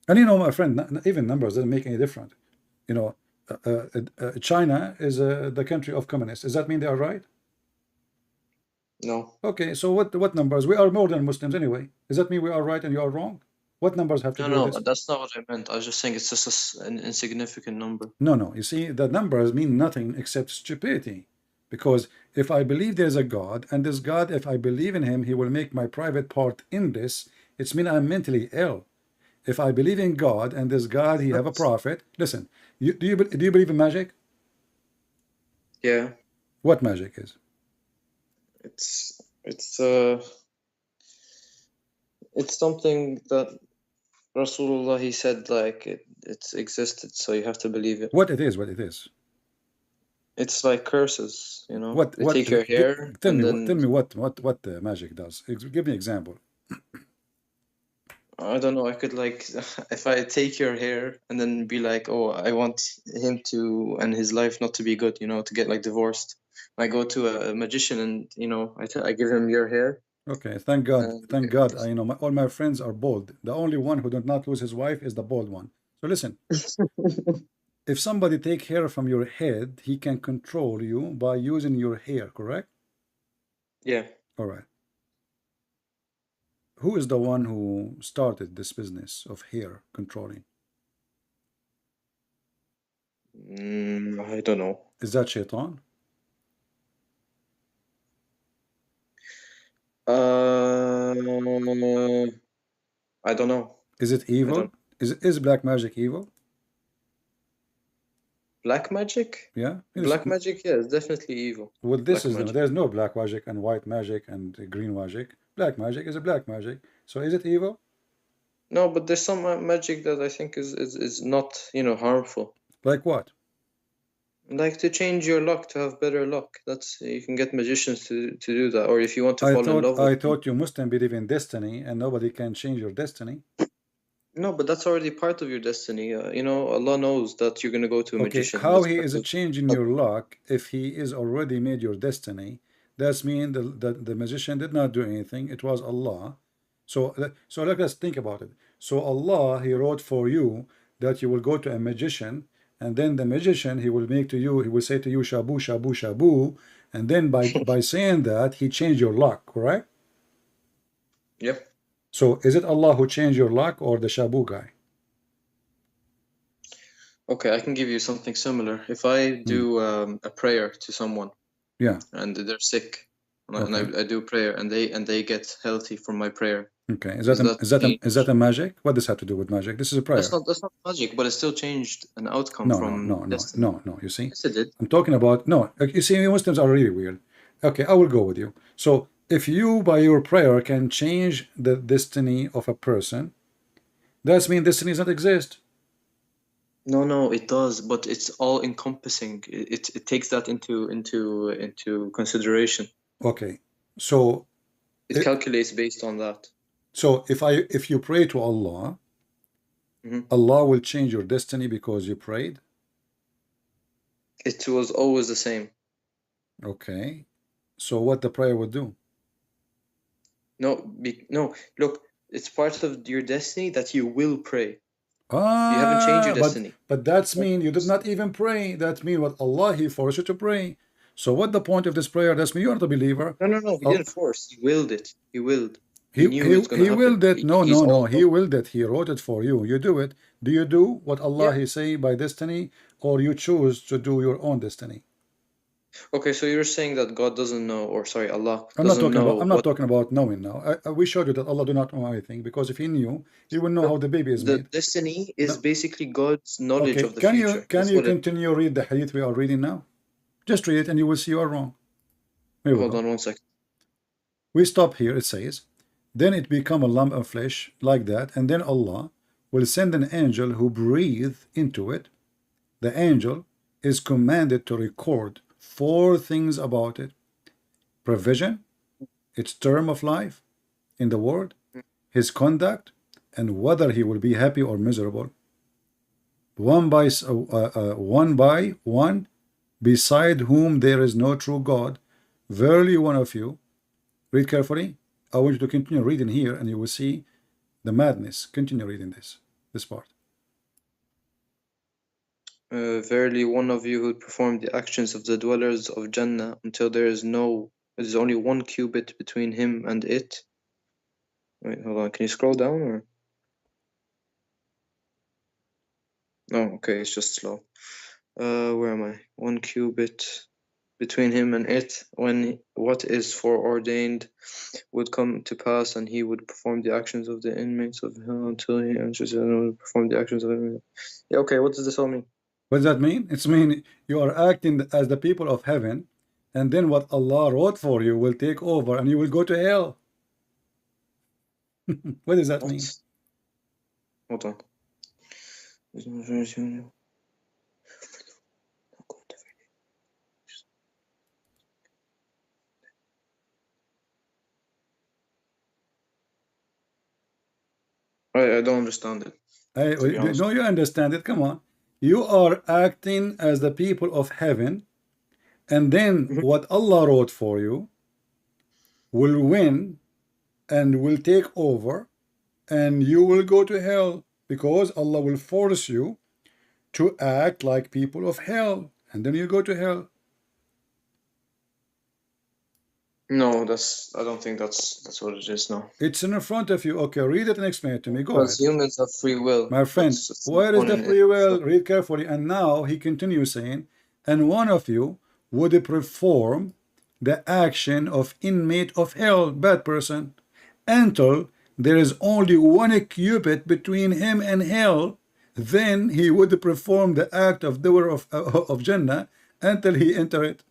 and you know, my friend, even numbers doesn't make any difference. You know, China is the country of communists. Does that mean they are right? No. Okay, so what numbers? We are more than Muslims anyway. Does that mean we are right and you are wrong? What numbers have to do with this? No, that's not what I meant. I was just saying it's just an insignificant number. No. You see, the numbers mean nothing except stupidity. Because if I believe there's a God, and this God, if I believe in him, he will make my private part in this, it's mean I'm mentally ill. If I believe in God, and this God, he have a prophet. Listen, do you believe in magic? Yeah. What magic is? It's something that Rasulullah, he said, like it's existed, so you have to believe it. What it is? It's like curses, you know. What take your hair. Tell me what magic does. Give me an example. I don't know. I could like, if I take your hair and then be like, oh, I want him to and his life not to be good, you know, to get like divorced. I go to a magician and you know, I give him your hair. Okay, thank God. Thank God. You know, all my friends are bald. The only one who did not lose his wife is the bald one. So listen. If somebody take hair from your head, he can control you by using your hair, correct? Yeah. All right. Who is the one who started this business of hair controlling? I don't know. Is that Shaitan? I don't know. Is it evil? Is black magic evil? Black magic? Yeah. Black magic, yeah, it's definitely evil. Well, there's no black magic and white magic and green magic. Black magic is a black magic. So is it evil? No, but there's some magic that I think is not, you know, harmful. Like what? Like to change your luck, to have better luck. That's, you can get magicians to do that. Or if you want to fall in love with I thought you Muslim believe in destiny and nobody can change your destiny. No, but that's already part of your destiny. You know, Allah knows that you're going to go to a magician. How he is changing your luck if he is already made your destiny? That means the magician did not do anything. It was Allah. So let us think about it. So Allah, he wrote for you that you will go to a magician, and then the magician, he will say to you, shabu, shabu, shabu, and then by saying that, he changed your luck, correct? Yep. So is it Allah who changed your luck or the shabu guy? Okay, I can give you something similar. If I do a prayer to someone, yeah, and they're sick, and I do prayer, and they get healthy from my prayer. Okay, is that a magic? What does that have to do with magic? This is a prayer. That's not magic, but it still changed an outcome from destiny. No. You see, yes, it did. I'm talking about You see, Muslims are really weird. Okay, I will go with you. So if you by your prayer can change the destiny of a person, that means destiny does not exist. No, it does, but it's all encompassing. It takes that into consideration. Okay, so it calculates based on that. So if you pray to Allah, Allah will change your destiny because you prayed? It was always the same. Okay. So what the prayer would do? No, no. Look, it's part of your destiny that you will pray. Ah, you haven't changed your destiny. But that's mean you did not even pray. That mean what Allah, He forced you to pray. So what the point of this prayer? That's mean you are not a believer. No. He didn't force. He willed it. He willed. He knew it's going to happen. willed it. No. He willed it. He wrote it for you. You do it. Do you do what Allah He say by destiny, or you choose to do your own destiny? Okay, so you're saying that God doesn't know, or sorry, Allah I'm doesn't know. I'm not talking about knowing now. We showed you that Allah do not know anything, because if He knew, He would know how the baby is made. The destiny is basically God's knowledge of the future. Can you continue read the hadith we are reading now? Just read it and you will see you are wrong. Hold on 1 second. We stop here. It says, then it become a lump of flesh like that, and then Allah will send an angel who breathe into it. The angel is commanded to record 4 things about it: provision, its term of life in the world, his conduct, and whether he will be happy or miserable. One by one, beside whom there is no true God, verily one of you. Read carefully. I want you to continue reading here, and you will see the madness. Continue reading this part. Verily one of you who performed the actions of the dwellers of Jannah until there is only 1 cubit between him and it. Wait, hold on. Can you scroll down or? No, okay, it's just slow. Where am I? 1 cubit between him and it, when what is foreordained would come to pass, and he would perform the actions of the inmates of hell until he enters and would perform the actions of the... Yeah, okay, what does this all mean? What does that mean? It's mean you are acting as the people of heaven, and then what Allah wrote for you will take over, and you will go to hell. What does that mean? Hold on. I don't understand it. No, you understand it. Come on. You are acting as the people of heaven, and then what Allah wrote for you will win and will take over, and you will go to hell, because Allah will force you to act like people of hell, and then you go to hell. No, I don't think that's what it is. No, it's in front of you. Okay, read it and explain it to me. Go ahead. Because humans have free will, my friend. Where is the free will? Read carefully. And now he continues saying, and one of you would perform the action of inmate of hell, bad person, until there is only 1 cubit between him and hell. Then he would perform the act of doer of Jannah until he enter it.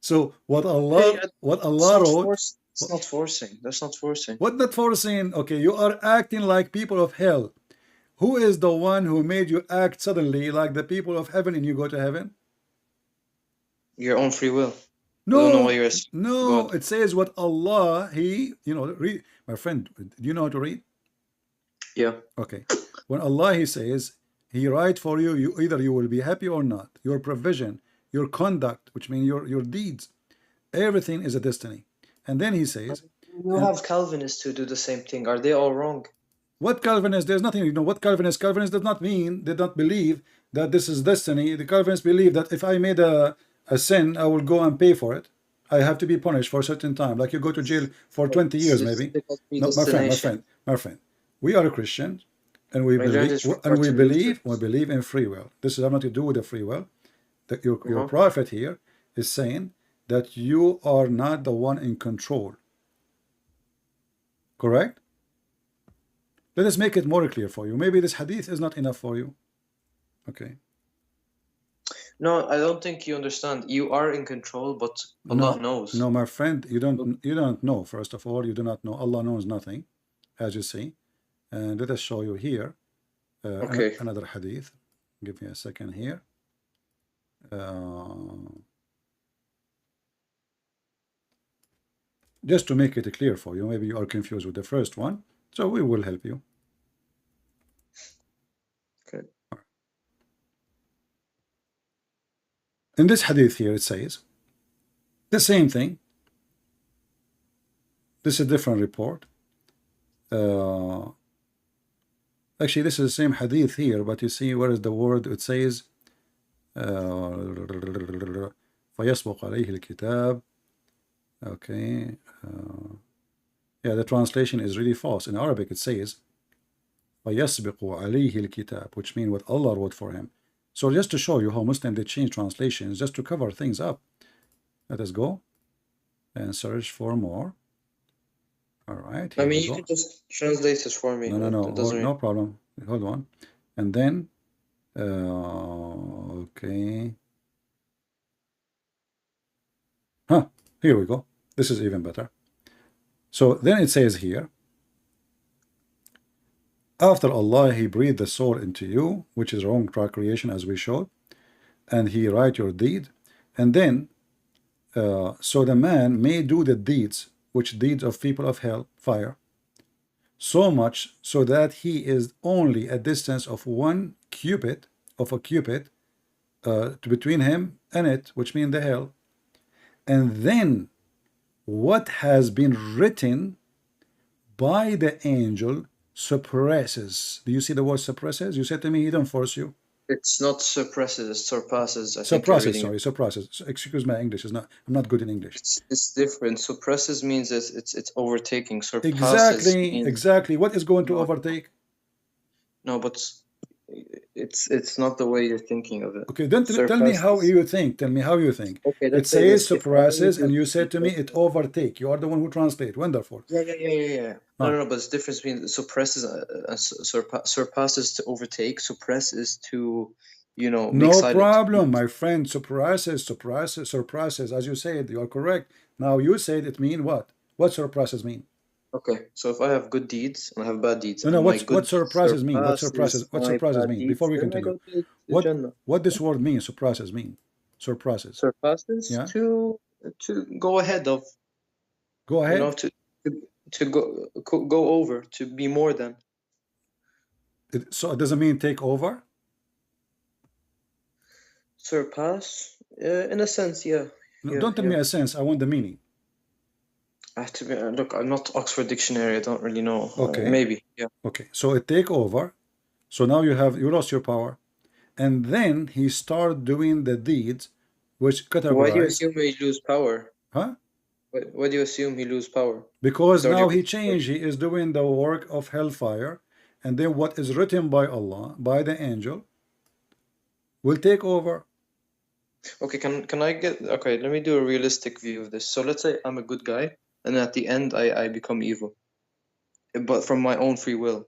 So what Allah wrote, it's not forcing. That's not forcing. What not forcing? Okay, you are acting like people of hell. Who is the one who made you act suddenly like the people of heaven and you go to heaven? Your own free will. No, no. It says what Allah, read, my friend. Do you know how to read? Yeah. Okay. When Allah He says He write for you, either you will be happy or not. Your provision, your conduct, which means your deeds, everything is a destiny. And then He says, you have Calvinists who do the same thing. Are they all wrong? What Calvinists? There's nothing. What Calvinists? Calvinists does not mean, they don't believe that this is destiny. The Calvinists believe that if I made a sin, I will go and pay for it. I have to be punished for a certain time. Like you go to jail for 20 years, maybe. No, my friend. We are a Christian, and we believe in free will. This has nothing to do with the free will. That your prophet here is saying that you are not the one in control. Correct? Let us make it more clear for you. Maybe this hadith is not enough for you. Okay. No, I don't think you understand. You are in control, but Allah knows. No, my friend, you don't know. First of all, you do not know. Allah knows nothing, as you see. And let us show you here another hadith. Give me a second here. Just to make it clear for you, maybe you are confused with the first one, so we will help you. In this hadith here, it says the same thing. This is a different report. Actually, this is the same hadith here, but you see where is the word? It says فَيَسْبُقْ عَلَيْهِ الْكِتَابِ. Okay. Yeah, the translation is really false. In Arabic, it says فَيَسْبِقُ عَلَيْهِ الْكِتَابِ, which means what Allah wrote for him. So just to show you how Muslims, they change translations just to cover things up. Let us go and search for more. All right. I mean, you can just translate it for me. No. No problem. Hold on. And then, okay. Here we go. This is even better. So then it says here, after Allah, He breathed the soul into you, which is wrong creation, as we showed, and He write your deed, and then, so the man may do the deeds, which deeds of people of hell, fire, so much so that he is only a distance of one cubit, between him and it, which means the hell. And then what has been written by the angel suppresses. Do you see the word suppresses? You said to me, he don't force you. It's not suppresses, it's surpasses. Suppresses. Excuse my English. I'm not good in English. It's different. Suppresses means it's overtaking. Surpasses exactly. What is going to overtake? No, but it's not the way you're thinking of it. Okay, then tell me how you think. Tell me how you think. Okay, it says suppresses, and you said to me it overtake. You are the one who translate. Wonderful. Yeah. No, but it's difference between suppresses and surpasses to overtake. Suppresses to, make no silent. problem, my friend. Surpasses. As you said, you are correct. Now you said it mean what? What surpasses mean? Okay, so if I have good deeds and I have bad deeds. No, what surprises mean? What surprises mean? Before we continue, what this word means? Surprises mean? Surprises. Yeah. To go ahead of. Go ahead. To go over, to be more than. So it doesn't mean take over. Surpass, in a sense, yeah. No, don't tell me a sense. I want the meaning. Look, I'm not Oxford Dictionary. I don't really know. Okay. Maybe, yeah. Okay, so it take over. So now you lost your power, and then he started doing the deeds, which categorize. Why do you assume he lose power? Huh? Why do you assume he lose power? Because now he changed. He is doing the work of hellfire, and then what is written by Allah, by the angel, will take over. Okay, can I get? Okay, let me do a realistic view of this. So let's say I'm a good guy. And at the end, I become evil, but from my own free will.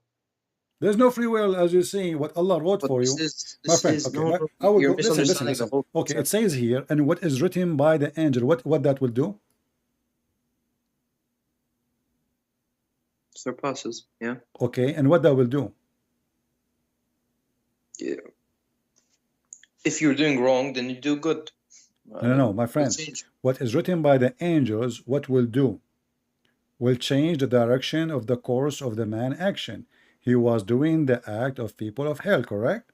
There's no free will, as you see, what Allah wrote for you, my friend. Okay, I will go. Listen. Okay, it says here, and what is written by the angel, what that will do? Surpasses, yeah. Okay, and what that will do? Yeah. If you're doing wrong, then you do good. No, my friend. What is written by the angels, what will do? Will change the direction of the course of the man action. He was doing the act of people of hell, correct?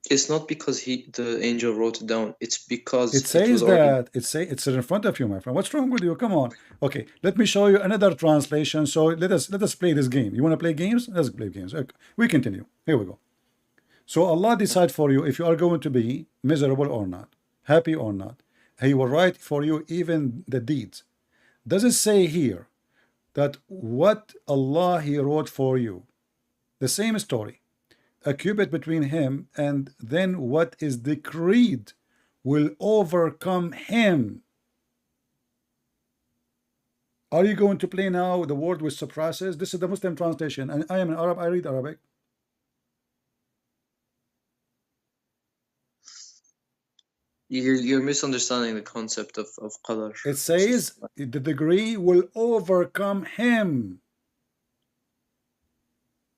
It's not because the angel wrote it down. It's because it says that it's in front of you, my friend. What's wrong with you? Come on. Okay, let me show you another translation. So let us play this game. You want to play games? Let's play games. Okay. We continue. Here we go. So Allah decide for you if you are going to be miserable or not, happy or not. He will write for you even the deeds. Does it say here that what Allah He wrote for you, the same story, a cubit between him, and then what is decreed will overcome him? Are you going to play now the word with surprises? This is the Muslim translation, and I am an Arab. I read Arabic. You're misunderstanding the concept of qadar. It says the degree will overcome him.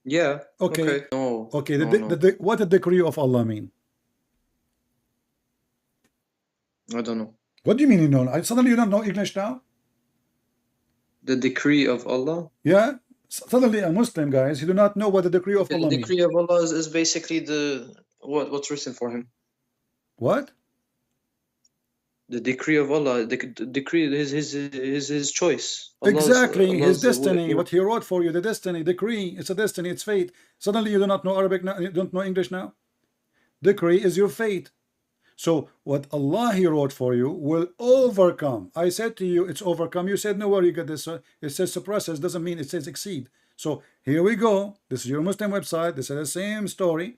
Yeah. Okay. No. Okay. What the decree of Allah mean? I don't know. What do you mean you know? Suddenly you don't know English now? The decree of Allah? Yeah. Suddenly a Muslim, guys, he do not know what the decree of Allah means. The decree of Allah is basically what's written for him. What? the decree of Allah, the decree is his choice. Exactly, his destiny, what he wrote for you, the destiny, decree, it's a destiny, it's fate. Suddenly you do not know Arabic now, you don't know English now. Decree is your fate. So what Allah he wrote for you will overcome. I said to you, it's overcome. You said, no, where you get this? It says suppresses, doesn't mean it says exceed. So here we go. This is your Muslim website. This is the same story.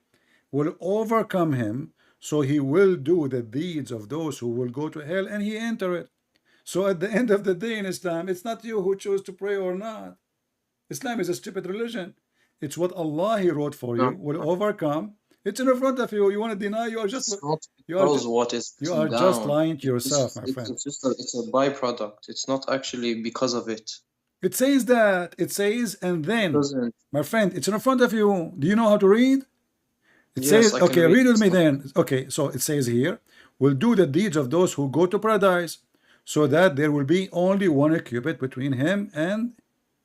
Will overcome him. So he will do the deeds of those who will go to hell, and he enter it. So at the end of the day in Islam, it's not you who choose to pray or not. Islam is a stupid religion. It's what Allah he wrote for you will overcome. It's in front of you. You want to deny? You are just just lying to yourself, my friend. It's a byproduct. It's not actually because of it. It says that. It says, and then, my friend, it's in front of you. Do you know how to read? It says, okay, read with me then. Okay, so it says here, will do the deeds of those who go to paradise, so that there will be only one cubit between him and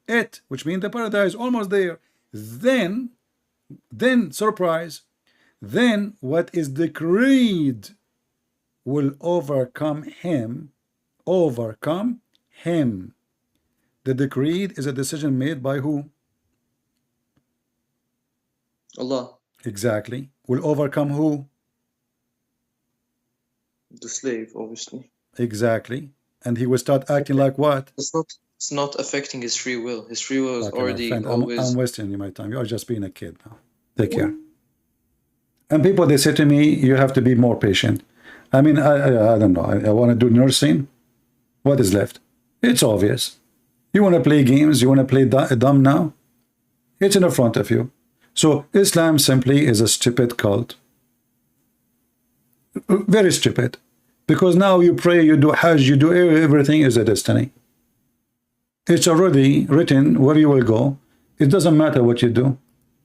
it, which means the paradise, almost there. Then, surprise, then what is decreed will overcome him. Overcome him. The decreed is a decision made by who? Allah. Exactly. Will overcome who? The slave, obviously. Exactly. And he will start acting like what? It's not affecting his free will. His free will is already always... I'm wasting you my time. You are just being a kid now. Take care. And people, they say to me, you have to be more patient. I mean, I don't know. I want to do nursing. What is left? It's obvious. You want to play games? You want to play dumb now? It's in the front of you. So Islam simply is a stupid cult. Very stupid. Because now you pray, you do Hajj, you do everything is a destiny. It's already written where you will go. It doesn't matter what you do.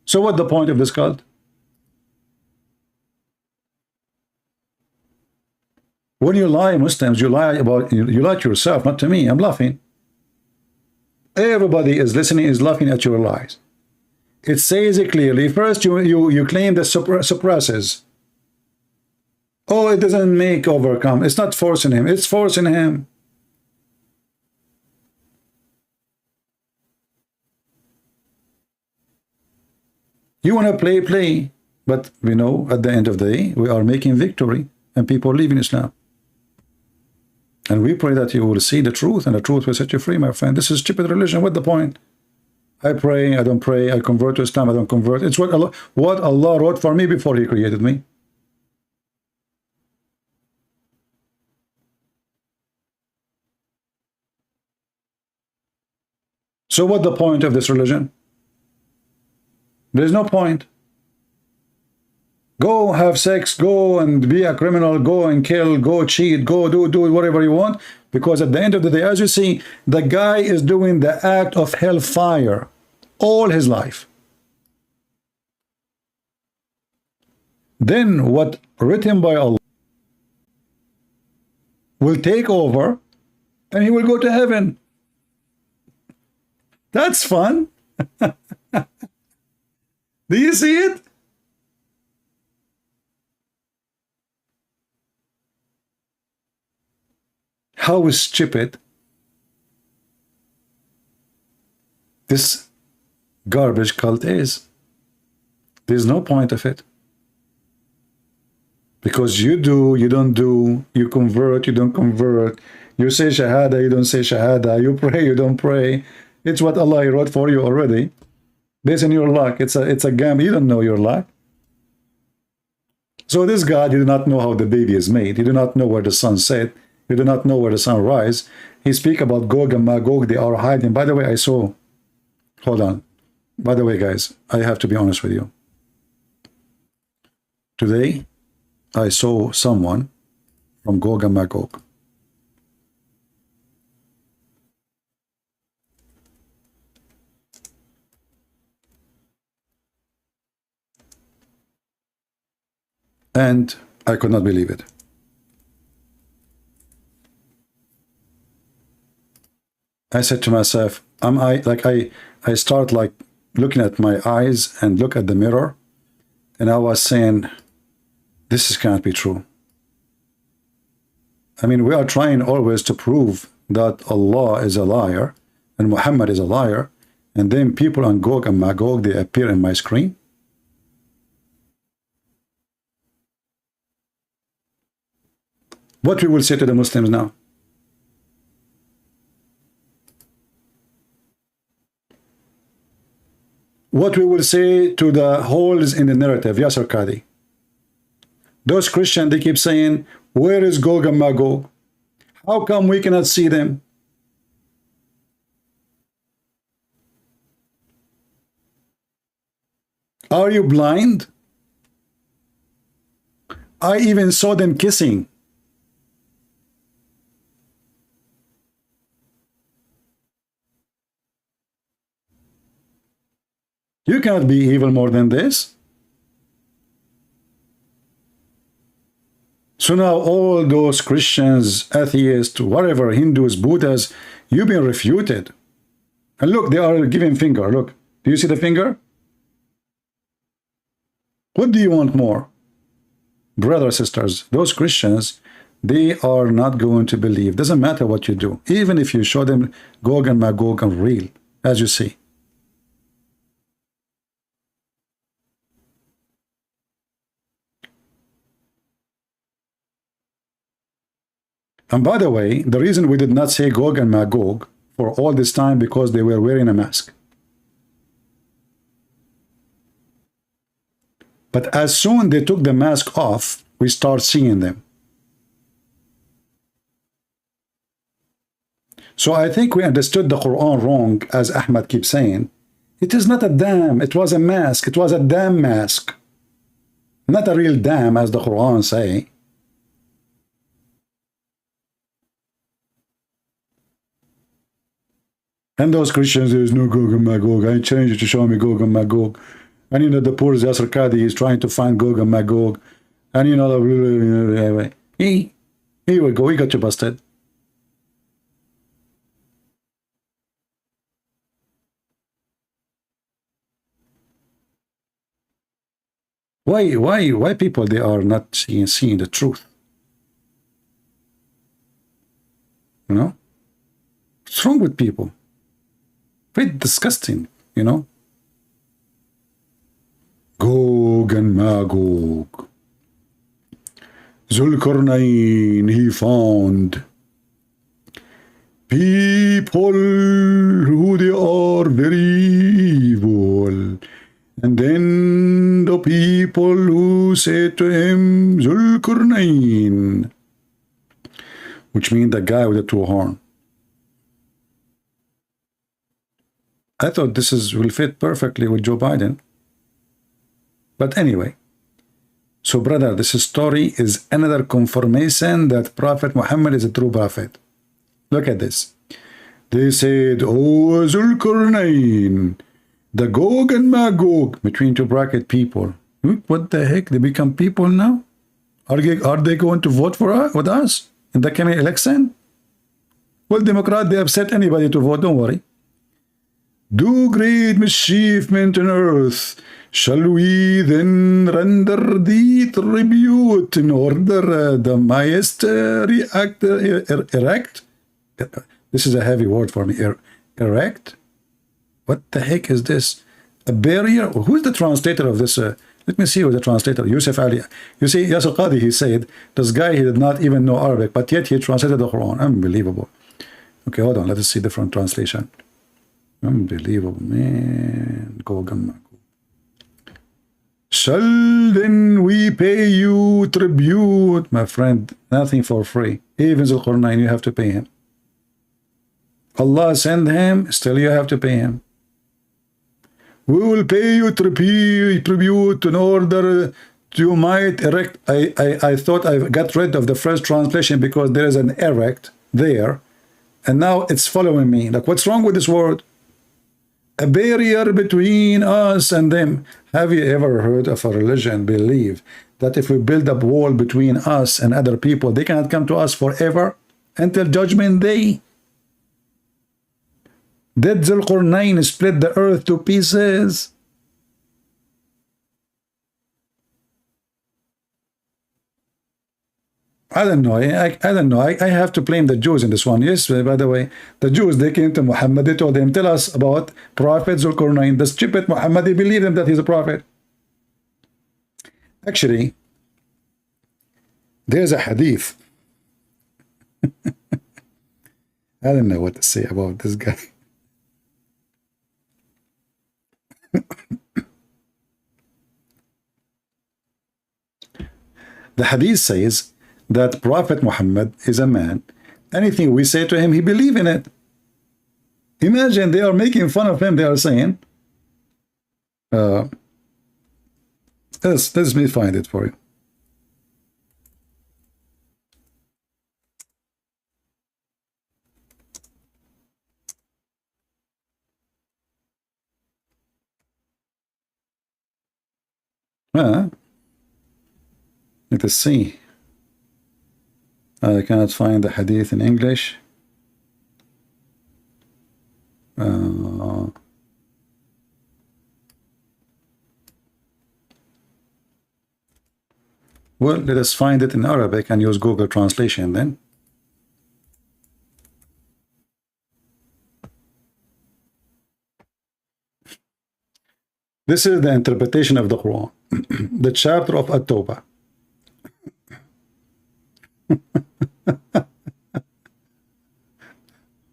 So what's the point of this cult? When you lie, Muslims, you lie to yourself, not to me. I'm laughing. Everybody is listening, is laughing at your lies. It says it clearly. First, you claim that suppresses. Oh, it doesn't make overcome. It's not forcing him. It's forcing him. You want to play. But we know at the end of the day, we are making victory and people leave in Islam. And we pray that you will see the truth and the truth will set you free, my friend. This is stupid religion. What's the point? I pray, I don't pray, I convert to Islam, I don't convert. It's what Allah wrote for me before he created me. So what's the point of this religion? There's no point. Go have sex, go and be a criminal, go and kill, go cheat, go do whatever you want. Because at the end of the day, as you see, the guy is doing the act of hellfire all his life. Then what written by Allah will take over and he will go to heaven. That's fun. Do you see it? How stupid this garbage cult is. There's no point of it. Because you do, you don't do, you convert, you don't convert, you say shahada, you don't say shahada, you pray, you don't pray. It's what Allah wrote for you already. Based on your luck, it's a game. You don't know your luck. So this God, you do not know how the baby is made. You do not know where the sun set. You do not know where the sun rise. He speak about Gog and Magog. They are hiding. By the way, I saw. Hold on. By the way, guys, I have to be honest with you. Today, I saw someone from Gog and Magog. And I could not believe it. I said to myself, I start like looking at my eyes and look at the mirror, and I was saying, this can't be true. I mean, we are trying always to prove that Allah is a liar and Muhammad is a liar, and then people on Gog and Magog, they appear in my screen. What we will say to the Muslims now? What we will say to the holes in the narrative? Yasser Qadi. Those Christians, they keep saying, where is Gog and Magog? How come we cannot see them? Are you blind? I even saw them kissing. You cannot be evil more than this. So now all those Christians, atheists, whatever, Hindus, Buddhas, you've been refuted. And look, they are giving finger. Look, do you see the finger? What do you want more? Brothers, sisters, those Christians, they are not going to believe. Doesn't matter what you do. Even if you show them Gog and Magog are real, as you see. And by the way, the reason we did not say Gog and Magog for all this time because they were wearing a mask. But as soon they took the mask off, we start seeing them. So I think we understood the Quran wrong, as Ahmad keeps saying. It is not a dam, it was a mask. It was a dam mask. Not a real dam, as the Quran say. And those Christians, there is no Gog and Magog. I changed it to show me Gog and Magog. And you know, the poor Yasser Qadi is trying to find Gog and Magog. And you know, here we go, we got you busted. Why people, they are not seeing the truth? You know? What's wrong with people? Very disgusting, you know? Gog and Magog. Zulkarnain, he found people who they are very evil. And then the people who said to him, Zulkarnain, which means the guy with the two horns. I thought this will fit perfectly with Joe Biden. But anyway, so brother, this story is another confirmation that Prophet Muhammad is a true prophet. Look at this. They said, oh, Zulkarnain, the Gog and Magog, between two bracket people. What the heck? They become people now? Are they going to vote for us, with us in the coming election? Well, Democrat, they upset anybody to vote, don't worry. Do great mischievement on earth. Shall we then render thee tribute in order the highest erect? This is a heavy word for me. Erect? What the heck is this? A barrier? Who's the translator of this? Let me see who's the translator. Yusuf Ali. You see, Yasser Qadi, he said, this guy, he did not even know Arabic, but yet he translated the Quran. Unbelievable. Okay, hold on. Let us see different translation. Unbelievable, man. Gog and Magog. Shall then we pay you tribute? My friend, nothing for free. Even Zulkarnain, you have to pay him. Allah send him, still you have to pay him. We will pay you tribute in order you might erect. I thought I got rid of the first translation because there is an erect there, and now it's following me. Like, what's wrong with this word? A barrier between us and them. Have you ever heard of a religion believe that if we build up a wall between us and other people, they cannot come to us forever until judgment day? Did Zulkarnain split the earth to pieces? I don't know. I don't know. I have to blame the Jews in this one. Yes, by the way, the Jews, they came to Muhammad. They told him, tell us about Prophet Zulqarnain. The stupid Muhammad, they believe him that he's a prophet. Actually, there's a hadith. I don't know what to say about this guy. The hadith says that Prophet Muhammad is a man. Anything we say to him, he believes in it. Imagine, they are making fun of him. They are saying, let me find it for you. Let us see. I cannot find the hadith in English. Well, let us find it in Arabic and use Google Translation then. This is the interpretation of the Quran, the chapter of At-Tawbah.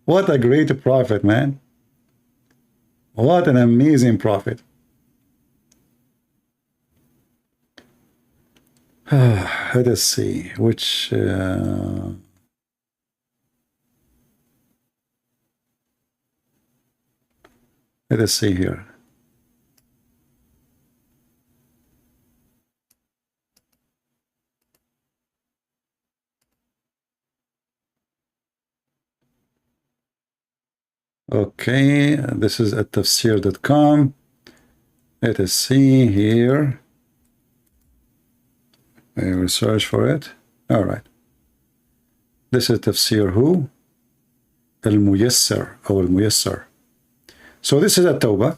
What a great prophet, man. What an amazing prophet. Let us see which let us see here. Okay, this is at tafsir.com. Let us see here. I will search for it. All right. This is Tafsir who? Al-Muyassar or Al-Muyassar. So this is At-Tawbah.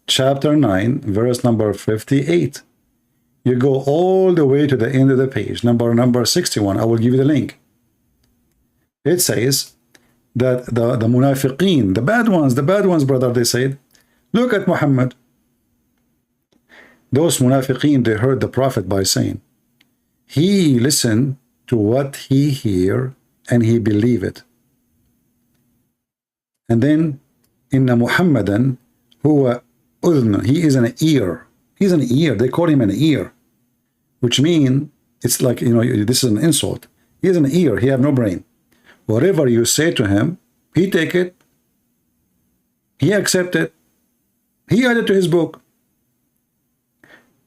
Chapter 9, verse number 58. You go all the way to the end of the page, number 61. I will give you the link. It says that the munafiqeen, the bad ones, brother, they said, look at Muhammad. Those munafiqeen, they heard the prophet by saying, he listened to what he hear and he believe it. And then, inna Muhammadan huwa udhn, he is an ear. He's an ear. They call him an ear, which means it's like, you know, this is an insult. He is an ear. He have no brain. Whatever you say to him, he take it, he accept it, he added to his book.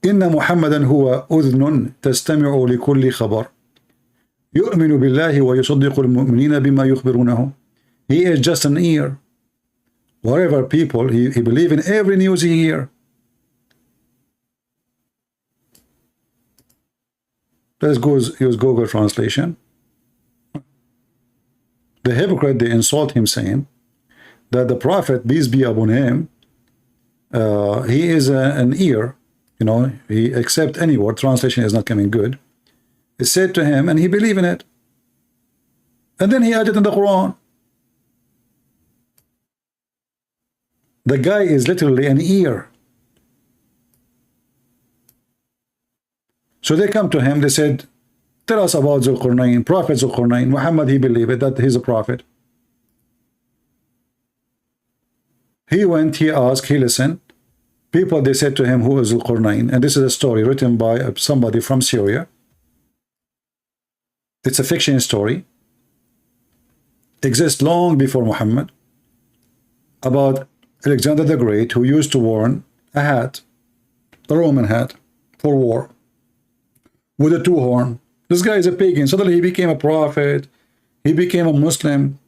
Inna Muhammadan huwa udhnun tastami'u li kulli khabar yu'minu billahi wa yusaddiqu al-mu'minina bima yukhbirunahu. He is just an ear. Whatever people, he believe in every news he hear. Let's go use Google Translation. The hypocrite, they insult him, saying that the prophet, peace be upon him, he is an ear, you know, he accept any word. Translation is not coming good. It said to him, and he believed in it. And then he added in the Quran. The guy is literally an ear. So they come to him, they said, tell us about Zulqarnain, Prophet Zulqarnain. Muhammad, he believed it, that he's a prophet. He went, he asked, he listened. People, they said to him, who is Zulqarnain? And this is a story written by somebody from Syria. It's a fiction story. Exists long before Muhammad. About Alexander the Great, who used to wear a hat, a Roman hat, for war, with a two horn. This guy is a pagan. Suddenly he became a prophet. He became a Muslim.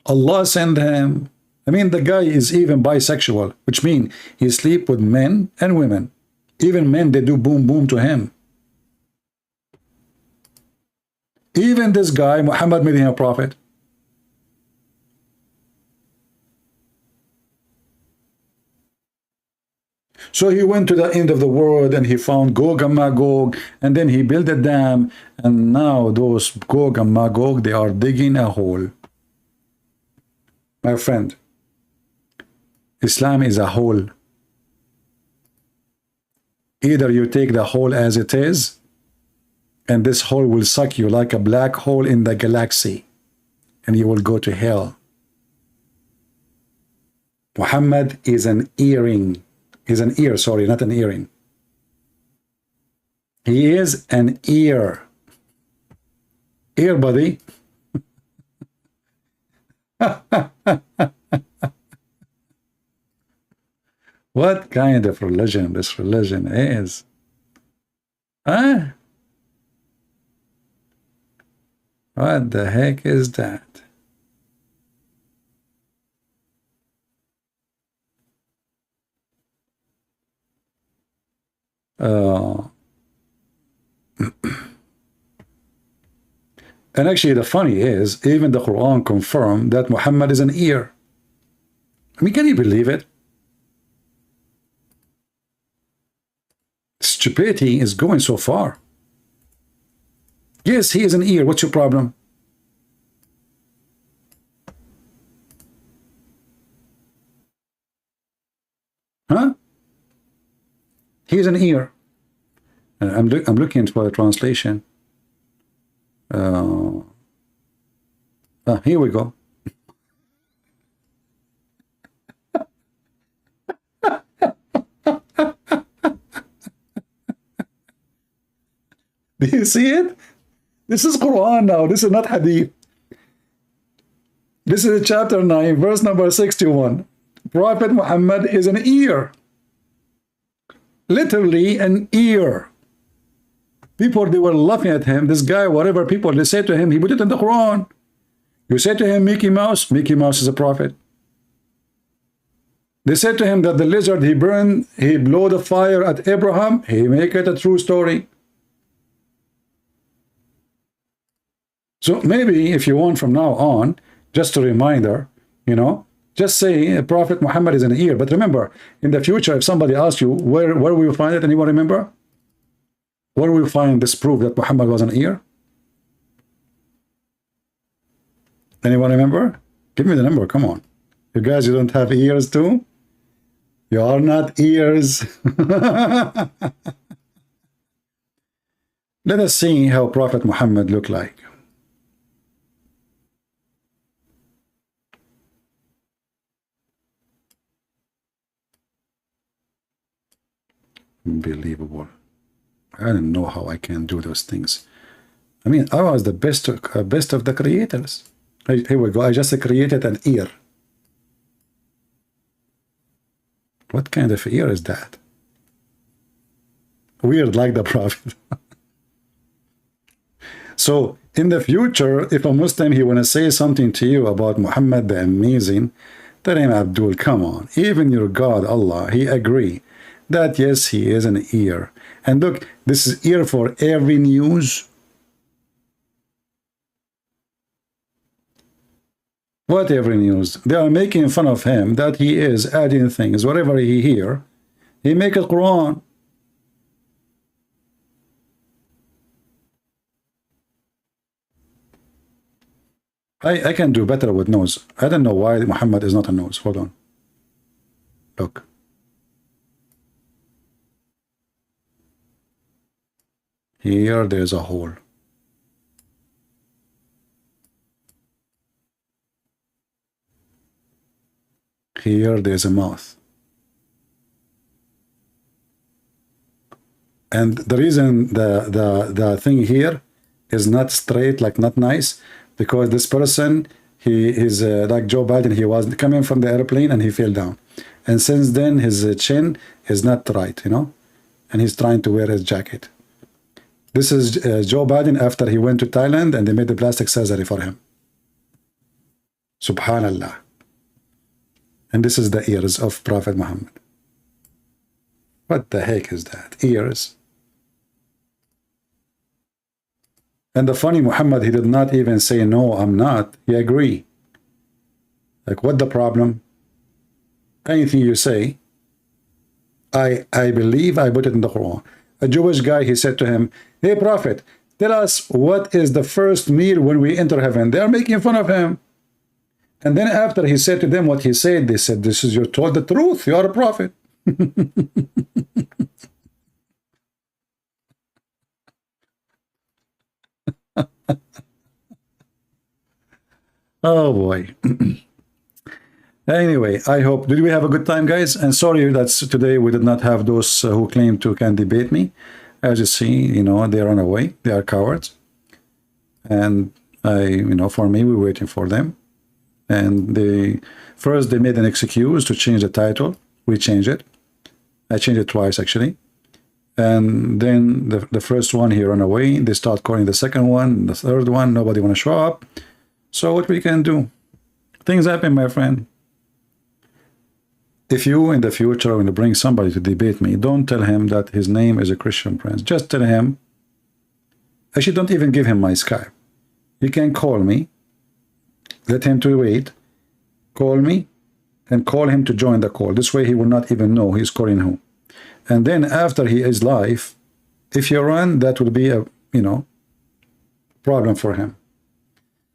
Allah sent him. I mean, the guy is even bisexual, which means he sleep with men and women. Even men, they do boom boom to him. Even this guy, Muhammad, made him a prophet. So he went to the end of the world and he found Gog and Magog, and then he built a dam, and now those Gog and Magog, they are digging a hole. My friend, Islam is a hole. Either you take the hole as it is, and this hole will suck you like a black hole in the galaxy, and you will go to hell. Muhammad is an earring. He's an ear, sorry, not an earring. He is an ear. Ear, buddy. What kind of religion this religion is? Huh? What the heck is that? And actually the funny is, even the Quran confirmed that Muhammad is an ear. I mean, can you believe it? Stupidity is going so far. Yes, he is an ear. What's your problem? Huh? He is an ear. I'm looking for a translation. Here we go. Do you see it? This is Quran now. This is not Hadith. This is chapter 9, verse number 61. Prophet Muhammad is an ear. Literally an ear. People, they were laughing at him. This guy, whatever people, they said to him, he put it in the Quran. You said to him, Mickey Mouse is a prophet. They said to him that the lizard he burned, he blew the fire at Abraham, he make it a true story. So maybe if you want from now on, just a reminder, you know, just say Prophet Muhammad is an ear. But remember, in the future, if somebody asks you, where will you find it? Anyone remember? Where will you find this proof that Muhammad was an ear? Anyone remember? Give me the number, come on. You guys, you don't have ears too? You are not ears. Let us see how Prophet Muhammad looked like. Unbelievable. I don't know how I can do those things. I mean, I was the best of the creators. Here we go. I just created an ear. What kind of ear is that? Weird, like the prophet. So in the future, if a Muslim, he want to say something to you about Muhammad the Amazing, tell him, Abdul, come on. Even your God, Allah, he agree that yes, he is an ear. And look, this is ear for every news. What every news? They are making fun of him that he is adding things. Whatever he hear, he make a Quran. I can do better with nose. I don't know why Muhammad is not a nose. Hold on. Look. Here there's a hole. Here there's a mouth. And the reason the thing here is not straight, like not nice, because this person, he is like Joe Biden, he was coming from the airplane and he fell down. And since then his chin is not right, you know, and he's trying to wear his jacket. This is Joe Biden after he went to Thailand and they made the plastic surgery for him. Subhanallah. And this is the ears of Prophet Muhammad. What the heck is that? Ears. And the funny, Muhammad, he did not even say, no, I'm not. He agreed. Like, what the problem? Anything you say, I believe I put it in the Quran. A Jewish guy, he said to him, hey prophet, tell us what is the first meal when we enter heaven. They are making fun of him. And then after he said to them what he said, they said, this is, you're told the truth, you are a prophet. Oh boy. Anyway, I hope, did we have a good time, guys? And sorry that today we did not have those who claim to can debate me. As you see, you know, they run away. They are cowards. And you know, for me, we're waiting for them. And first they made an excuse to change the title. We changed it. I changed it twice, actually. And then the first one, he ran away. They start calling the second one, the third one. Nobody want to show up. So what we can do? Things happen, my friend. If you in the future want to bring somebody to debate me, don't tell him that his name is a Christian prince. Just tell him, actually don't even give him my Skype. You can call me, let him to wait, call me, and call him to join the call. This way he will not even know he's calling who. And then after he is live, if you run, that will be a, you know, problem for him.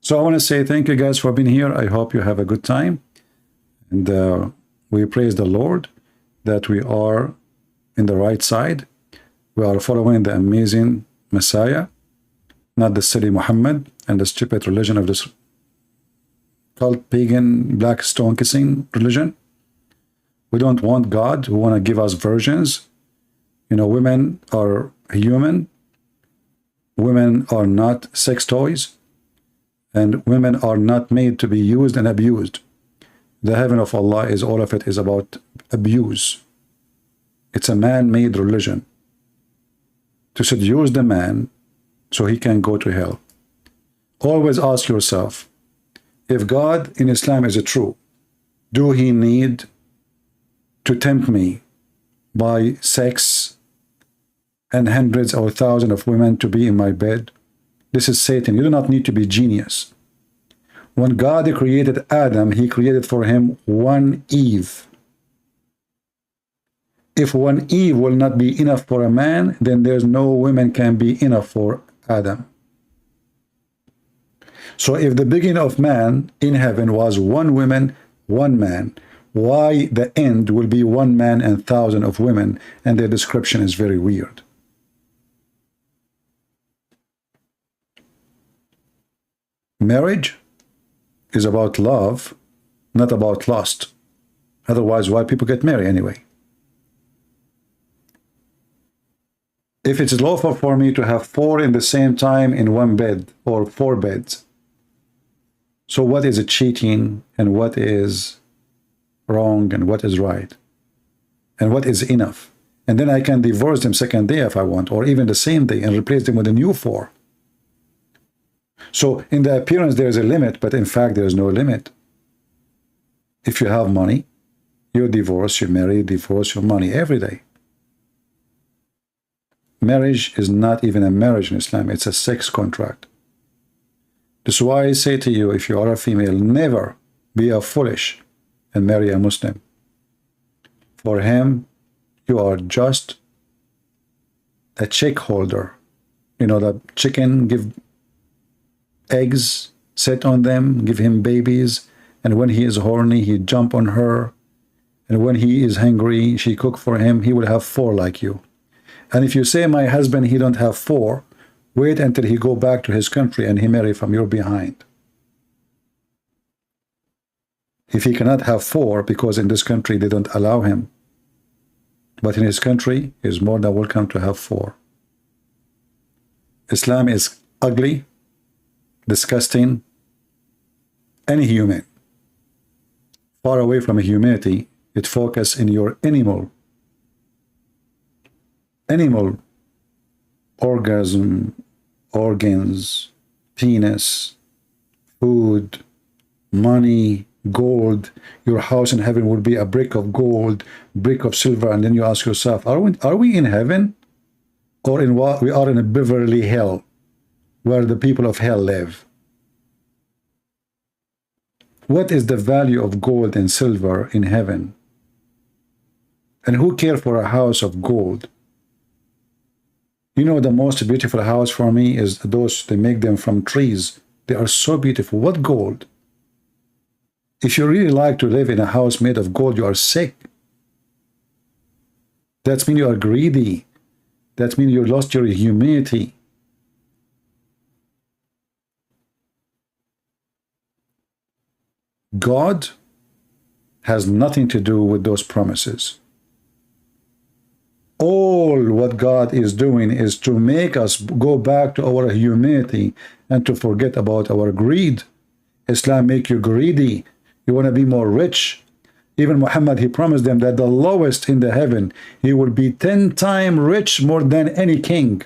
So I want to say thank you guys for being here. I hope you have a good time. And we praise the Lord that we are in the right side. We are following the amazing Messiah, not the silly Muhammad and the stupid religion of this cult, pagan, black stone kissing religion. We don't want God who want to give us virgins. You know, women are human. Women are not sex toys. And women are not made to be used and abused. The heaven of Allah is, all of it is about abuse. It's a man-made religion to seduce the man so he can go to hell. Always ask yourself, if God in Islam is true, do he need to tempt me by sex and hundreds or thousands of women to be in my bed? This is Satan. You do not need to be genius. When God created Adam, he created for him one Eve. If one Eve will not be enough for a man, then there's no women can be enough for Adam. So if the beginning of man in heaven was one woman, one man, why the end will be one man and thousand of women? And their description is very weird. Marriage is about love, not about lust. Otherwise, why people get married anyway? If it's lawful for me to have 4 in the same time in one bed or 4 beds, so what is cheating and what is wrong and what is right? And what is enough? And then I can divorce them second day if I want, or even the same day, and replace them with a new 4. So in the appearance, there is a limit, but in fact, there is no limit. If you have money, you divorce, you marry, divorce, your money every day. Marriage is not even a marriage in Islam. It's a sex contract. This is why I say to you, if you are a female, never be a foolish and marry a Muslim. For him, you are just a chick holder. You know, the chicken give eggs, sit on them, give him babies, and when he is horny, he jump on her, and when he is hungry, she cook for him. He will have 4 like you. And if you say, my husband, he don't have 4, wait until he go back to his country and he marry from your behind. If he cannot have 4, because in this country they don't allow him, but in his country, he is more than welcome to have 4. Islam is ugly, disgusting, inhuman. Far away from humanity, it focuses in your animal orgasm, organs, penis, food, money, gold. Your house in heaven will be a brick of gold, brick of silver, and then you ask yourself, are we in heaven, or in what we are in a Beverly Hill, where the people of hell live? What is the value of gold and silver in heaven? And who care for a house of gold? You know, the most beautiful house for me is those, they make them from trees. They are so beautiful. What gold? If you really like to live in a house made of gold, you are sick. That means you are greedy. That means you lost your humanity. God has nothing to do with those promises. All what God is doing is to make us go back to our humanity and to forget about our greed. Islam make you greedy. You want to be more rich. Even Muhammad, he promised them that the lowest in the heaven, he will be 10 times rich more than any king.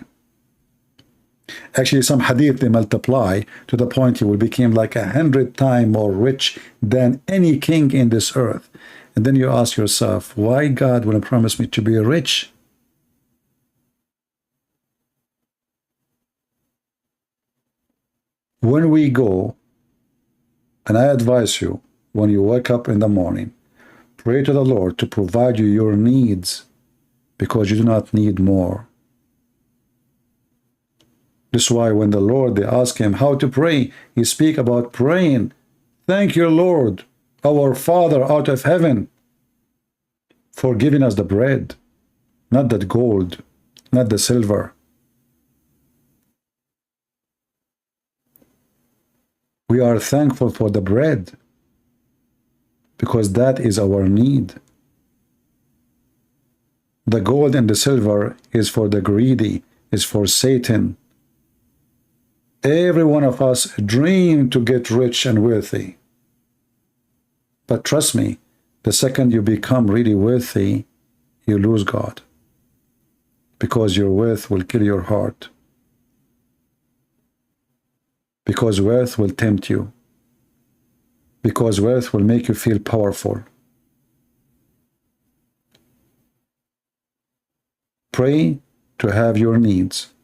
Actually, some hadith, they multiply to the point he will become like 100 times more rich than any king in this earth. And then you ask yourself, why God will promise me to be rich? When we go, and I advise you, when you wake up in the morning, pray to the Lord to provide you your needs, because you do not need more. This is why when the Lord, they ask him how to pray, he speak about praying. Thank you, Lord, our Father out of heaven, for giving us the bread, not the gold, not the silver. We are thankful for the bread, because that is our need. The gold and the silver is for the greedy, is for Satan. Every one of us dream to get rich and wealthy. But trust me, the second you become really wealthy, you lose God, because your wealth will kill your heart. Because wealth will tempt you. Because wealth will make you feel powerful. Pray to have your needs.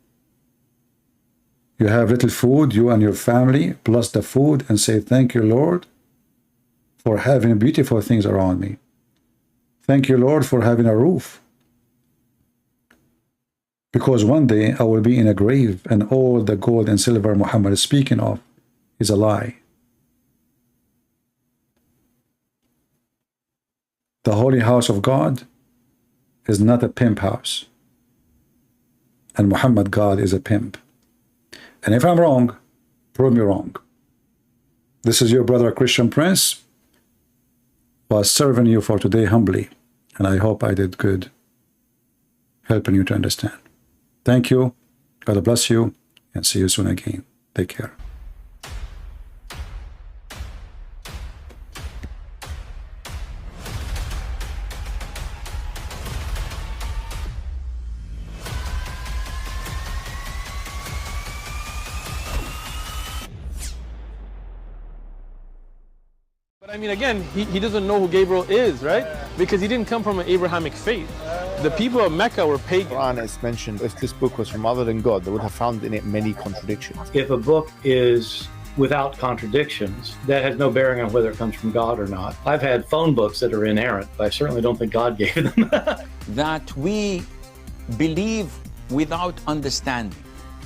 You have little food, you and your family, plus the food, and say, thank you, Lord, for having beautiful things around me. Thank you, Lord, for having a roof. Because one day I will be in a grave, and all the gold and silver Muhammad is speaking of is a lie. The holy house of God is not a pimp house. And Muhammad, God, is a pimp. And if I'm wrong, prove me wrong. This is your brother Christian Prince, was serving you for today humbly. And I hope I did good helping you to understand. Thank you. God bless you. And see you soon again. Take care. But I mean, again, he doesn't know who Gabriel is, right? Because he didn't come from an Abrahamic faith. The people of Mecca were pagan. The Quran is mentioned, if this book was from other than God, they would have found in it many contradictions. If a book is without contradictions, that has no bearing on whether it comes from God or not. I've had phone books that are inerrant, but I certainly don't think God gave them. That we believe without understanding.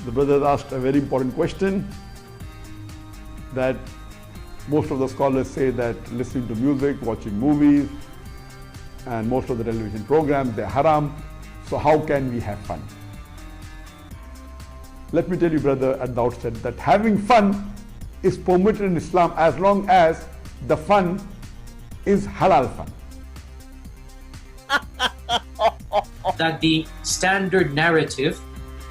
The brother asked a very important question, that most of the scholars say that listening to music, watching movies, and most of the television programs, they're haram. So how can we have fun? Let me tell you, brother, at the outset, that having fun is permitted in Islam as long as the fun is halal fun. That the standard narrative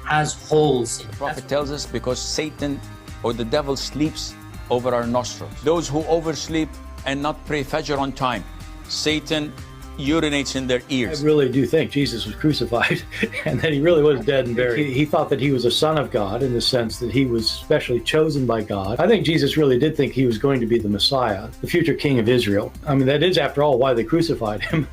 has holes in it. The Prophet tells us because Satan or the devil sleeps over our nostrils. Those who oversleep and not pray Fajr on time, Satan urinates in their ears. I really do think Jesus was crucified and that he really was dead and buried. He thought that he was a son of God in the sense that he was specially chosen by God. I think Jesus really did think he was going to be the Messiah, the future king of Israel. I mean, that is, after all, why they crucified him.